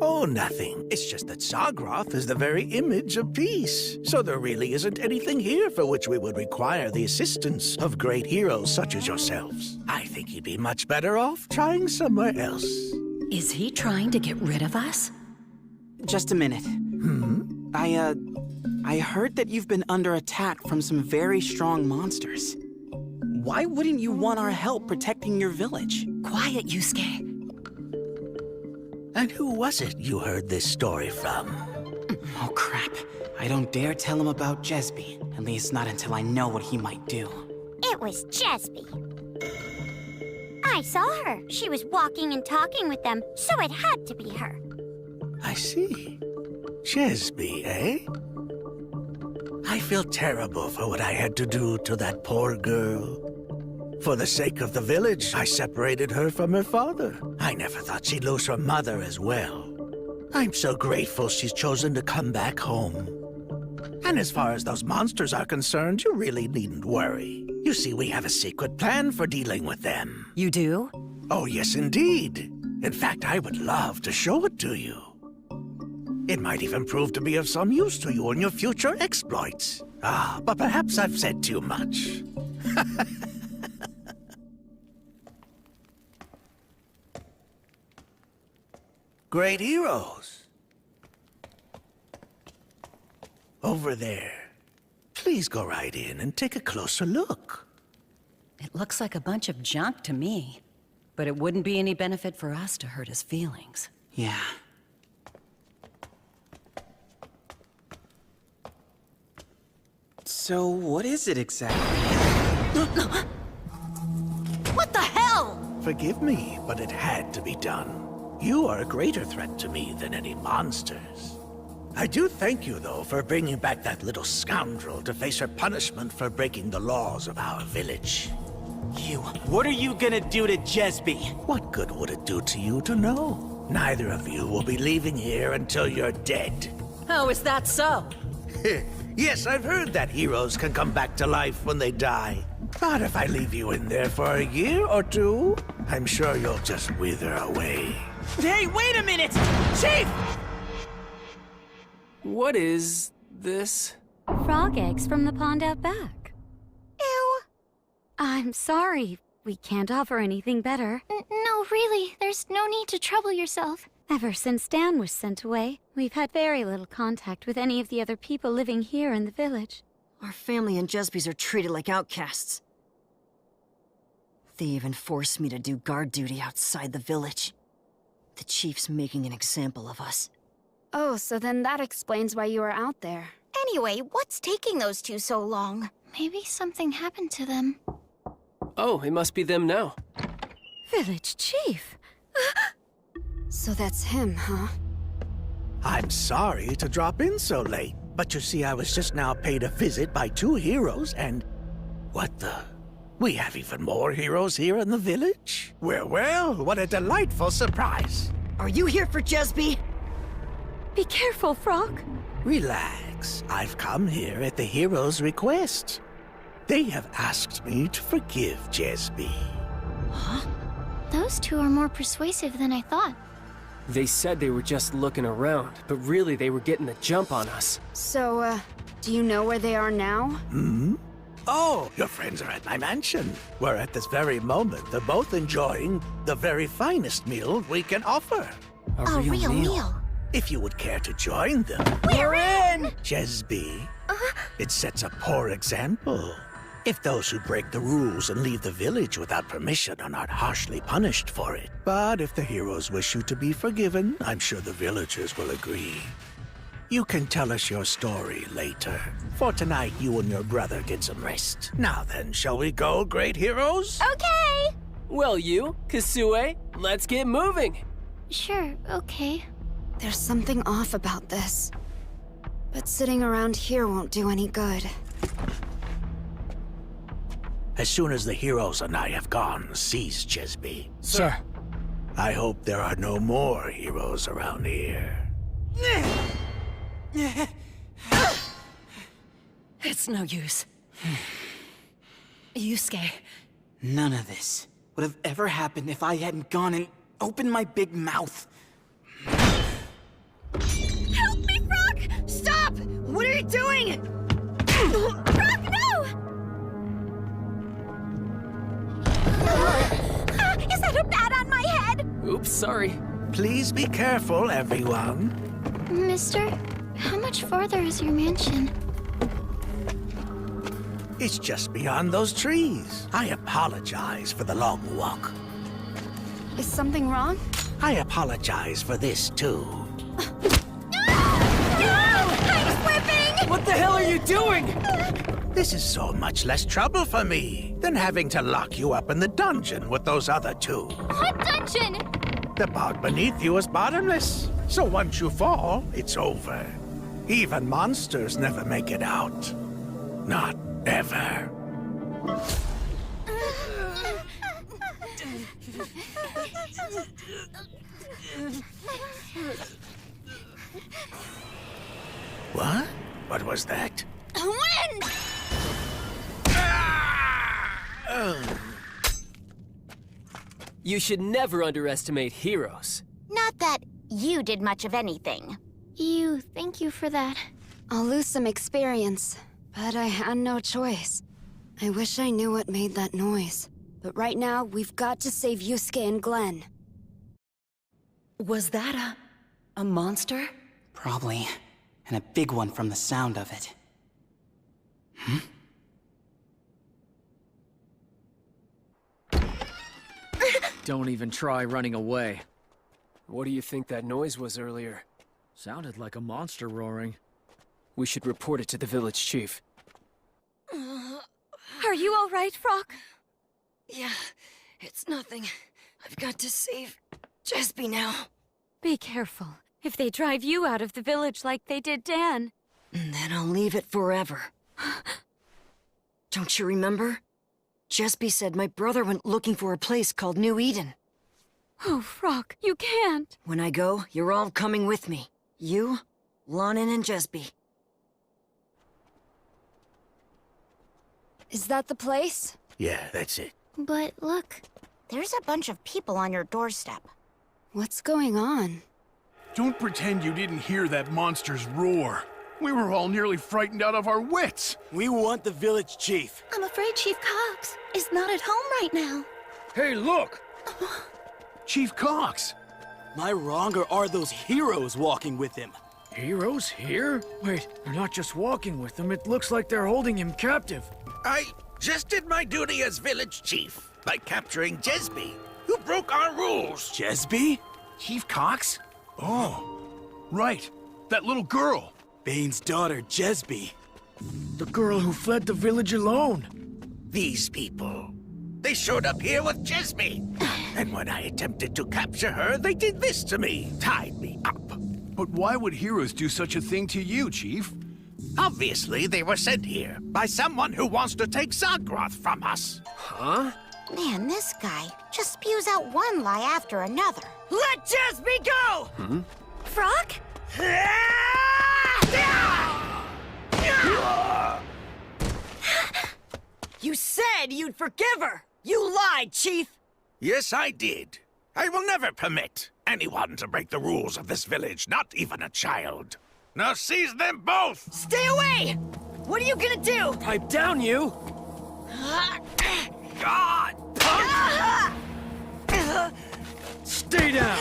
Oh, nothing. It's just that Sagroth is the very image of peace. So there really isn't anything here for which we would require the assistance of great heroes such as yourselves. I think you'd be much better off trying somewhere else. Is he trying to get rid of us? Just a minute. I heard that you've been under attack from some very strong monsters. Why wouldn't you want our help protecting your village? Quiet, Yuusuke. And who was it you heard this story from? Oh, crap. I don't dare tell him about Jesby. At least not until I know what he might do. It was Jesby. I saw her. She was walking and talking with them, so it had to be her. I see. Jesby, eh? I feel terrible for what I had to do to that poor girl. For the sake of the village, I separated her from her father. I never thought she'd lose her mother as well. I'm so grateful she's chosen to come back home. And as far as those monsters are concerned, you really needn't worry. You see, we have a secret plan for dealing with them. You do? Oh, yes, indeed. In fact, I would love to show it to you. It might even prove to be of some use to you in your future exploits. But perhaps I've said too much. Great heroes. Over there. Please go right in and take a closer look. It looks like a bunch of junk to me. But it wouldn't be any benefit for us to hurt his feelings. Yeah. So, what is it exactly? What the hell? Forgive me, but it had to be done. You are a greater threat to me than any monsters. I do thank you, though, for bringing back that little scoundrel to face her punishment for breaking the laws of our village. What are you gonna do to Jesby? What good would it do to you to know? Neither of you will be leaving here until you're dead. Oh, is that so? Yes, I've heard that heroes can come back to life when they die. But if I leave you in there for a year or two, I'm sure you'll just wither away. Hey, wait a minute! Chief! What is this? Frog eggs from the pond out back. Ew. I'm sorry. We can't offer anything better. No, really. There's no need to trouble yourself. Ever since Dan was sent away, we've had very little contact with any of the other people living here in the village. Our family and Jesby's are treated like outcasts. They even forced me to do guard duty outside the village. The chief's making an example of us. Oh, so then that explains why you were out there. Anyway, what's taking those two so long? Maybe something happened to them. Oh, it must be them now. Village chief! So that's him, huh? I'm sorry to drop in so late, but you see, I was just now paid a visit by two heroes, and... What the... We have even more heroes here in the village? Well, what a delightful surprise. Are you here for Jesby? Be careful, Frog. Relax. I've come here at the heroes' request. They have asked me to forgive Jesby. Huh? Those two are more persuasive than I thought. They said they were just looking around, but really they were getting the jump on us. So, do you know where they are now? Hmm? Oh, your friends are at my mansion, where at this very moment they're both enjoying the very finest meal we can offer. A real meal? If you would care to join them. We're in! Jesby, it sets a poor example. If those who break the rules and leave the village without permission are not harshly punished for it. But if the heroes wish you to be forgiven, I'm sure the villagers will agree. You can tell us your story later. For tonight, you and your brother get some rest. Now then, shall we go, great heroes? Okay! Well, you, Kasue, let's get moving. Sure, okay. There's something off about this. But sitting around here won't do any good. As soon as the heroes and I have gone, seize Jesby. Sir. I hope there are no more heroes around here. It's no use. Yuusuke. None of this would have ever happened if I hadn't gone and opened my big mouth. Help me, Frog! Stop! What are you doing? Frog, no! Is that a bat on my head? Oops, sorry. Please be careful, everyone. Mister, how much farther is your mansion? It's just beyond those trees. I apologize for the long walk. Is something wrong? I apologize for this, too. I'm slipping! What the hell are you doing? This is so much less trouble for me than having to lock you up in the dungeon with those other two. What dungeon? The bog beneath you is bottomless, so once you fall, it's over. Even monsters never make it out. Not ever. What? What was that? Wind! You should never underestimate heroes. Not that you did much of anything. Thank you for that. I'll lose some experience, but I had no choice. I wish I knew what made that noise. But right now, we've got to save Yuusuke and Glenn. Was that a monster? Probably. And a big one from the sound of it. Don't even try running away. What do you think that noise was earlier? Sounded like a monster roaring. We should report it to the village chief. Are you all right, Frog? Yeah, it's nothing. I've got to save Jesby now. Be careful. If they drive you out of the village like they did Dan. Then I'll leave it forever. Don't you remember? Jesby said my brother went looking for a place called New Eden. Oh, Frog, you can't. When I go, you're all coming with me. You, Lonin, and Jesby. Is that the place? Yeah, that's it. But look. There's a bunch of people on your doorstep. What's going on? Don't pretend you didn't hear that monster's roar. We were all nearly frightened out of our wits. We want the village chief. I'm afraid Chief Cox is not at home right now. Hey, look! Chief Cox! Am I wrong, or are those heroes walking with him? Heroes here? Wait, they're not just walking with him. It looks like they're holding him captive. I just did my duty as village chief by capturing Jesby, who broke our rules. Jesby? Chief Cox? Oh, right. That little girl. Bane's daughter, Jesby. The girl who fled the village alone. These people. They showed up here with Jesby. And when I attempted to capture her, they did this to me. Tied me up. But why would heroes do such a thing to you, Chief? Obviously, they were sent here by someone who wants to take Zagroth from us. Huh? Man, this guy just spews out one lie after another. Let Jesby go! Frog? You said you'd forgive her! You lied, Chief! Yes, I did. I will never permit anyone to break the rules of this village, not even a child. Now seize them both! Stay away! What are you gonna do? Pipe down, you! God! Stay down!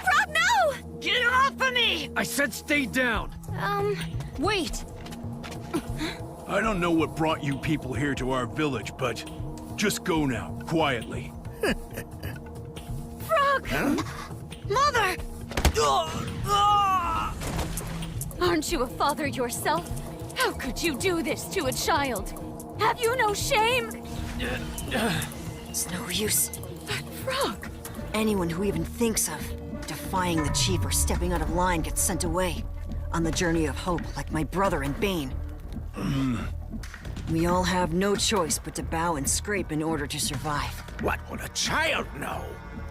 Frog, no! Get off of me! I said stay down! Wait! I don't know what brought you people here to our village, but just go now, quietly. Frog! Mother! Aren't you a father yourself? How could you do this to a child? Have you no shame? It's no use. But Frog! Anyone who even thinks of defying the chief or stepping out of line gets sent away. On the journey of hope, like my brother and Bane. We all have no choice but to bow and scrape in order to survive. What would a child know?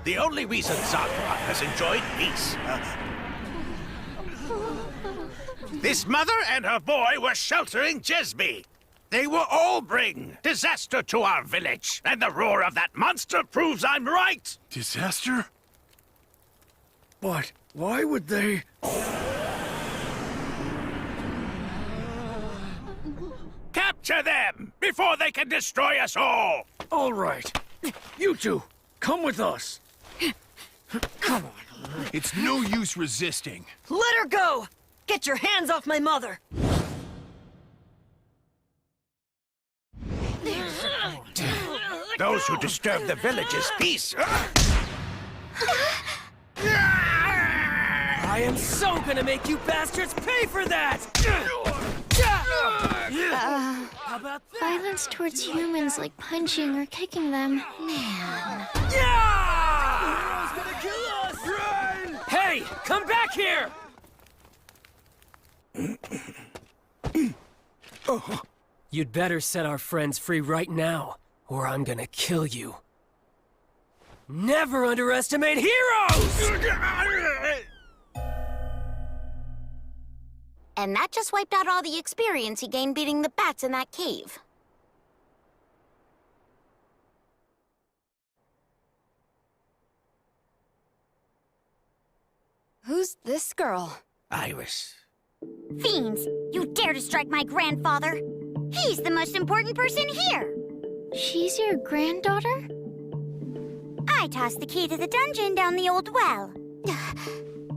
The only reason Zagroth has enjoyed peace. This mother and her boy were sheltering Jesby. They will all bring disaster to our village, and the roar of that monster proves I'm right. Disaster? But why would they... Capture them before they can destroy us all! All right. You two, come with us. Come on. It's no use resisting. Let her go! Get your hands off my mother! Those who disturb the village's peace. I am so gonna make you bastards pay for that! How about that? Violence towards humans, like punching or kicking them. Man. Yeah! Gonna kill us! Run! Hey, come back here! You'd better set our friends free right now, or I'm gonna kill you. Never underestimate heroes! And that just wiped out all the experience he gained beating the bats in that cave. Who's this girl? Iris. Fiends! You dare to strike my grandfather? He's the most important person here! She's your granddaughter? I tossed the key to the dungeon down the old well.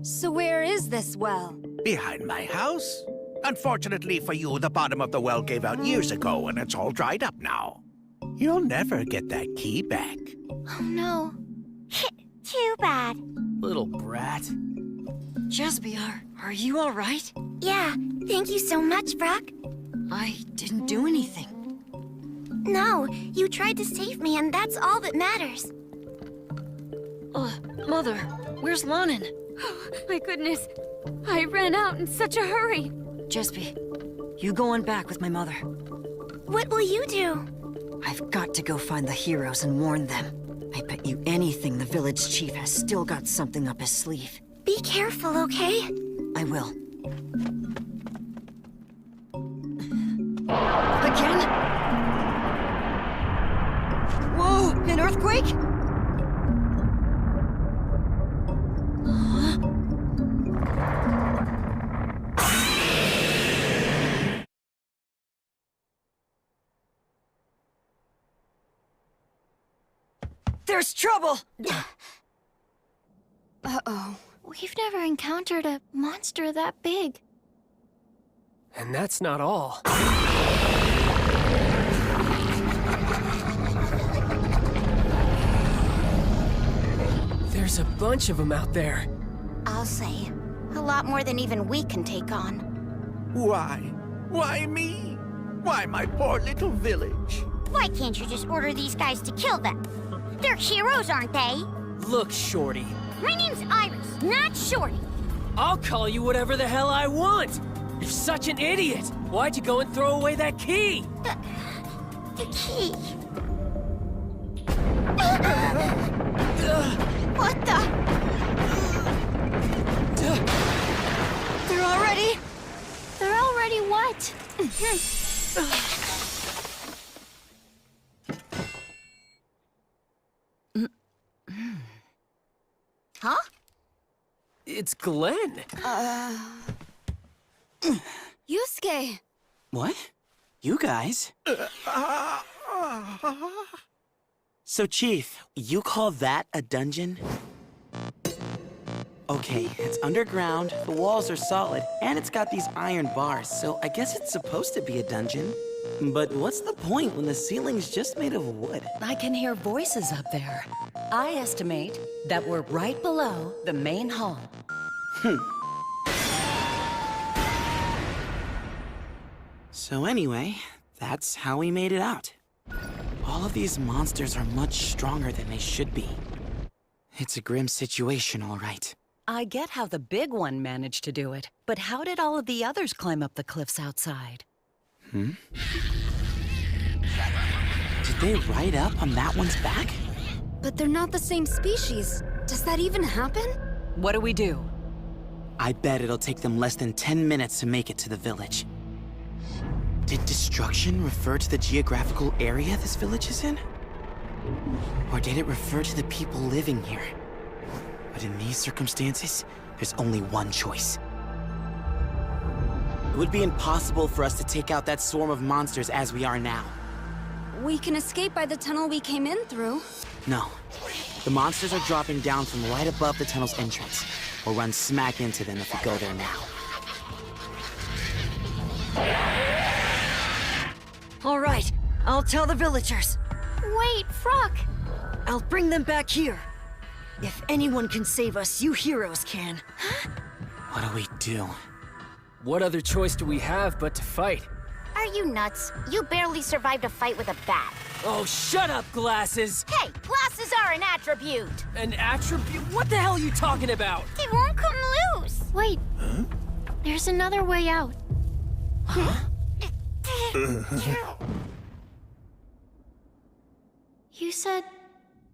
So where is this well? Behind my house. Unfortunately for you, the bottom of the well gave out years ago, and it's all dried up now. You'll never get that key back. Oh no. Too bad. Little brat. Jesby, are you all right? Yeah, thank you so much, Brock. I didn't do anything. No, you tried to save me, and that's all that matters. Mother, where's Lonin? My goodness, I ran out in such a hurry. Jesby, you go on back with my mother. What will you do? I've got to go find the heroes and warn them. I bet you anything the village chief has still got something up his sleeve. Be careful, okay? I will. Again? Whoa, an earthquake? There's trouble! Uh-oh. We've never encountered a monster that big. And that's not all. There's a bunch of them out there. I'll say, a lot more than even we can take on. Why? Why me? Why my poor little village? Why can't you just order these guys to kill them? They're heroes, aren't they? Look, Shorty. My name's Iris, not Shorty. I'll call you whatever the hell I want. You're such an idiot. Why'd you go and throw away that key? The key. What the? They're already... They're already what? Huh? It's Glenn. Yuusuke! What? You guys? So, Chief, you call that a dungeon? Okay, it's underground, the walls are solid, and it's got these iron bars, so I guess it's supposed to be a dungeon. But what's the point when the ceiling's just made of wood? I can hear voices up there. I estimate that we're right below the main hall. So anyway, that's how we made it out. All of these monsters are much stronger than they should be. It's a grim situation, all right. I get how the big one managed to do it, but how did all of the others climb up the cliffs outside? Did they ride up on that one's back? But they're not the same species. Does that even happen? What do we do? I bet it'll take them less than 10 minutes to make it to the village. Did destruction refer to the geographical area this village is in? Or did it refer to the people living here? But in these circumstances, there's only one choice. It would be impossible for us to take out that swarm of monsters as we are now. We can escape by the tunnel we came in through. No. The monsters are dropping down from right above the tunnel's entrance. We'll run smack into them if we go there now. All right, I'll tell the villagers. Wait, Frock! I'll bring them back here. If anyone can save us, you heroes can. What do we do? What other choice do we have but to fight? Are you nuts? You barely survived a fight with a bat. Oh, shut up, Glasses! Hey, glasses are an attribute! An attribute? What the hell are you talking about? They won't come loose! Wait. Huh? There's another way out. Huh? You said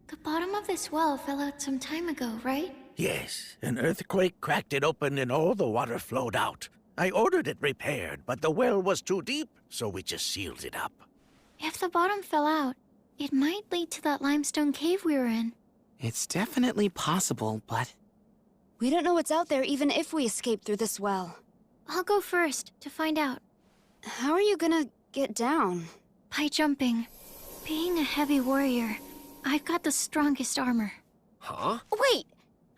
the bottom of this well fell out some time ago, right? Yes, an earthquake cracked it open and all the water flowed out. I ordered it repaired, but the well was too deep, so we just sealed it up. If the bottom fell out, it might lead to that limestone cave we were in. It's definitely possible, but... We don't know what's out there even if we escape through this well. I'll go first to find out. How are you gonna get down? By jumping. Being a heavy warrior, I've got the strongest armor. Huh? Wait!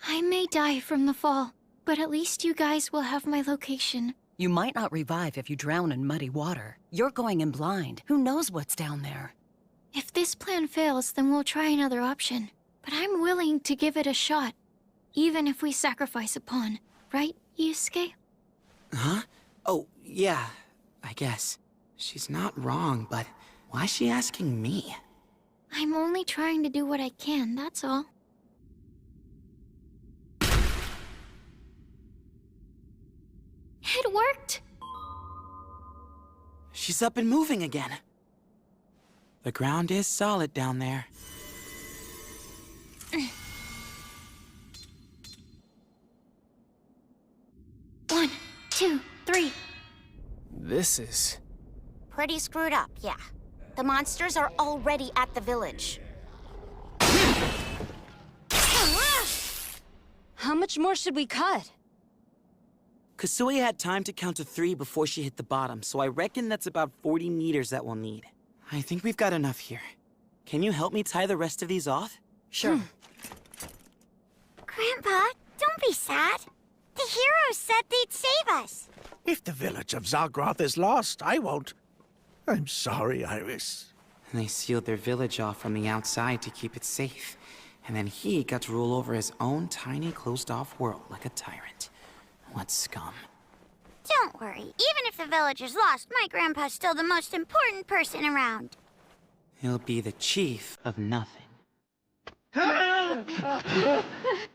I may die from the fall, but at least you guys will have my location. You might not revive if you drown in muddy water. You're going in blind. Who knows what's down there? If this plan fails, then we'll try another option. But I'm willing to give it a shot, even if we sacrifice a pawn. Right, Yuusuke? Huh? Oh, yeah, I guess. She's not wrong, but why is she asking me? I'm only trying to do what I can, that's all. It worked! She's up and moving again. The ground is solid down there. 1, 2, 3. This is... Pretty screwed up, yeah. The monsters are already at the village. How much more should we cut? Kasuya had time to count to 3 before she hit the bottom, so I reckon that's about 40 meters that we'll need. I think we've got enough here. Can you help me tie the rest of these off? Sure. Grandpa, don't be sad. The heroes said they'd save us. If the village of Zagroth is lost, I won't. I'm sorry, Iris. And they sealed their village off from the outside to keep it safe. And then he got to rule over his own tiny, closed-off world like a tyrant. What scum. Don't worry. Even if the village is lost, my grandpa's still the most important person around. He'll be the chief of nothing.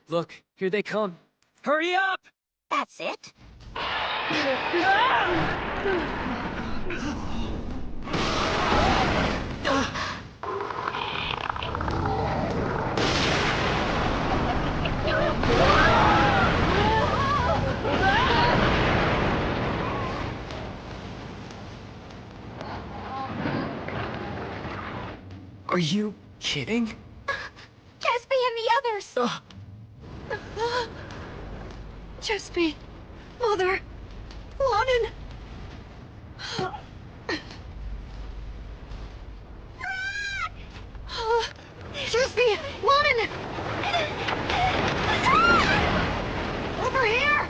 Look, here they come. Hurry up! That's it. Are you kidding? Jespy and the others. Jespy, Mother, Lonin. Jespy, Lonin. Over here.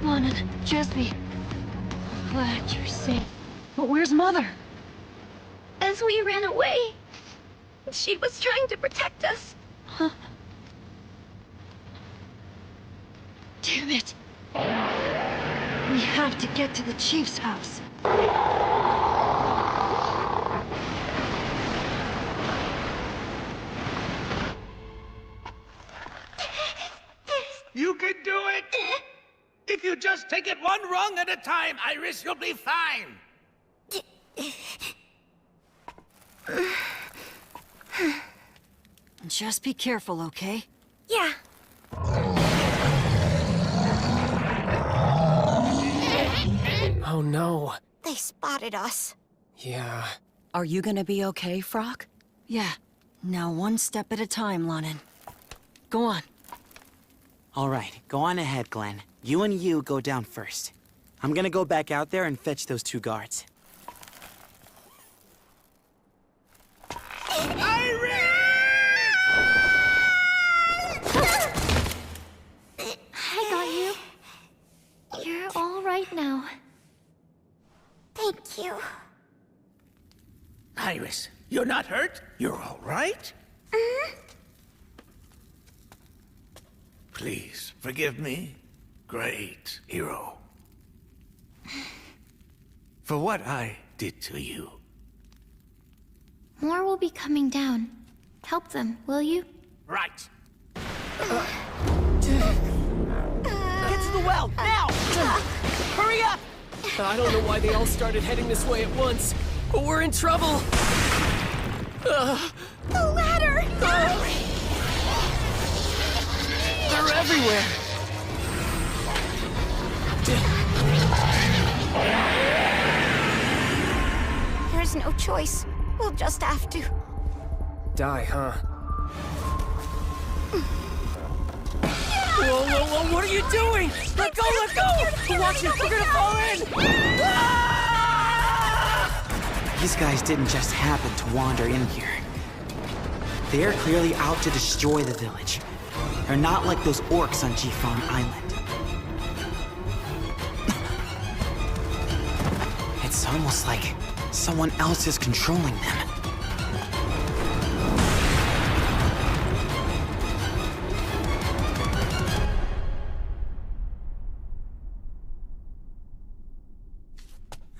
Lonin, Jespy. Glad you're safe. But where's Mother? As we ran away, she was trying to protect us. Damn it. We have to get to the chief's house. You can do it! If you just take it one rung at a time, Iris, you'll be fine! Just be careful, okay? Yeah. Oh no. They spotted us. Yeah. Are you gonna be okay, Frock? Yeah. Now one step at a time, Lonin. Go on. All right, go on ahead, Glenn. You and you go down first. I'm gonna go back out there and fetch those 2 guards. I got you. You're all right now. Thank you. Iris, you're not hurt? You're all right? Please, forgive me. Great hero. For what I did to you. More will be coming down. Help them, will you? Right. Get to the well, now! Hurry up! I don't know why they all started heading this way at once, but we're in trouble! The ladder! They're everywhere! There's no choice. We'll just have to. Die, huh? Whoa, whoa, whoa, what are you doing? Let go, let go! Watch it, we're gonna fall in! These guys didn't just happen to wander in here. They're clearly out to destroy the village. They're not like those orcs on Jiffon Island. It's almost like someone else is controlling them.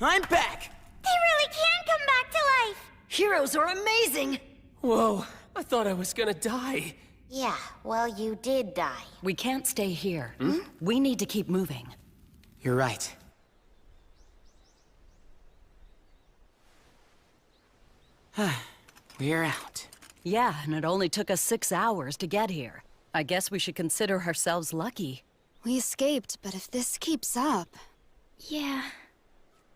I'm back! They really can come back to life! Heroes are amazing! Whoa, I thought I was gonna die. Yeah, well, you did die. We can't stay here. We need to keep moving. You're right. We're out. Yeah, and it only took us 6 hours to get here. I guess we should consider ourselves lucky. We escaped, but if this keeps up... Yeah.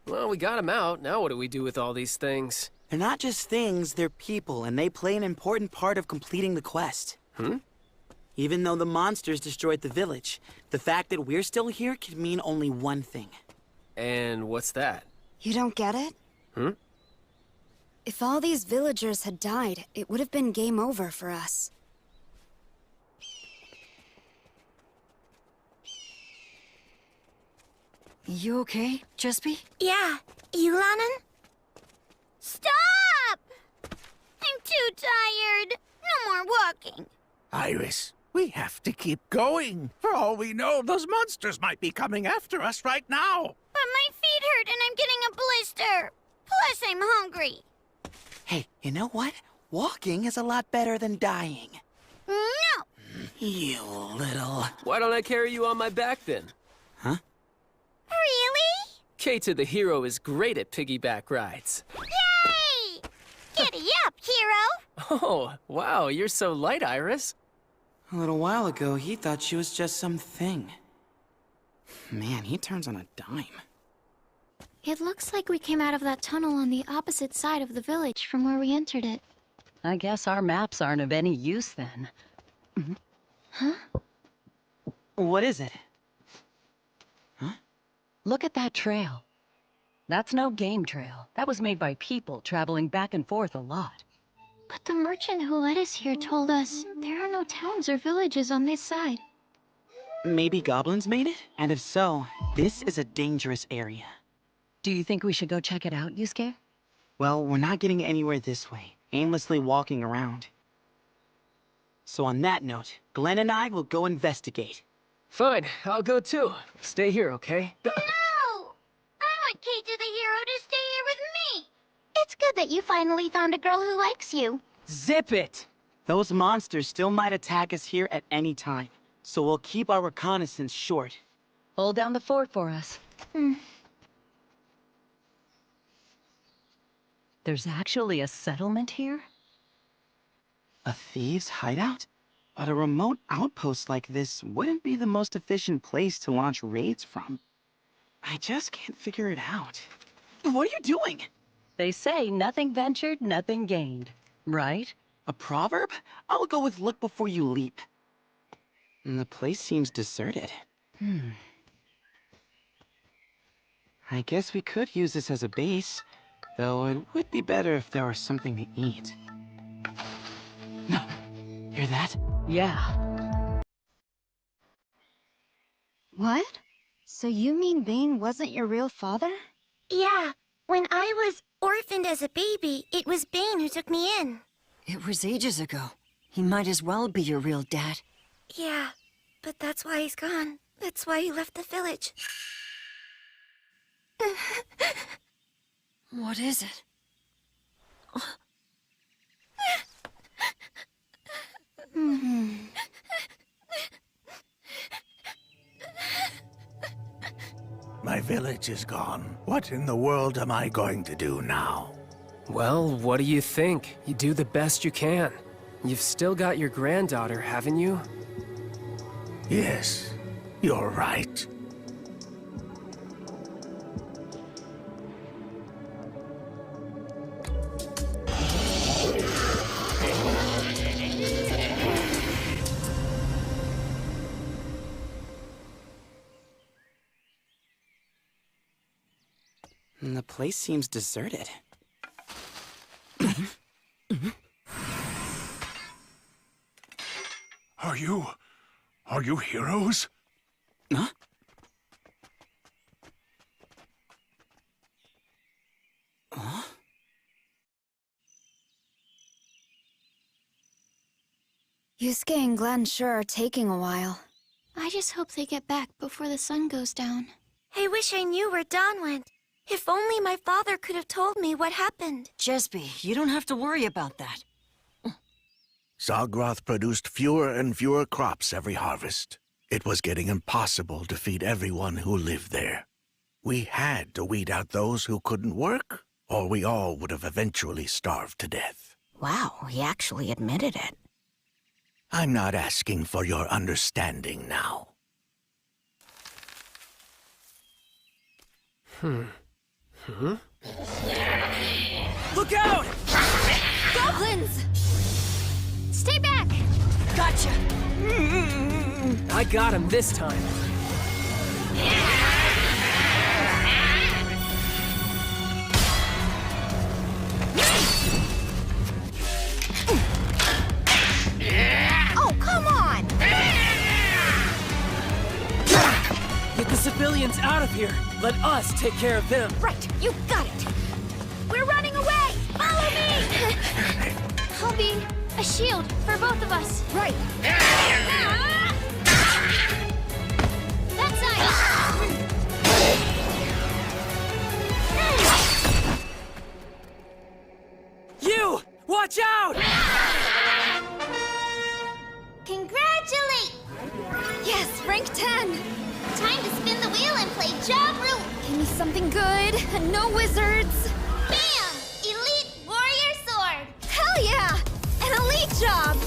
Well, we got him out. Now what do we do with all these things? They're not just things, they're people, and they play an important part of completing the quest. Even though the monsters destroyed the village, the fact that we're still here could mean only one thing. And what's that? You don't get it? If all these villagers had died, it would have been game over for us. You okay, Jespy? Yeah. You, Lonin? Stop! I'm too tired. No more walking. Iris, we have to keep going. For all we know, those monsters might be coming after us right now. But my feet hurt and I'm getting a blister. Plus, I'm hungry. Hey, you know what? Walking is a lot better than dying. No! You little... Why don't I carry you on my back then? Huh? Really? Keita the hero is great at piggyback rides. Yay! Giddy up, hero! Oh, wow, you're so light, Iris. A little while ago, he thought she was just some thing. Man, he turns on a dime. It looks like we came out of that tunnel on the opposite side of the village from where we entered it. I guess our maps aren't of any use then. Huh? What is it? Look at that trail. That's no game trail. That was made by people traveling back and forth a lot. But the merchant who led us here told us there are no towns or villages on this side. Maybe goblins made it? And if so, this is a dangerous area. Do you think we should go check it out, Yusuke? Well, we're not getting anywhere this way, aimlessly walking around. So on that note, Glenn and I will go investigate. Fine, I'll go too. Stay here, okay? No! I want Keita the hero to stay here with me. It's good that you finally found a girl who likes you. Zip it! Those monsters still might attack us here at any time, so we'll keep our reconnaissance short. Hold down the fort for us. There's actually a settlement here? A thieves' hideout? But a remote outpost like this wouldn't be the most efficient place to launch raids from. I just can't figure it out. What are you doing? They say nothing ventured, nothing gained. Right? A proverb? I'll go with look before you leap. And the place seems deserted. I guess we could use this as a base, though it would be better if there was something to eat. No. Hear that? Yeah. What? So you mean Bane wasn't your real father? Yeah, when I was orphaned as a baby, it was Bane who took me in. It was ages ago. He might as well be your real dad. Yeah, but that's why he's gone. That's why he left the village. What is it? My village is gone. What in the world am I going to do now? Well, what do you think? You do the best you can. You've still got your granddaughter, haven't you? Yes, you're right. And the place seems deserted. Are you heroes? Huh? Huh? Yusuke and Glenn sure are taking a while. I just hope they get back before the sun goes down. I wish I knew where Dawn went. If only my father could have told me what happened. Jesby, you don't have to worry about that. Zalgroth produced fewer and fewer crops every harvest. It was getting impossible to feed everyone who lived there. We had to weed out those who couldn't work, or we all would have eventually starved to death. Wow, he actually admitted it. I'm not asking for your understanding now. Look out! Goblins! Stay back! Gotcha! I got him this time. Oh, come on! Get the civilians out of here. Let us take care of them. Right, you got it! We're running away! Follow me! I'll be a shield for both of us. Right. That side! You! Watch out! Congratulate! Yes, rank 10! Time to spin the wheel and play job root. Give me something good, and no wizards! Bam! Elite warrior sword. Hell yeah! An elite job!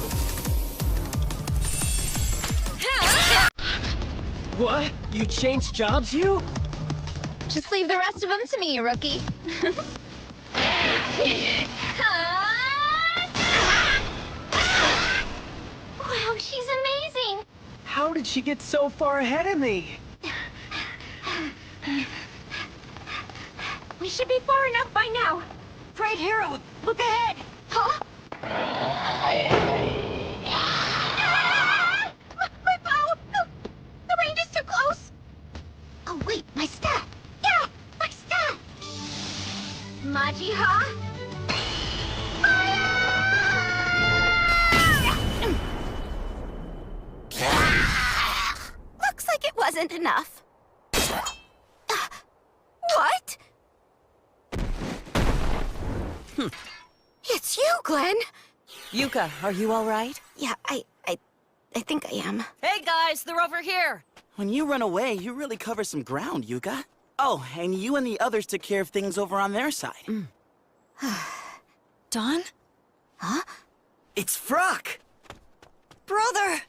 What? You changed jobs, you? Just leave the rest of them to me, rookie. Wow, she's amazing. How did she get so far ahead of me? We should be far enough by now. Great hero, look ahead! Huh? My bow! The range is too close. Oh wait, my stat. Yeah, my stat. Maji-ha? Looks like it wasn't enough. What? It's you, Glenn. Yuka, are you all right? Yeah, I think I am. Hey guys, they're over here! When you run away, you really cover some ground, Yuka. Oh, and you and the others took care of things over on their side. Dawn? Huh? It's Frock! Brother!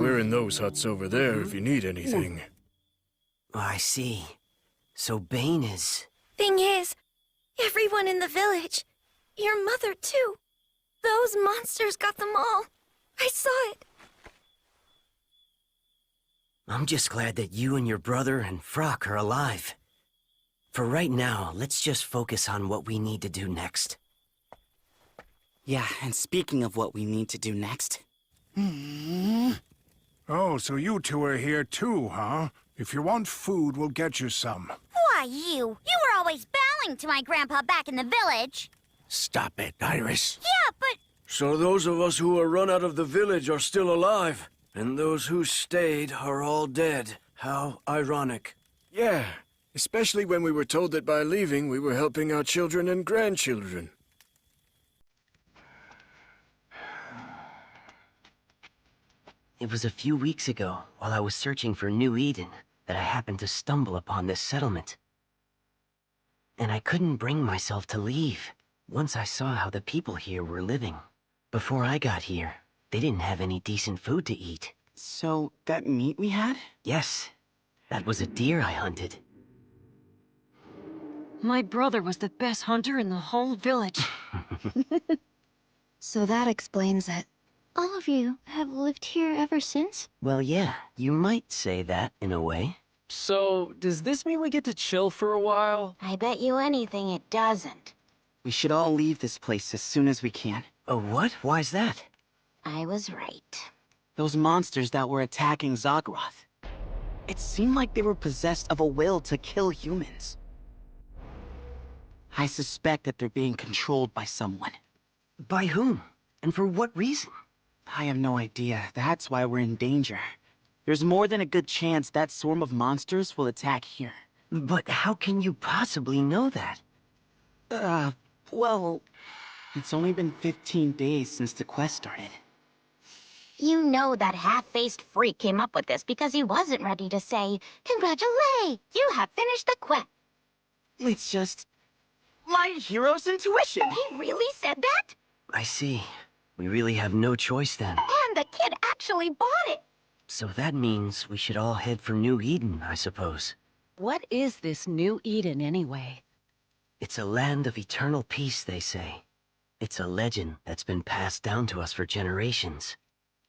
We're in those huts over there if you need anything. Oh, I see. So Bane is... Thing is, everyone in the village, your mother too, those monsters got them all. I saw it. I'm just glad that you and your brother and Frock are alive. For right now, let's just focus on what we need to do next. Yeah, and speaking of what we need to do next... Oh, so you two are here too, huh? If you want food, we'll get you some. Why, you were always bowing to my grandpa back in the village. Stop it, Iris. Yeah, but... So those of us who were run out of the village are still alive, and those who stayed are all dead. How ironic. Yeah, especially when we were told that by leaving we were helping our children and grandchildren. It was a few weeks ago, while I was searching for New Eden, that I happened to stumble upon this settlement. And I couldn't bring myself to leave, once I saw how the people here were living. Before I got here, they didn't have any decent food to eat. So, that meat we had? Yes, that was a deer I hunted. My brother was the best hunter in the whole village. So that explains it. All of you have lived here ever since? Well, yeah, you might say that in a way. So, does this mean we get to chill for a while? I bet you anything it doesn't. We should all leave this place as soon as we can. Oh, what? Why's that? I was right. Those monsters that were attacking Zagroth. It seemed like they were possessed of a will to kill humans. I suspect that they're being controlled by someone. By whom? And for what reason? I have no idea. That's why we're in danger. There's more than a good chance that swarm of monsters will attack here. But how can you possibly know that? Well, it's only been 15 days since the quest started. You know that half-faced freak came up with this because he wasn't ready to say, "Congratulate! You have finished the quest." It's just... my hero's intuition! He really said that? I see. We really have no choice then. And the kid actually bought it! So that means we should all head for New Eden, I suppose. What is this New Eden, anyway? It's a land of eternal peace, they say. It's a legend that's been passed down to us for generations.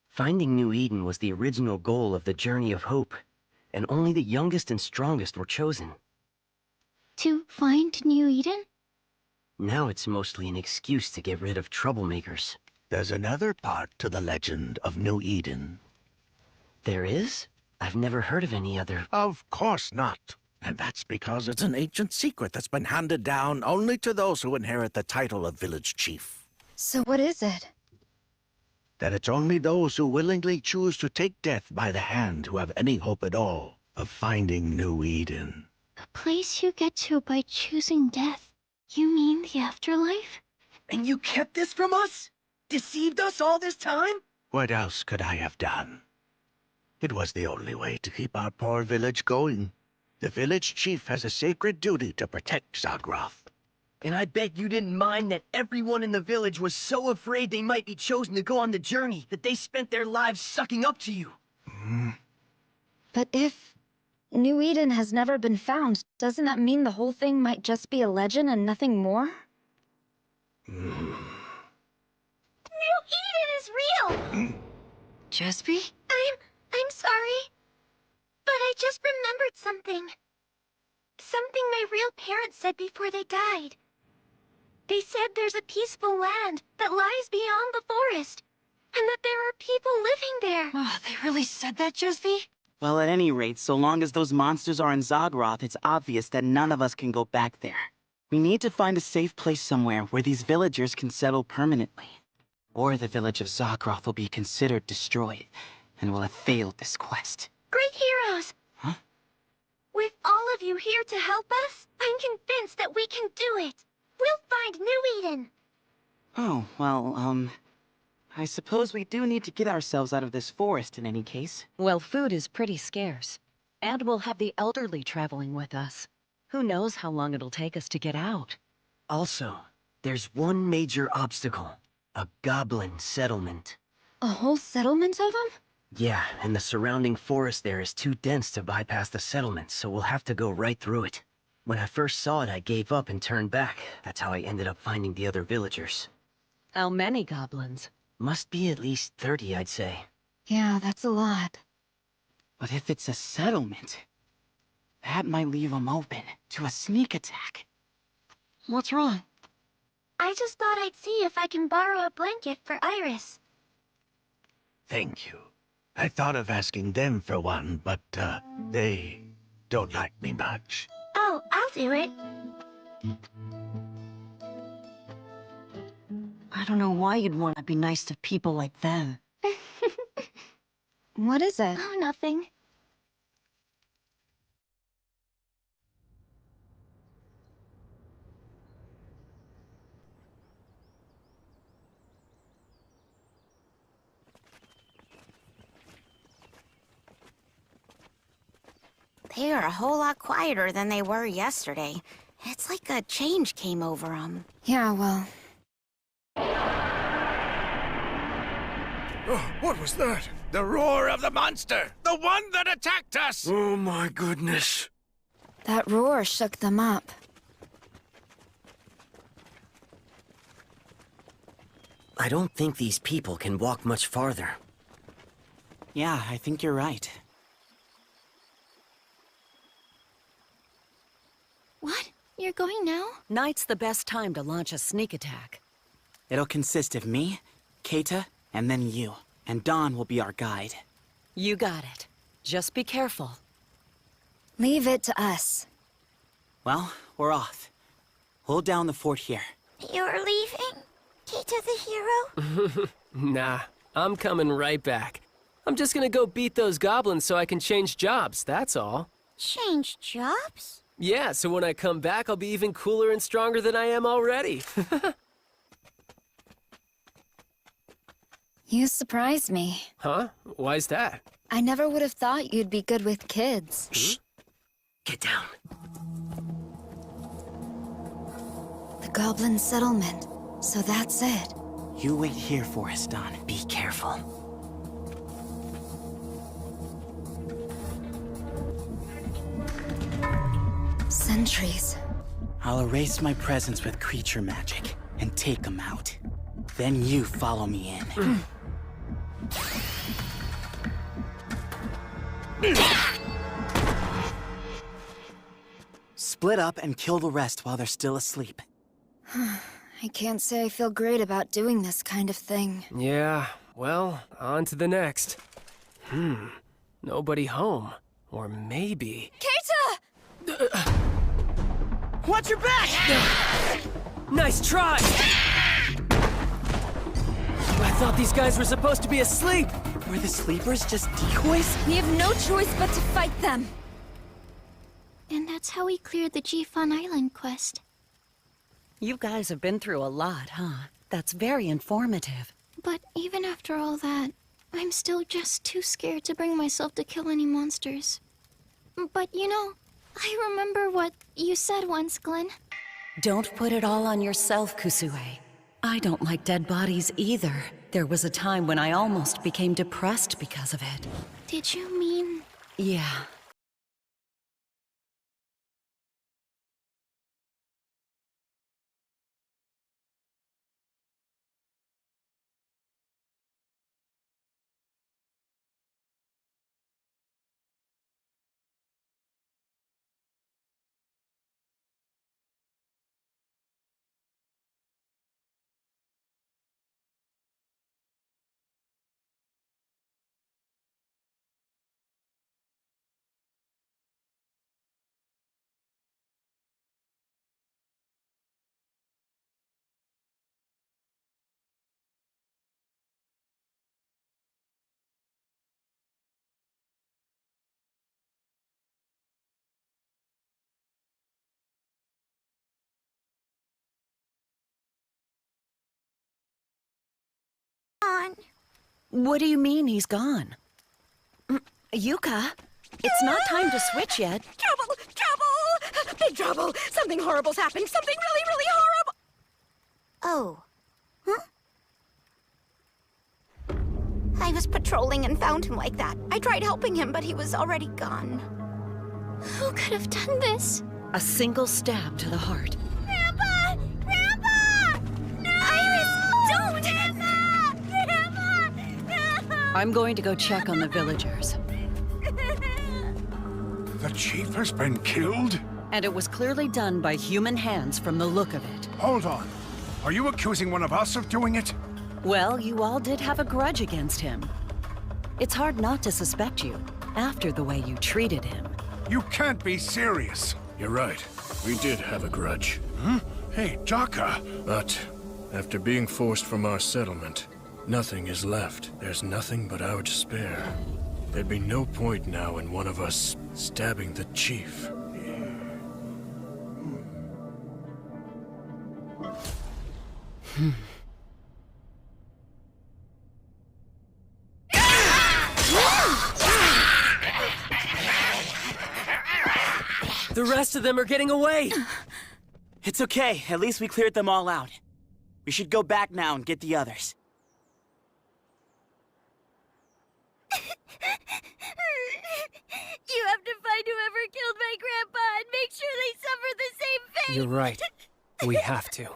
Finding New Eden was the original goal of the Journey of Hope, and only the youngest and strongest were chosen. To find New Eden? Now it's mostly an excuse to get rid of troublemakers. There's another part to the legend of New Eden. There is? I've never heard of any other... Of course not. And that's because it's an ancient secret that's been handed down only to those who inherit the title of village chief. So what is it? That it's only those who willingly choose to take death by the hand who have any hope at all of finding New Eden. A place you get to by choosing death. You mean the afterlife? And you kept this from us? Deceived us all this time? What else could I have done? It was the only way to keep our poor village going. The village chief has a sacred duty to protect Zagroth. And I bet you didn't mind that everyone in the village was so afraid they might be chosen to go on the journey that they spent their lives sucking up to you. But if New Eden has never been found, doesn't that mean the whole thing might just be a legend and nothing more? New Eden is real! Jesby? I'm sorry. But I just remembered something. Something my real parents said before they died. They said there's a peaceful land that lies beyond the forest, and that there are people living there. Oh, they really said that, Jesby? Well, at any rate, so long as those monsters are in Zagroth, it's obvious that none of us can go back there. We need to find a safe place somewhere where these villagers can settle permanently. Or the village of Zagroth will be considered destroyed, and will have failed this quest. Great heroes! Huh? With all of you here to help us, I'm convinced that we can do it. We'll find New Eden. Oh, well, I suppose we do need to get ourselves out of this forest in any case. Well, food is pretty scarce. And we'll have the elderly traveling with us. Who knows how long it'll take us to get out? Also, there's one major obstacle. A goblin settlement. A whole settlement of them? Yeah, and the surrounding forest there is too dense to bypass the settlement, so we'll have to go right through it. When I first saw it, I gave up and turned back. That's how I ended up finding the other villagers. How many goblins? Must be at least 30, I'd say. Yeah, that's a lot. But if it's a settlement, that might leave them open to a sneak attack. What's wrong? I just thought I'd see if I can borrow a blanket for Iris. Thank you. I thought of asking them for one, but, they don't like me much. Oh, I'll do it. I don't know why you'd want to be nice to people like them. What is it? Oh, nothing. They are a whole lot quieter than they were yesterday. It's like a change came over them. Yeah, well... Oh, what was that? The roar of the monster! The one that attacked us! Oh my goodness. That roar shook them up. I don't think these people can walk much farther. Yeah, I think you're right. What? You're going now? Night's the best time to launch a sneak attack. It'll consist of me, Keita, and then you. And Dawn will be our guide. You got it. Just be careful. Leave it to us. Well, we're off. Hold down the fort here. You're leaving? Keita the hero? Nah, I'm coming right back. I'm just gonna go beat those goblins so I can change jobs, that's all. Change jobs? Yeah, so when I come back, I'll be even cooler and stronger than I am already. You surprised me. Huh? Why's that? I never would have thought you'd be good with kids. Shh! Get down. The Goblin Settlement. So that's it. You wait here for us, Dawn. Be careful. Sentries. I'll erase my presence with creature magic and take them out. Then you follow me in. Split up and kill the rest while they're still asleep. I can't say I feel great about doing this kind of thing. Yeah, well, on to the next. Nobody home. Or maybe... Keita! Watch your back! Nice try! I thought these guys were supposed to be asleep! Were the sleepers just decoys? We have no choice but to fight them! And that's how we cleared the Jiffon Island quest. You guys have been through a lot, huh? That's very informative. But even after all that, I'm still just too scared to bring myself to kill any monsters. But you know, I remember what you said once, Glenn. Don't put it all on yourself, Kusue. I don't like dead bodies either. There was a time when I almost became depressed because of it. Did you mean... Yeah. What do you mean he's gone? Yuka, it's not time to switch yet. Trouble! Trouble! Big trouble! Something horrible's happening! Something really, really horrible! Oh. Huh? I was patrolling and found him like that. I tried helping him, but he was already gone. Who could have done this? A single stab to the heart. Grandpa! Grandpa! No! Iris, don't! Grandpa! Grandpa! I'm going to go check on the villagers. The chief has been killed? And it was clearly done by human hands from the look of it. Hold on. Are you accusing one of us of doing it? Well, you all did have a grudge against him. It's hard not to suspect you, after the way you treated him. You can't be serious. You're right. We did have a grudge. Huh? Hey, Jaka. But after being forced from our settlement, nothing is left. There's nothing but our despair. There'd be no point now in one of us stabbing the chief. The rest of them are getting away! It's okay. At least we cleared them all out. We should go back now and get the others. You have to find whoever killed my grandpa and make sure they suffer the same fate! You're right. We have to.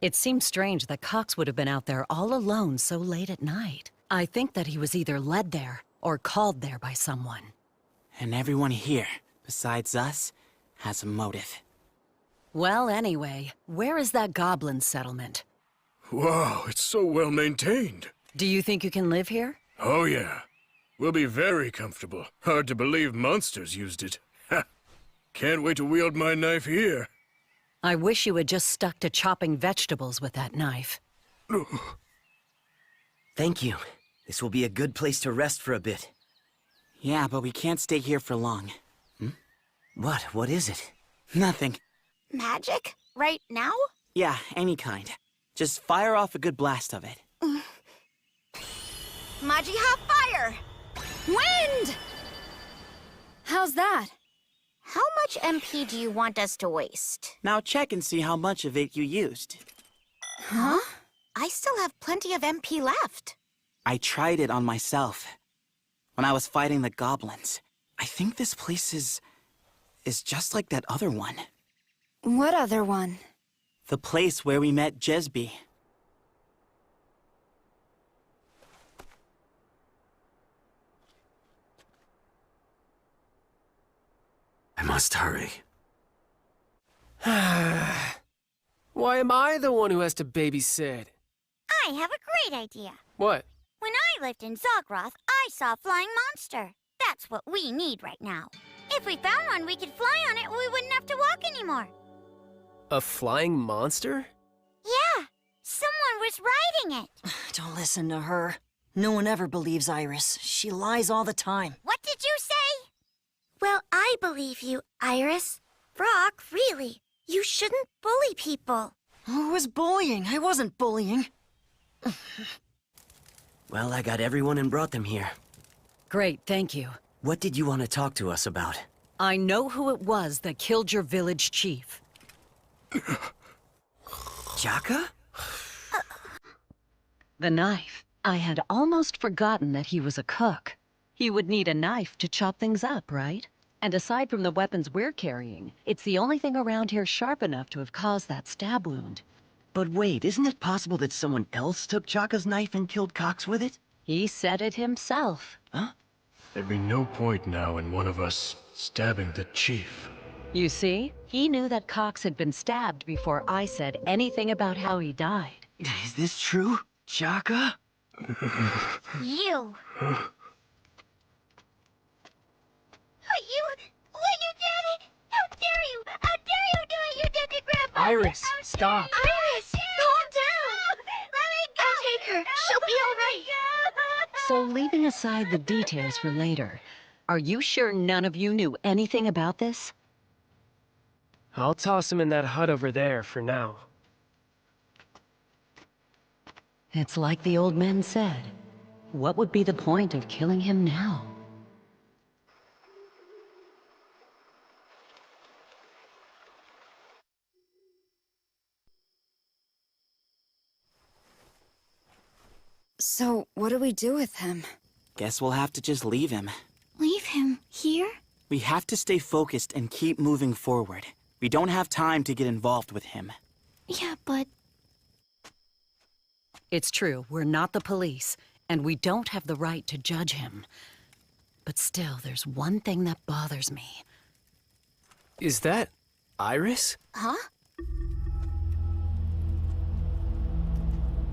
It seems strange that Cox would have been out there all alone so late at night. I think that he was either led there or called there by someone. And everyone here, besides us, has a motive. Well, anyway, where is that goblin settlement? Wow, it's so well maintained. Do you think you can live here? Oh yeah. We'll be very comfortable. Hard to believe monsters used it. Ha! Can't wait to wield my knife here. I wish you had just stuck to chopping vegetables with that knife. Thank you. This will be a good place to rest for a bit. Yeah, but we can't stay here for long. What? What is it? Nothing. Magic? Right now? Yeah, any kind. Just fire off a good blast of it. Majiha fire! Wind! How's that? How much MP do you want us to waste? Now check and see how much of it you used. Huh? I still have plenty of MP left. I tried it on myself. When I was fighting the goblins. I think this place is just like that other one. What other one? The place where we met Jesby. I must hurry. Why am I the one who has to babysit? I have a great idea. What? When I lived in Zogroth, I saw a flying monster. That's what we need right now. If we found one, we could fly on it, we wouldn't have to walk anymore. A flying monster? Yeah, someone was riding it. Don't listen to her. No one ever believes Iris. She lies all the time. What did you say? Well, I believe you, Iris. Brock, really, you shouldn't bully people. Who was bullying? I wasn't bullying. Well, I got everyone and brought them here. Great, thank you. What did you want to talk to us about? I know who it was that killed your village chief. Jaka? The knife. I had almost forgotten that he was a cook. He would need a knife to chop things up, right? And aside from the weapons we're carrying, it's the only thing around here sharp enough to have caused that stab wound. But wait, isn't it possible that someone else took Jaka's knife and killed Cox with it? He said it himself. Huh? There'd be no point now in one of us stabbing the chief. You see? He knew that Cox had been stabbed before I said anything about how he died. Is this true, Jaka? You. What you did? How dare you? How dare you do what you did to Grandpa? Iris, stop. Iris, calm down. Let me go. I'll take her. She'll be all right. So leaving aside the details for later, are you sure none of you knew anything about this? I'll toss him in that hut over there for now. It's like the old men said. What would be the point of killing him now? So, what do we do with him? Guess we'll have to just leave him. Leave him here? We have to stay focused and keep moving forward. We don't have time to get involved with him. Yeah, but... It's true, we're not the police, and we don't have the right to judge him. But still, there's one thing that bothers me. Is that Iris? Huh?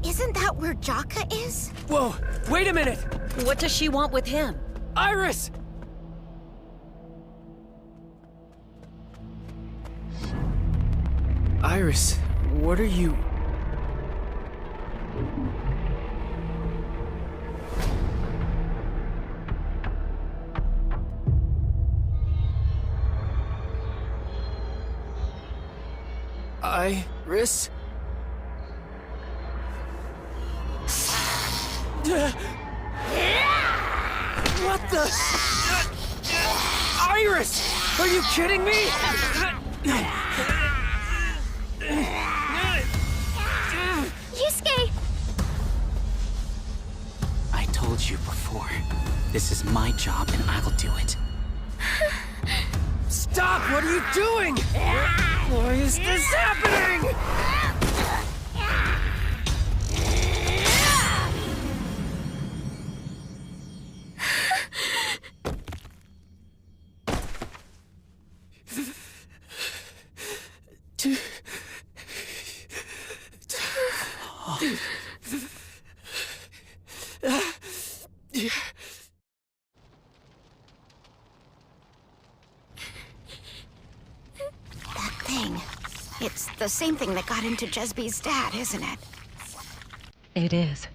Isn't that where Jaka is? Whoa, wait a minute! What does she want with him? Iris! Iris, what are you... Iris? What the? Iris! Are you kidding me? Yusuke! I told you before. This is my job and I'll do it. Stop! What are you doing? Why is this happening? That thing. It's the same thing that got into Jesby's dad, isn't it? It is.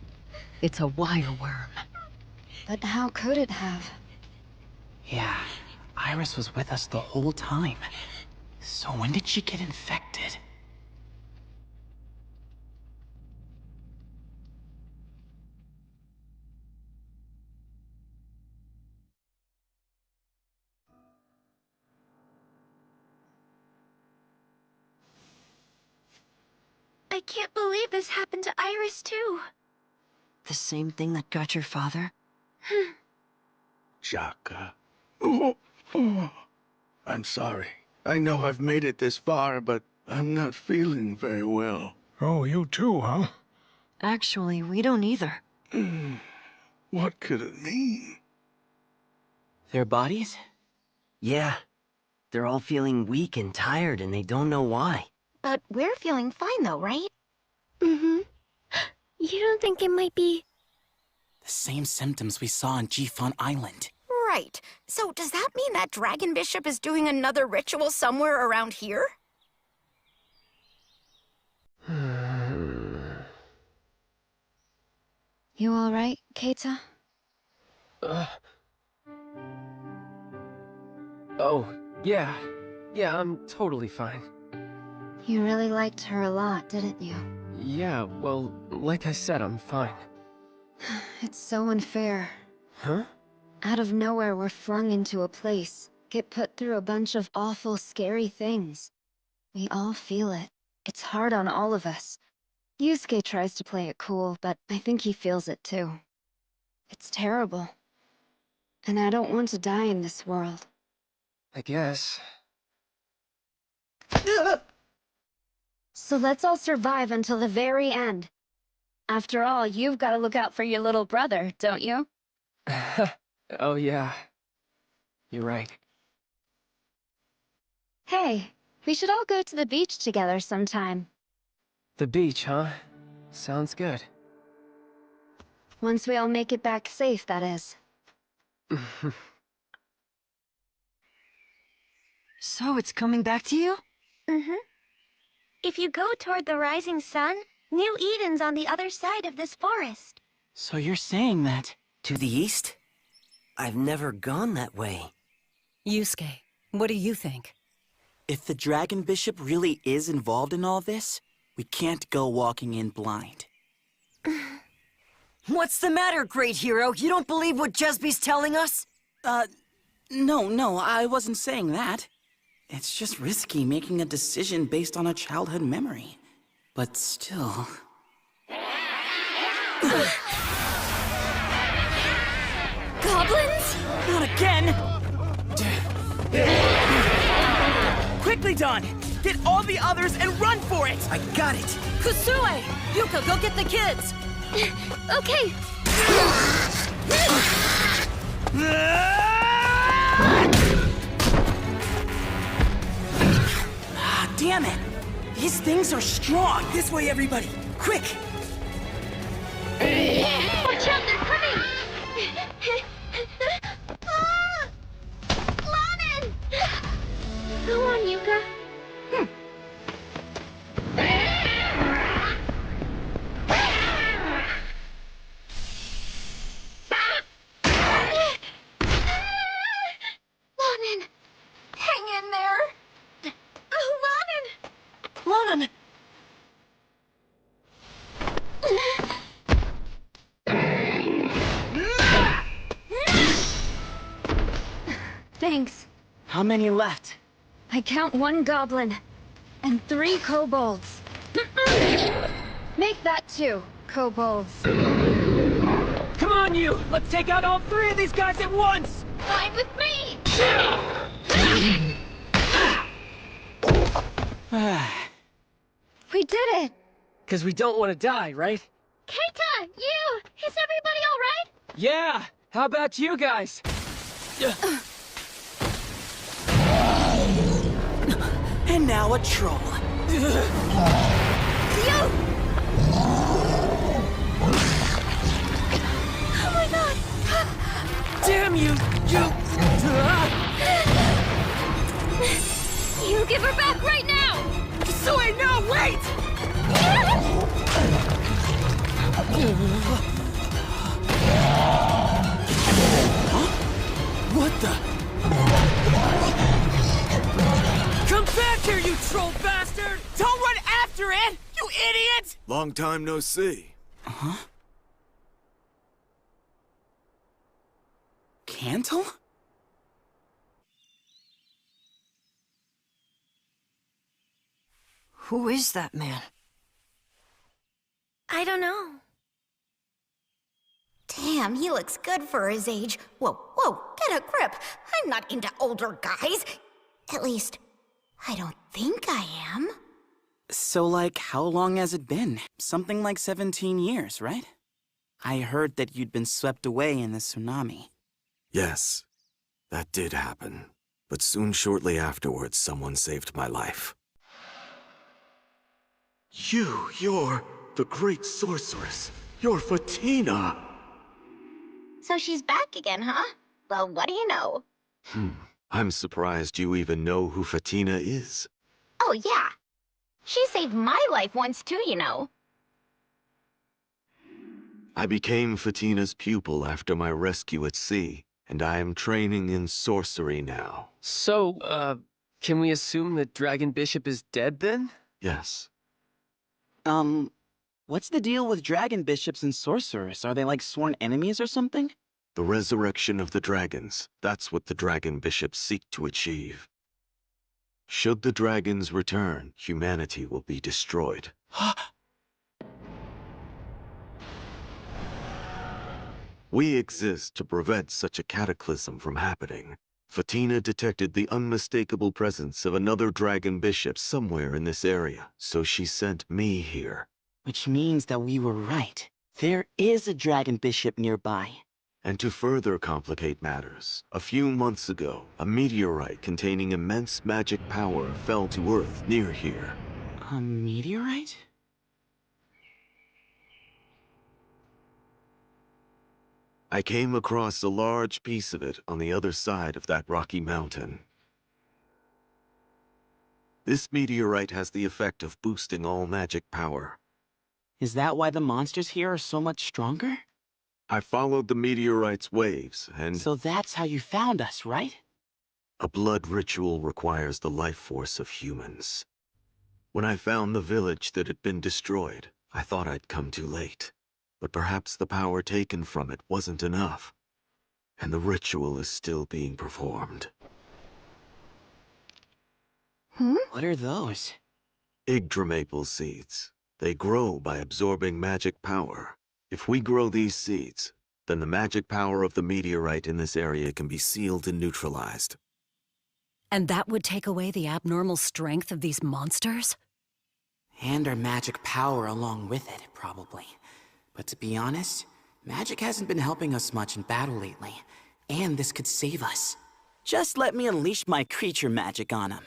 It's a wire worm. But how could it have? Yeah, Iris was with us the whole time. So when did she get infected? I can't believe this happened to Iris, too. The same thing that got your father? Jaka. I'm sorry. I know I've made it this far, but I'm not feeling very well. Oh, you too, huh? Actually, we don't either. What could it mean? Their bodies? Yeah. They're all feeling weak and tired, and they don't know why. But we're feeling fine though, right? Mm-hmm. You don't think it might be... The same symptoms we saw on Jiffon Island. Right. So does that mean that Dragon Bishop is doing another ritual somewhere around here? You alright, Keita? Oh, yeah. Yeah, I'm totally fine. You really liked her a lot, didn't you? Yeah, well, like I said, I'm fine. It's so unfair. Huh? Out of nowhere, we're flung into a place, get put through a bunch of awful, scary things. We all feel it. It's hard on all of us. Yusuke tries to play it cool, but I think he feels it too. It's terrible. And I don't want to die in this world. I guess. So let's all survive until the very end. After all, you've got to look out for your little brother, don't you? Oh, yeah. You're right. Hey, we should all go to the beach together sometime. The beach, huh? Sounds good. Once we all make it back safe, that is. So it's coming back to you? Mm-hmm. If you go toward the rising sun, New Eden's on the other side of this forest. So you're saying that... To the east? I've never gone that way. Yusuke, what do you think? If the Dragon Bishop really is involved in all this, we can't go walking in blind. What's the matter, great hero? You don't believe what Jesby's telling us? No, I wasn't saying that. It's just risky making a decision based on a childhood memory. But still... Goblins? Not again! Quickly, Don! Get all the others and run for it! I got it! Kusue! Yuka, go get the kids! Okay. Ah, damn it! These things are strong! This way, everybody! Quick! Watch out, they're coming! Lanin! Go on, Yuka. Lanin! Hang in there! Oh, Lanin! Lanin! Thanks. How many left? I count 1 goblin. And 3 kobolds. Make that 2 kobolds. Come on, you! Let's take out all 3 of these guys at once! Fine with me! We did it! Because we don't want to die, right? Keita, you! Is everybody alright? Yeah! How about you guys? And now a troll. Oh my god! Damn you! You give her back right now! Sui, no, wait! What the? Come back here, you troll bastard! Don't run after it, you idiot! Long time no see. Huh? Cantle? Who is that man? I don't know. Damn, he looks good for his age. Whoa, get a grip. I'm not into older guys. At least, I don't think I am. So, like, how long has it been? Something like 17 years, right? I heard that you'd been swept away in the tsunami. Yes, that did happen. But soon shortly afterwards, someone saved my life. You're the great sorceress. You're Fatina. So she's back again, huh? Well, what do you know? I'm surprised you even know who Fatina is. Oh, yeah. She saved my life once too, you know. I became Fatina's pupil after my rescue at sea, and I am training in sorcery now. So, can we assume that Dragon Bishop is dead then? Yes. What's the deal with dragon bishops and sorcerers? Are they like sworn enemies or something? The resurrection of the dragons. That's what the dragon bishops seek to achieve. Should the dragons return, humanity will be destroyed. We exist to prevent such a cataclysm from happening. Fatina detected the unmistakable presence of another dragon bishop somewhere in this area, so she sent me here. Which means that we were right. There is a dragon bishop nearby. And to further complicate matters, a few months ago, a meteorite containing immense magic power fell to Earth near here. A meteorite? I came across a large piece of it on the other side of that rocky mountain. This meteorite has the effect of boosting all magic power. Is that why the monsters here are so much stronger? I followed the meteorite's waves, and... So that's how you found us, right? A blood ritual requires the life force of humans. When I found the village that had been destroyed, I thought I'd come too late. But perhaps the power taken from it wasn't enough, and the ritual is still being performed. What are those? Yggdramaple seeds. They grow by absorbing magic power. If we grow these seeds, then the magic power of the meteorite in this area can be sealed and neutralized. And that would take away the abnormal strength of these monsters? And our magic power along with it, probably. But to be honest, magic hasn't been helping us much in battle lately. And this could save us. Just let me unleash my creature magic on him.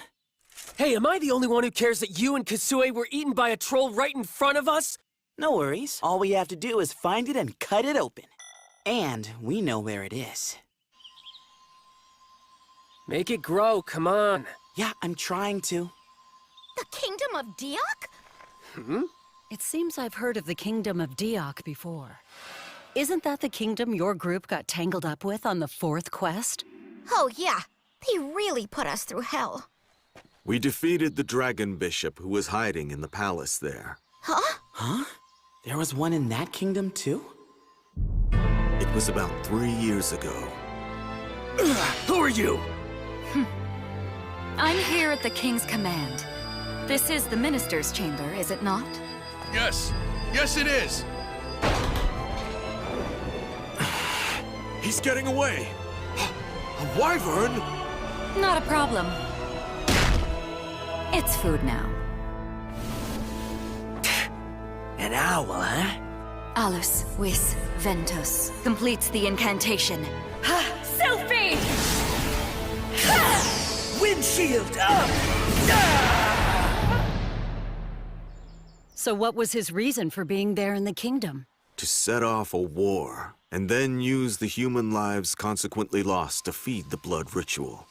Hey, am I the only one who cares that you and Kasue were eaten by a troll right in front of us? No worries. All we have to do is find it and cut it open. And we know where it is. Make it grow, come on. Yeah, I'm trying to. The Kingdom of Diok? It seems I've heard of the Kingdom of Diok before. Isn't that the kingdom your group got tangled up with on the 4th quest? Oh yeah, they really put us through hell. We defeated the dragon bishop who was hiding in the palace there. Huh? Huh? There was one in that kingdom too? It was about 3 years ago. Who are you? I'm here at the king's command. This is the minister's chamber, is it not? Yes. Yes, it is. He's getting away! A wyvern? Not a problem. It's food now. An owl, huh? Alus vis ventus completes the incantation. Ha! Selfie! Windshield up! So what was his reason for being there in the kingdom? To set off a war, and then use the human lives consequently lost to feed the blood ritual.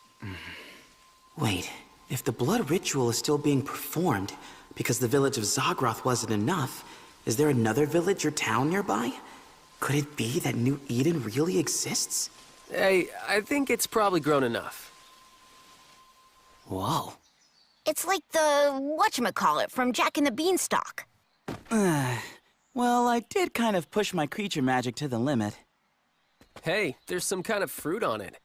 Wait, if the blood ritual is still being performed because the village of Zagroth wasn't enough, is there another village or town nearby? Could it be that New Eden really exists? Hey, I think it's probably grown enough. Whoa. It's like the whatchamacallit from Jack and the Beanstalk. Well, I did kind of push my creature magic to the limit. Hey, there's some kind of fruit on it.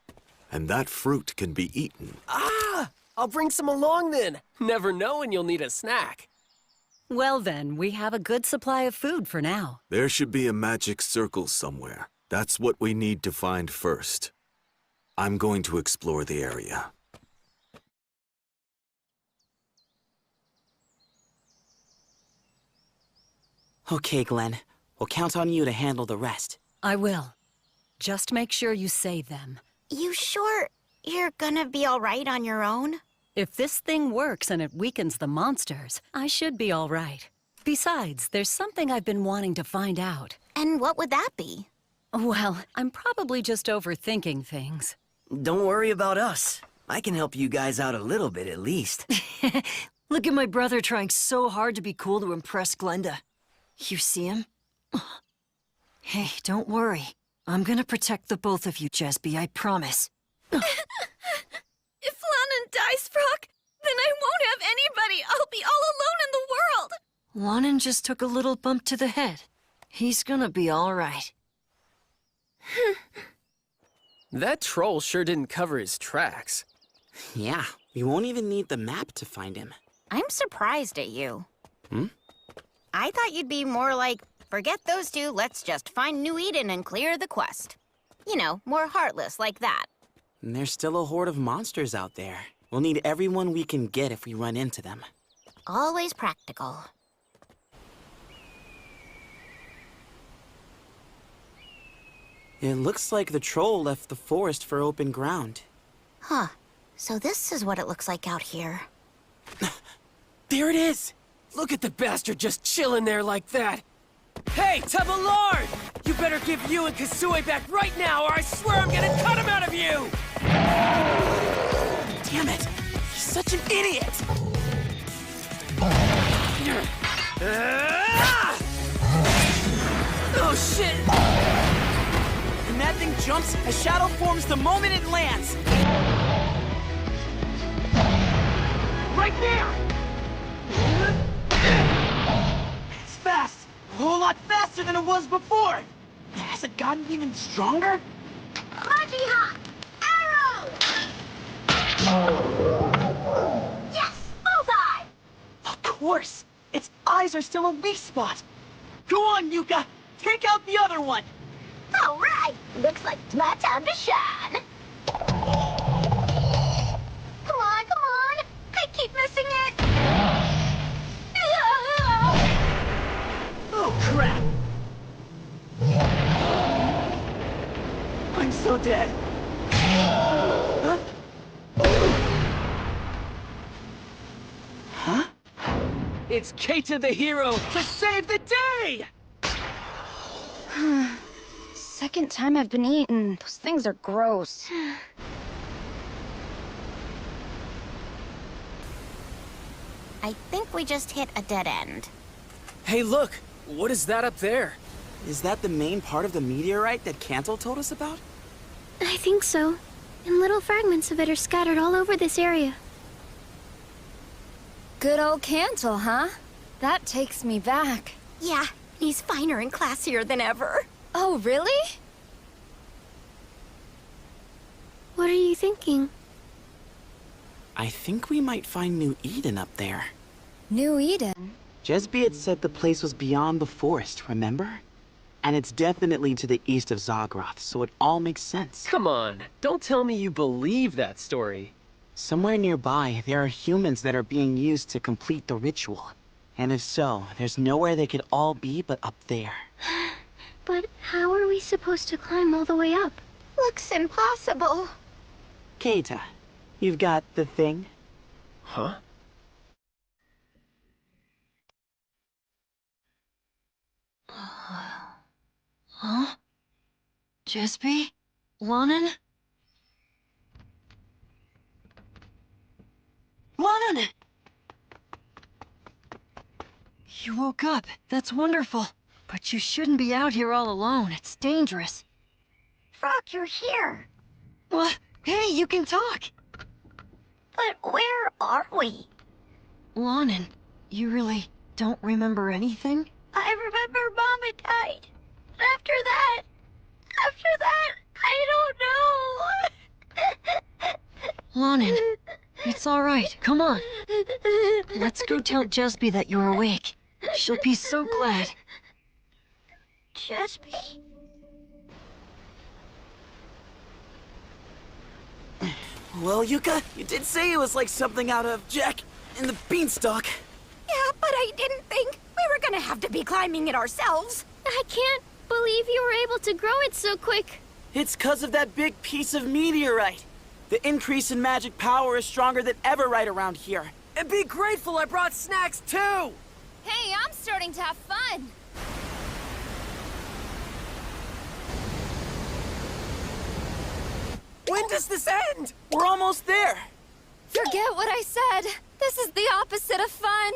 And that fruit can be eaten. Ah! I'll bring some along then. Never know when you'll need a snack. Well then, we have a good supply of food for now. There should be a magic circle somewhere. That's what we need to find first. I'm going to explore the area. Okay, Glenn. We'll count on you to handle the rest. I will. Just make sure you save them. You sure you're gonna be all right on your own? If this thing works and it weakens the monsters, I should be all right. Besides, there's something I've been wanting to find out. And what would that be? Well, I'm probably just overthinking things. Don't worry about us. I can help you guys out a little bit at least. Look at my brother trying so hard to be cool to impress Glenda. You see him? Hey, don't worry. I'm gonna protect the both of you, Jesby, I promise. If Lannan dies, Brock, then I won't have anybody. I'll be all alone in the world. Lannan just took a little bump to the head. He's gonna be all right. That troll sure didn't cover his tracks. Yeah, we won't even need the map to find him. I'm surprised at you. I thought you'd be more like, forget those two, let's just find New Eden and clear the quest. You know, more heartless like that. And there's still a horde of monsters out there. We'll need everyone we can get if we run into them. Always practical. It looks like the troll left the forest for open ground. Huh. So this is what it looks like out here. There it is! Look at the bastard just chilling there like that. Hey, Taballard! You better give you and Kasue back right now, or I swear I'm gonna cut him out of you! Damn it! He's such an idiot! Oh, shit! When that thing jumps, a shadow forms the moment it lands. Right there! It's fast! A whole lot faster than it was before! Has it gotten even stronger? Majiha! Arrow! Yes! Bullseye! Of course! Its eyes are still a weak spot! Go on, Yuka! Take out the other one! All right, looks like it's my time to shine. Come on, come on. I keep missing it. Oh, crap. I'm so dead. Huh? Huh? It's Keita the hero to save the day! Second time I've been eaten. Those things are gross. I think we just hit a dead end. Hey, look! What is that up there? Is that the main part of the meteorite that Canto told us about? I think so. And little fragments of it are scattered all over this area. Good old Cantal, huh? That takes me back. Yeah, he's finer and classier than ever. Oh, really? What are you thinking? I think we might find New Eden up there. New Eden? Jesby had said the place was beyond the forest, remember? And it's definitely to the east of Zagroth, so it all makes sense. Come on, don't tell me you believe that story. Somewhere nearby, there are humans that are being used to complete the ritual. And if so, there's nowhere they could all be but up there. But how are we supposed to climb all the way up? Looks impossible. Keita, you've got the thing? Huh? Huh? Jesby? Lonan? Lonan! You woke up. That's wonderful. But you shouldn't be out here all alone. It's dangerous. Frog, you're here. What? Hey, you can talk! But where are we? Lonan, you really don't remember anything? I remember Mom had died. After that, I don't know. Lonan, it's all right. Come on. Let's go tell Jesby that you're awake. She'll be so glad. Jesby? Well, Yuka, you did say it was like something out of Jack and the Beanstalk. Yeah, but I didn't think we were gonna have to be climbing it ourselves. I can't believe you were able to grow it so quick. It's 'cause of that big piece of meteorite. The increase in magic power is stronger than ever right around here. And be grateful I brought snacks too! Hey, I'm starting to have fun. When does this end? We're almost there. Forget what I said. This is the opposite of fun.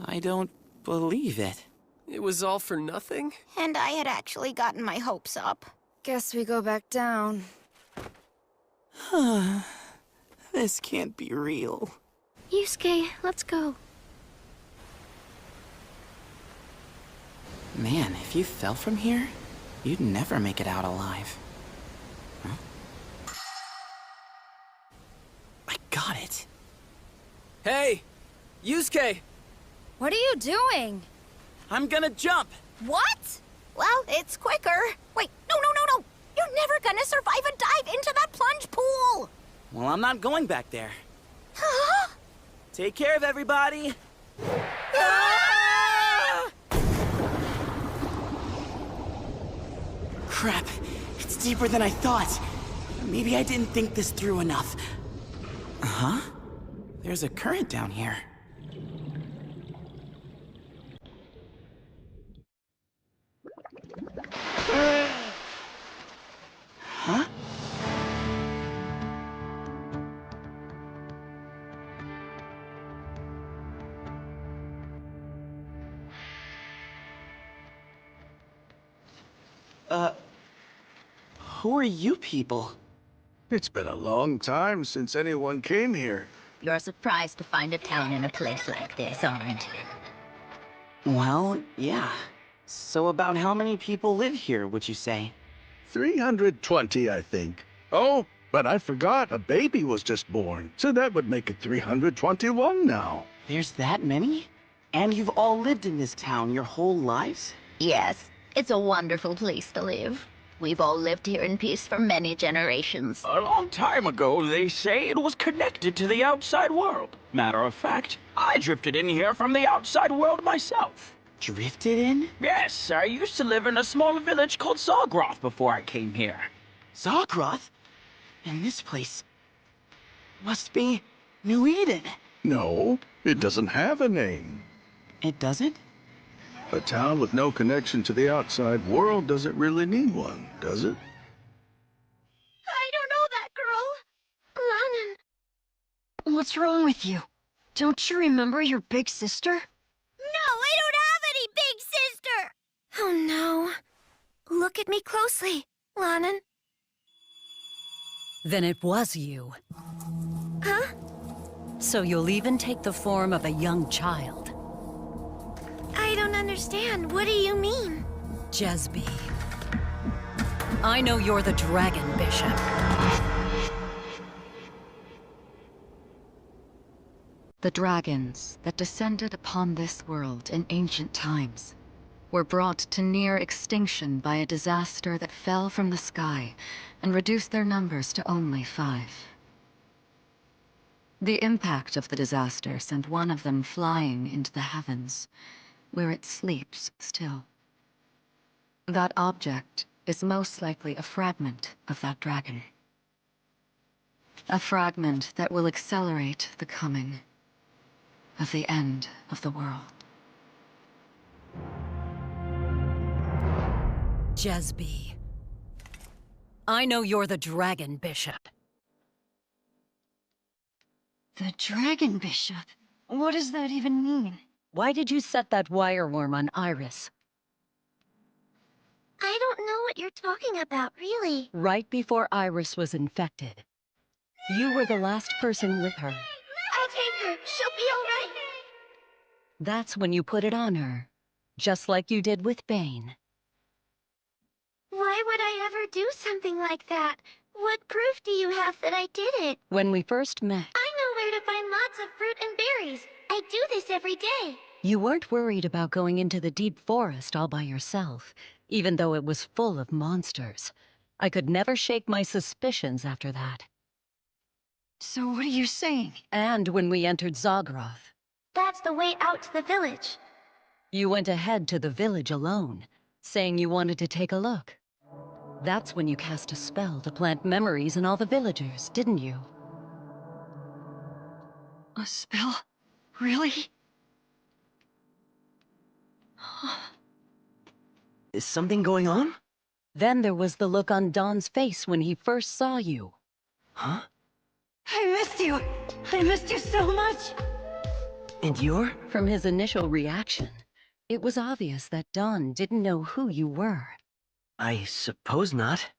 I don't believe it. It was all for nothing? And I had actually gotten my hopes up. Guess we go back down. This can't be real. Yusuke, let's go. Man, if you fell from here, you'd never make it out alive. Huh? I got it. Hey! Yusuke! What are you doing? I'm gonna jump! What? Well, it's quicker. Wait, no. You're never gonna survive a dive into that plunge pool. Well, I'm not going back there. Huh? Take care of everybody! Crap, it's deeper than I thought. Maybe I didn't think this through enough. Huh? There's a current down here. Huh? Who are you people? It's been a long time since anyone came here. You're surprised to find a town in a place like this, aren't you? Well, yeah. So about how many people live here, would you say? 320, I think. Oh, but I forgot, a baby was just born, so that would make it 321 now. There's that many? And you've all lived in this town your whole lives? Yes, it's a wonderful place to live. We've all lived here in peace for many generations. A long time ago, they say, it was connected to the outside world. Matter of fact, I drifted in here from the outside world myself. Drifted in? Yes, I used to live in a small village called Zagroth before I came here. Zagroth? And this place must be New Eden. No, it doesn't have a name. It doesn't? A town with no connection to the outside world doesn't really need one, does it? I don't know that girl. Lannan. What's wrong with you? Don't you remember your big sister? No, I don't have any big sister! Oh no. Look at me closely, Lannan. Then it was you. Huh? So you'll even take the form of a young child. I don't understand. What do you mean? Jesby. I know you're the Dragon Bishop. The dragons that descended upon this world in ancient times were brought to near extinction by a disaster that fell from the sky and reduced their numbers to only 5. The impact of the disaster sent one of them flying into the heavens, where it sleeps still. That object is most likely a fragment of that dragon. A fragment that will accelerate the coming of the end of the world. Jesby. I know you're the Dragon Bishop. The Dragon Bishop? What does that even mean? Why did you set that wireworm on Iris? I don't know what you're talking about, really. Right before Iris was infected. You were the last person with her. I'll take her. She'll be all right. That's when you put it on her. Just like you did with Bane. Why would I ever do something like that? What proof do you have that I did it? When we first met, I know where to find lots of fruit and berries. I do this every day. you weren't worried about going into the deep forest all by yourself, even though it was full of monsters. I could never shake my suspicions after that. So what are you saying? And when we entered Zagroth. That's the way out to the village. You went ahead to the village alone, saying you wanted to take a look. That's when you cast a spell to plant memories in all the villagers, didn't you? A spell? Really? Is something going on? Then there was the look on Don's face when he first saw you. Huh? I missed you! I missed you so much! And you're? From his initial reaction, it was obvious that Don didn't know who you were. I suppose not.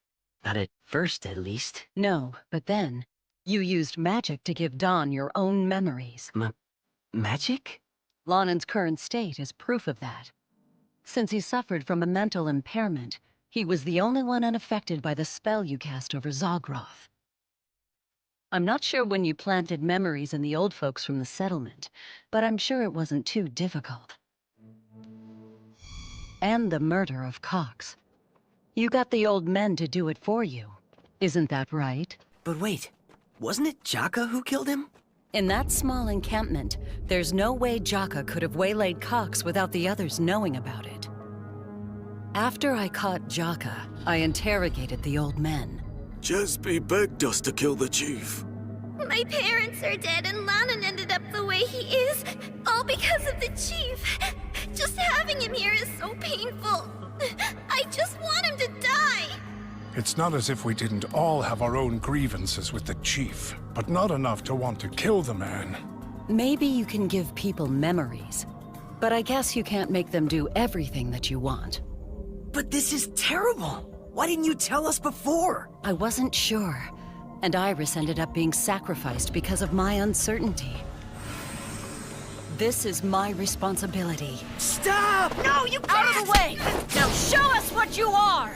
Not at first, at least. No, but then, you used magic to give Don your own memories. Magic? Lannan's current state is proof of that. Since he suffered from a mental impairment, he was the only one unaffected by the spell you cast over Zagroth. I'm not sure when you planted memories in the old folks from the settlement, but I'm sure it wasn't too difficult. And the murder of Cox. You got the old men to do it for you. Isn't that right? But wait, wasn't it Jaka who killed him? In that small encampment, there's no way Jaka could have waylaid Cox without the others knowing about it. After I caught Jaka, I interrogated the old men. Jesby begged us to kill the chief. My parents are dead and Lannan ended up the way he is, all because of the chief. Just having him here is so painful. I just want him to die. It's not as if we didn't all have our own grievances with the chief, but not enough to want to kill the man. Maybe you can give people memories, but I guess you can't make them do everything that you want. But this is terrible! Why didn't you tell us before? I wasn't sure, and Iris ended up being sacrificed because of my uncertainty. This is my responsibility. Stop! No, you can't! Out of the way! Now show us what you are!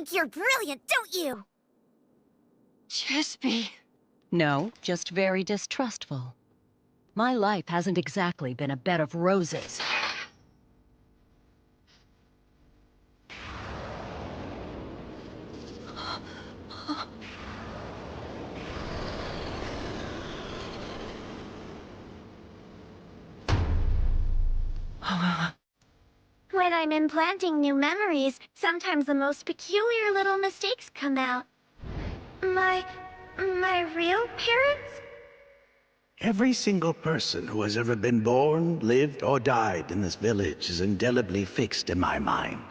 think you're brilliant, don't you? Jesby. No, just very distrustful. My life hasn't exactly been a bed of roses. When I'm implanting new memories, sometimes the most peculiar little mistakes come out. My real parents? Every single person who has ever been born, lived, or died in this village is indelibly fixed in my mind.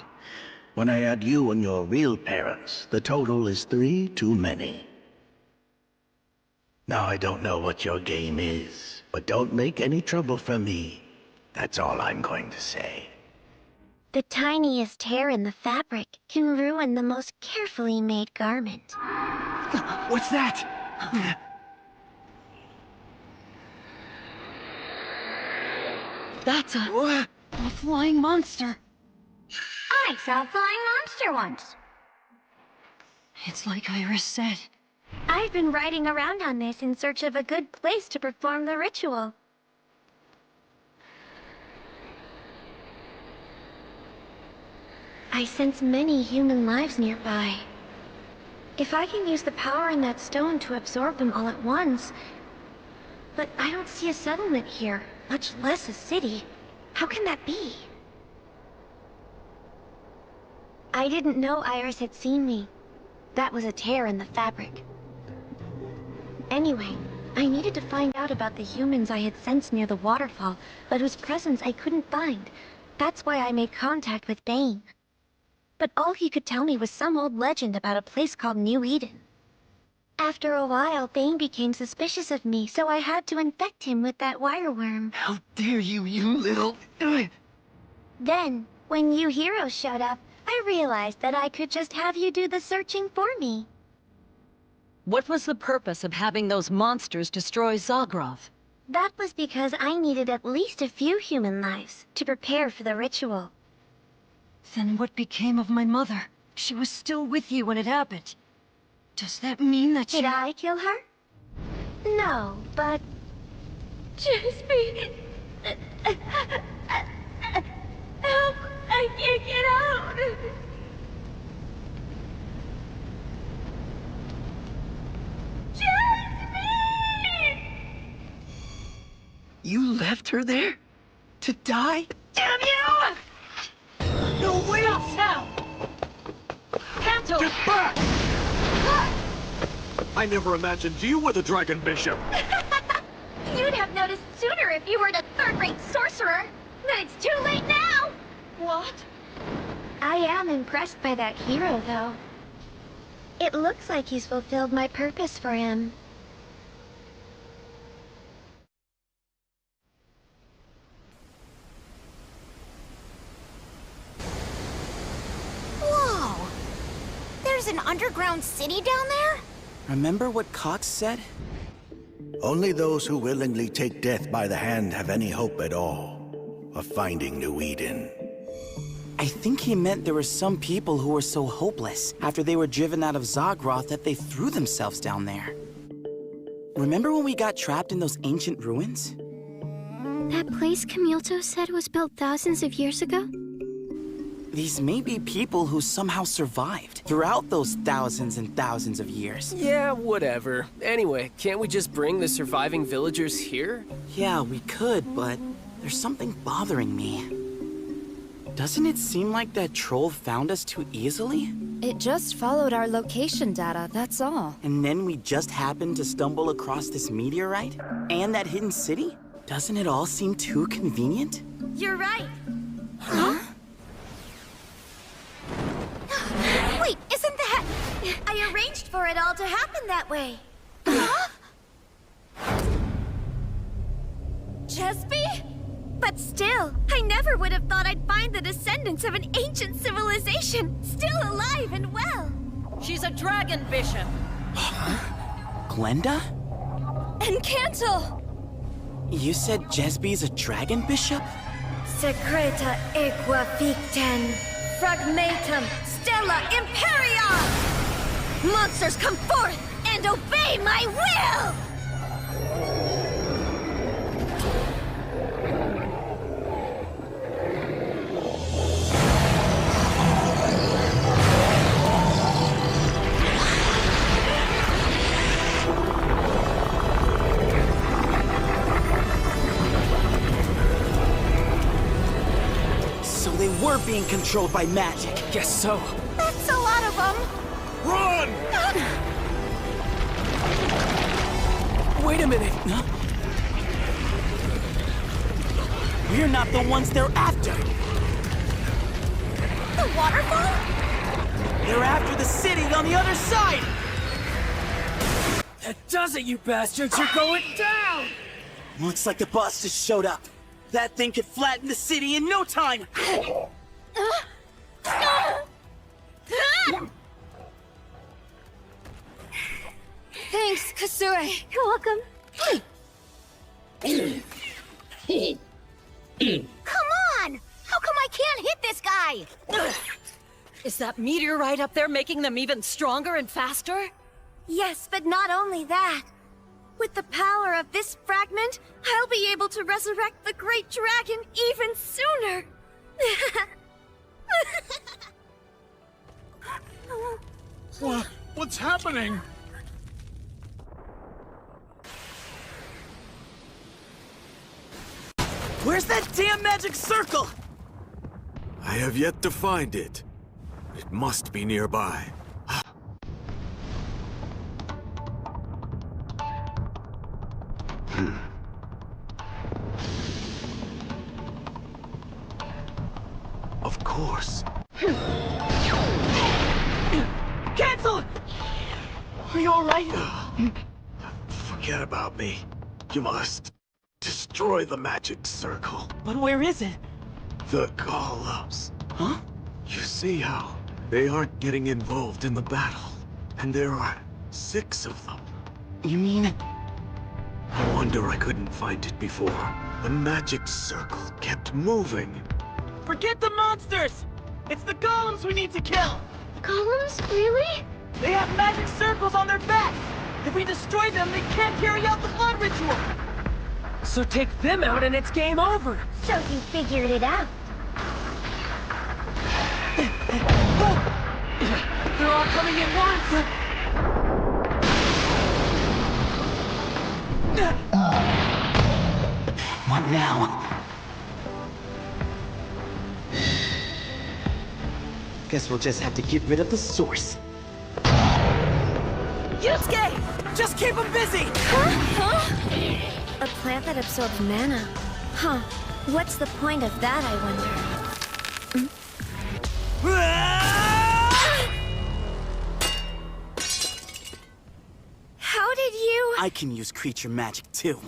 When I add you and your real parents, the total is 3 too many. Now I don't know what your game is, but don't make any trouble for me. That's all I'm going to say. The tiniest tear in the fabric can ruin the most carefully made garment. What's that? That's a flying monster. I saw a flying monster once. It's like Iris said. I've been riding around on this in search of a good place to perform the ritual. I sense many human lives nearby. If I can use the power in that stone to absorb them all at once... But I don't see a settlement here, much less a city. How can that be? I didn't know Iris had seen me. That was a tear in the fabric. Anyway, I needed to find out about the humans I had sensed near the waterfall, but whose presence I couldn't find. That's why I made contact with Bane. But all he could tell me was some old legend about a place called New Eden. After a while, Bane became suspicious of me, so I had to infect him with that wireworm. How dare you, you little... Then, when you heroes showed up, I realized that I could just have you do the searching for me. What was the purpose of having those monsters destroy Zogroth? That was because I needed at least a few human lives to prepare for the ritual. Then what became of my mother? She was still with you when it happened. Does that mean that Did I kill her? No, but... Jesby... Help! I can't get out! Jesby! You left her there? To die? Damn you! No way! Now! Get back! I never imagined you were the Dragon Bishop. You'd have noticed sooner if you were the third-rate sorcerer. But it's too late now! What? I am impressed by that hero, though. It looks like he's fulfilled my purpose for him. Whoa! There's an underground city down there? Remember what Cox said? Only those who willingly take death by the hand have any hope at all of finding New Eden. I think he meant there were some people who were so hopeless after they were driven out of Zogroth that they threw themselves down there. Remember when we got trapped in those ancient ruins? That place Camilto said was built thousands of years ago? These may be people who somehow survived throughout those thousands and thousands of years. Yeah, whatever. Anyway, can't we just bring the surviving villagers here? Yeah, we could, but there's something bothering me. Doesn't it seem like that troll found us too easily? It just followed our location data, that's all. And then we just happened to stumble across this meteorite? And that hidden city? Doesn't it all seem too convenient? You're right. Huh? Wait, isn't that... I arranged for it all to happen that way. Huh? Jesby? But still, I never would have thought I'd find the descendants of an ancient civilization still alive and well. She's a dragon bishop. Glenda? And Cantal! You said Jesby's a dragon bishop? Secreta equa ficten. Fragmentum Stella Imperium! Monsters, come forth and obey my will! So they were being controlled by magic. Guess so. That's a lot of them. Run! Wait a minute. Huh? We're not the ones they're after. The waterfall? They're after the city on the other side! That does it, you bastards! You're going down! Looks like the boss just showed up. That thing could flatten the city in no time! Thanks, Kasue. You're welcome. Come on! How come I can't hit this guy? Is that meteorite up there making them even stronger and faster? Yes, but not only that. With the power of this fragment, I'll be able to resurrect the Great Dragon even sooner! What's happening? Where's that damn magic circle? I have yet to find it. It must be nearby. Of course. Cancel! Are you alright? Forget about me. You must destroy the magic circle. But where is it? The columns. Huh? You see how they aren't getting involved in the battle. And there are 6 of them. You mean... No wonder I couldn't find it before. The magic circle kept moving. Forget the monsters! It's the golems we need to kill! Golems? Really? They have magic circles on their backs! If we destroy them, they can't carry out the blood ritual! So take them out and it's game over! So you figured it out. They're all coming at once! What now? Guess we'll just have to get rid of the source. Yusuke! Just keep him busy! A plant that absorbs mana. Huh. What's the point of that, I wonder? How did you... I can use creature magic, too.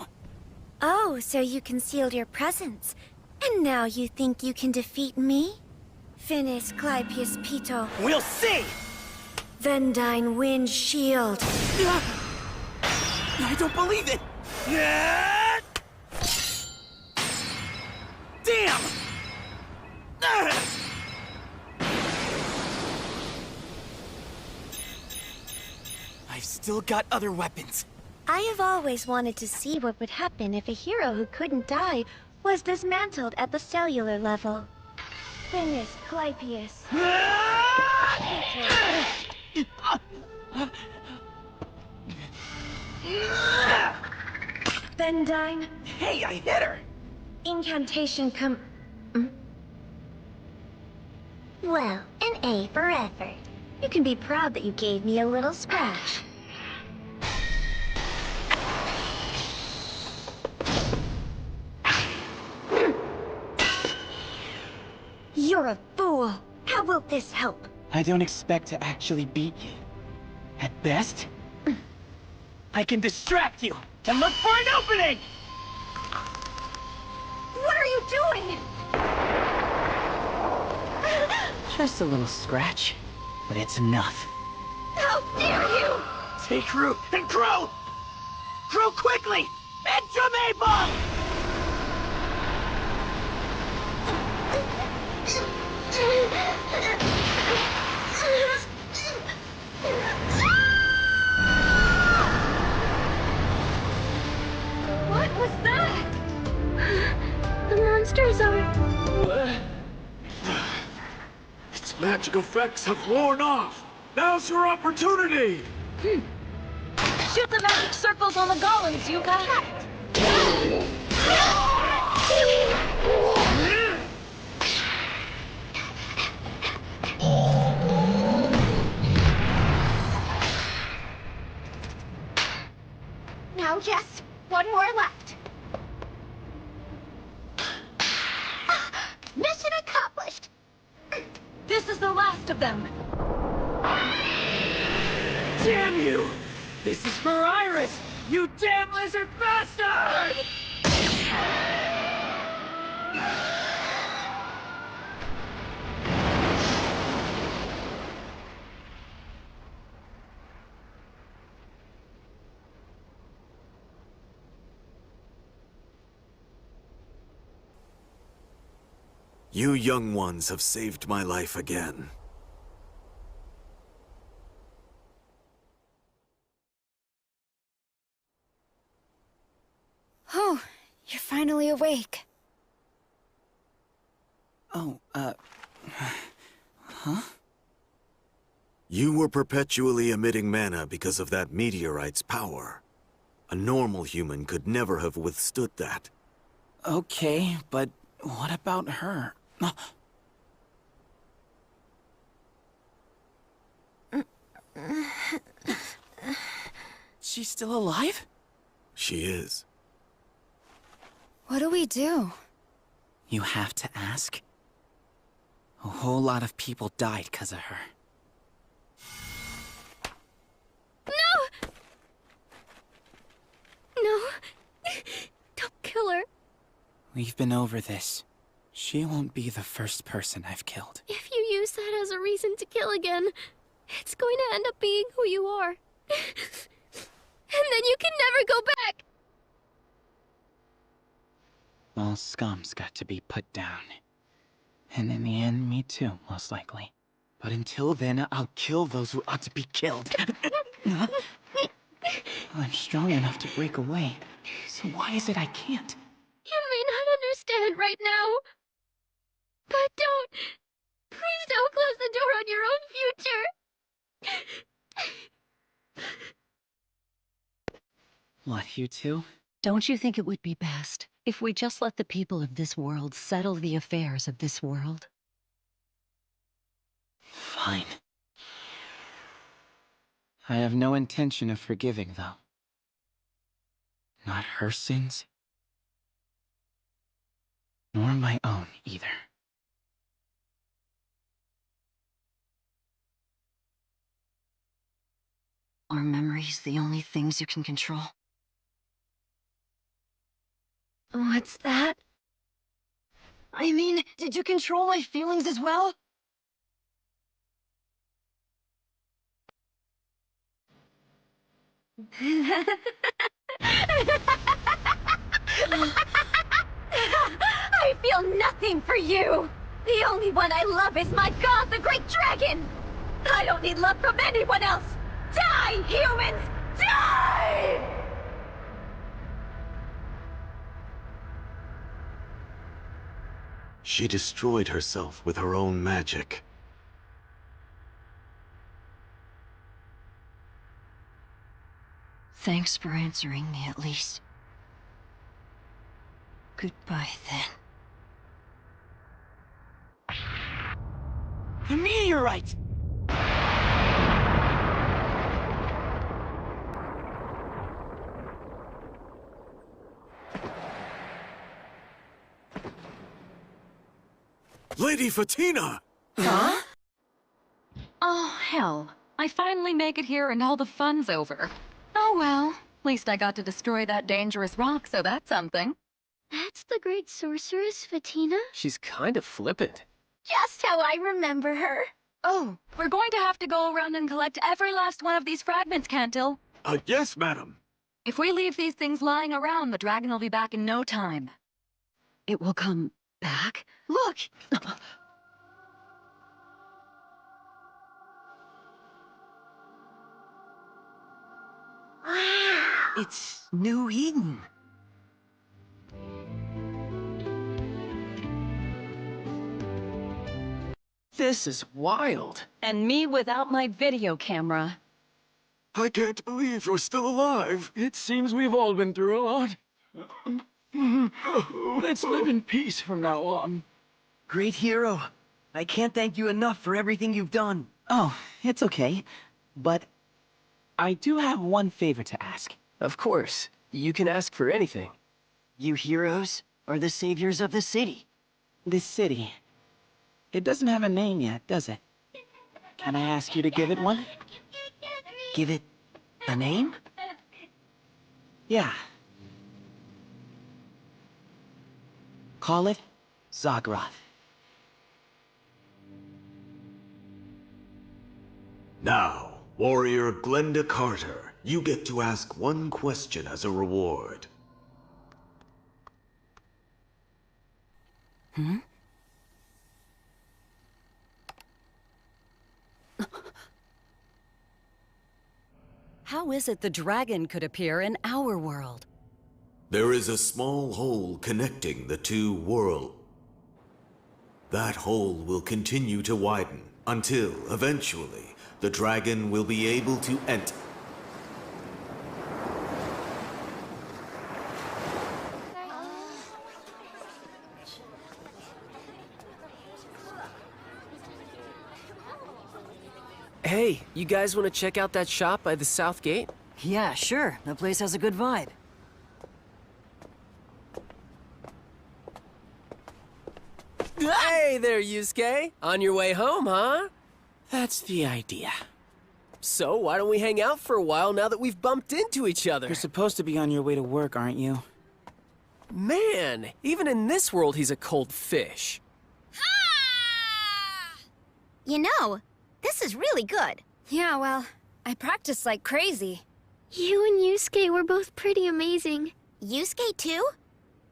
Oh, so you concealed your presence. And now you think you can defeat me? Finis Clypeus Pito. We'll see! Vendine Wind Shield. I don't believe it! Damn! I've still got other weapons. I have always wanted to see what would happen if a hero who couldn't die was dismantled at the cellular level. Finis Clypeus. Vendine. Hey, I hit her! Incantation Well, an A for effort. You can be proud that you gave me a little scratch. You're a fool. How will this help? I don't expect to actually beat you. At best, I can distract you and look for an opening! What are you doing? Just a little scratch, but it's enough. How dare you! Take root and grow! Grow quickly! Intrameable! Charizard! Its magic effects have worn off. Now's your opportunity! Shoot the magic circles on the golems, Yuka! Now, yes, one more left. Mission accomplished! This is the last of them! Damn you! This is for Iris! You damn lizard bastard! You young ones have saved my life again. Oh, you're finally awake. Oh, huh? You were perpetually emitting mana because of that meteorite's power. A normal human could never have withstood that. Okay, but what about her? She's still alive? She is. What do we do? You have to ask. A whole lot of people died because of her. No! No. Don't kill her. We've been over this. She won't be the first person I've killed. If you use that as a reason to kill again, it's going to end up being who you are. And then you can never go back! All scum's got to be put down. And in the end, me too, most likely. But until then, I'll kill those who ought to be killed. I'm strong enough to break away. So why is it I can't? You may not understand right now. But don't... Please don't close the door on your own future. What, you two? Don't you think it would be best if we just let the people of this world settle the affairs of this world? Fine. I have no intention of forgiving, though. Not her sins. Nor my own, either. Are memories the only things you can control? What's that? I mean, did you control my feelings as well? I feel nothing for you! The only one I love is my god, the Great Dragon! I don't need love from anyone else! Die, humans! Die! She destroyed herself with her own magic. Thanks for answering me, at least. Goodbye, then. The meteorite! Lady Fatina! Huh? Oh, hell. I finally make it here and all the fun's over. Oh well, at least I got to destroy that dangerous rock, so that's something. That's the great sorceress, Fatina? She's kind of flippant. Just how I remember her. Oh, we're going to have to go around and collect every last one of these fragments, Cantil. Yes, madam. If we leave these things lying around, the dragon will be back in no time. It will come back? Look! It's New Eden. This is wild. And me without my video camera. I can't believe you're still alive. It seems we've all been through a lot. Let's live in peace from now on. Great hero. I can't thank you enough for everything you've done. Oh, it's okay. But I do have one favor to ask. Of course. You can ask for anything. You heroes are the saviors of the city. This city, it doesn't have a name yet, does it? Can I ask you to give it one? Give it a name? Yeah. Call it Zogroth. Now, warrior Glenda Carter, you get to ask one question as a reward. Hmm? How is it the dragon could appear in our world? There is a small hole connecting the two worlds. That hole will continue to widen until, eventually, the dragon will be able to enter. Hey, you guys want to check out that shop by the south gate? Yeah, sure. That place has a good vibe. Hey there, Yuusuke! On your way home, huh? That's the idea. So, why don't we hang out for a while now that we've bumped into each other? You're supposed to be on your way to work, aren't you? Man, even in this world, he's a cold fish. You know, this is really good. Yeah, well, I practiced like crazy. You and Yuusuke were both pretty amazing. Yuusuke, too?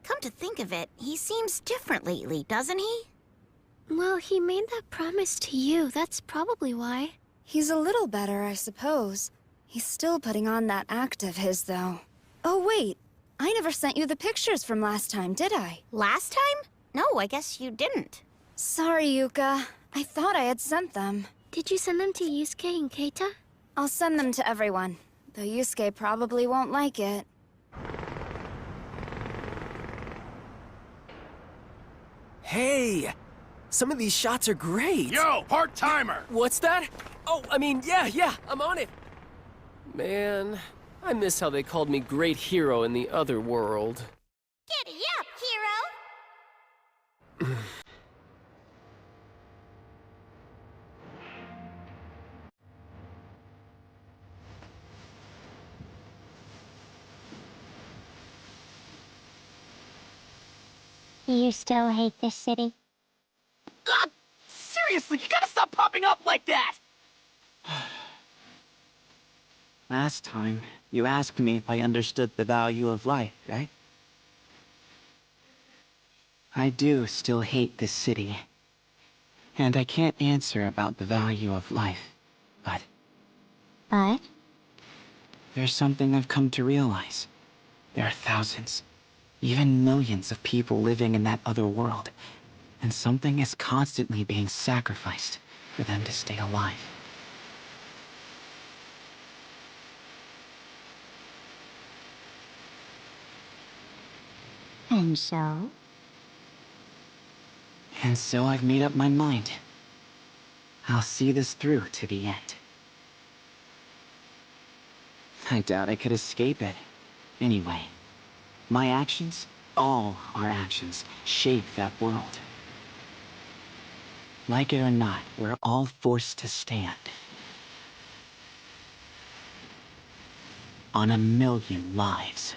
Come to think of it, he seems different lately, doesn't he? Well, he made that promise to you. That's probably why. He's a little better, I suppose. He's still putting on that act of his, though. Oh, wait. I never sent you the pictures from last time, did I? Last time? No, I guess you didn't. Sorry, Yuka. I thought I had sent them. Did you send them to Yuusuke and Keita? I'll send them to everyone, though Yuusuke probably won't like it. Hey! Some of these shots are great! Yo, part-timer! What's that? Oh, I mean, yeah, I'm on it! Man, I miss how they called me great hero in the other world. Giddy up, hero! You still hate this city? God, seriously, you gotta stop popping up like that! Last time, you asked me if I understood the value of life, right? I do still hate this city. And I can't answer about the value of life, but... But? There's something I've come to realize. There are thousands, even millions of people living in that other world, and something is constantly being sacrificed for them to stay alive. And so? And so I've made up my mind. I'll see this through to the end. I doubt I could escape it. Anyway, my actions, all our actions, shape that world. Like it or not, we're all forced to stand. On 1,000,000 lives.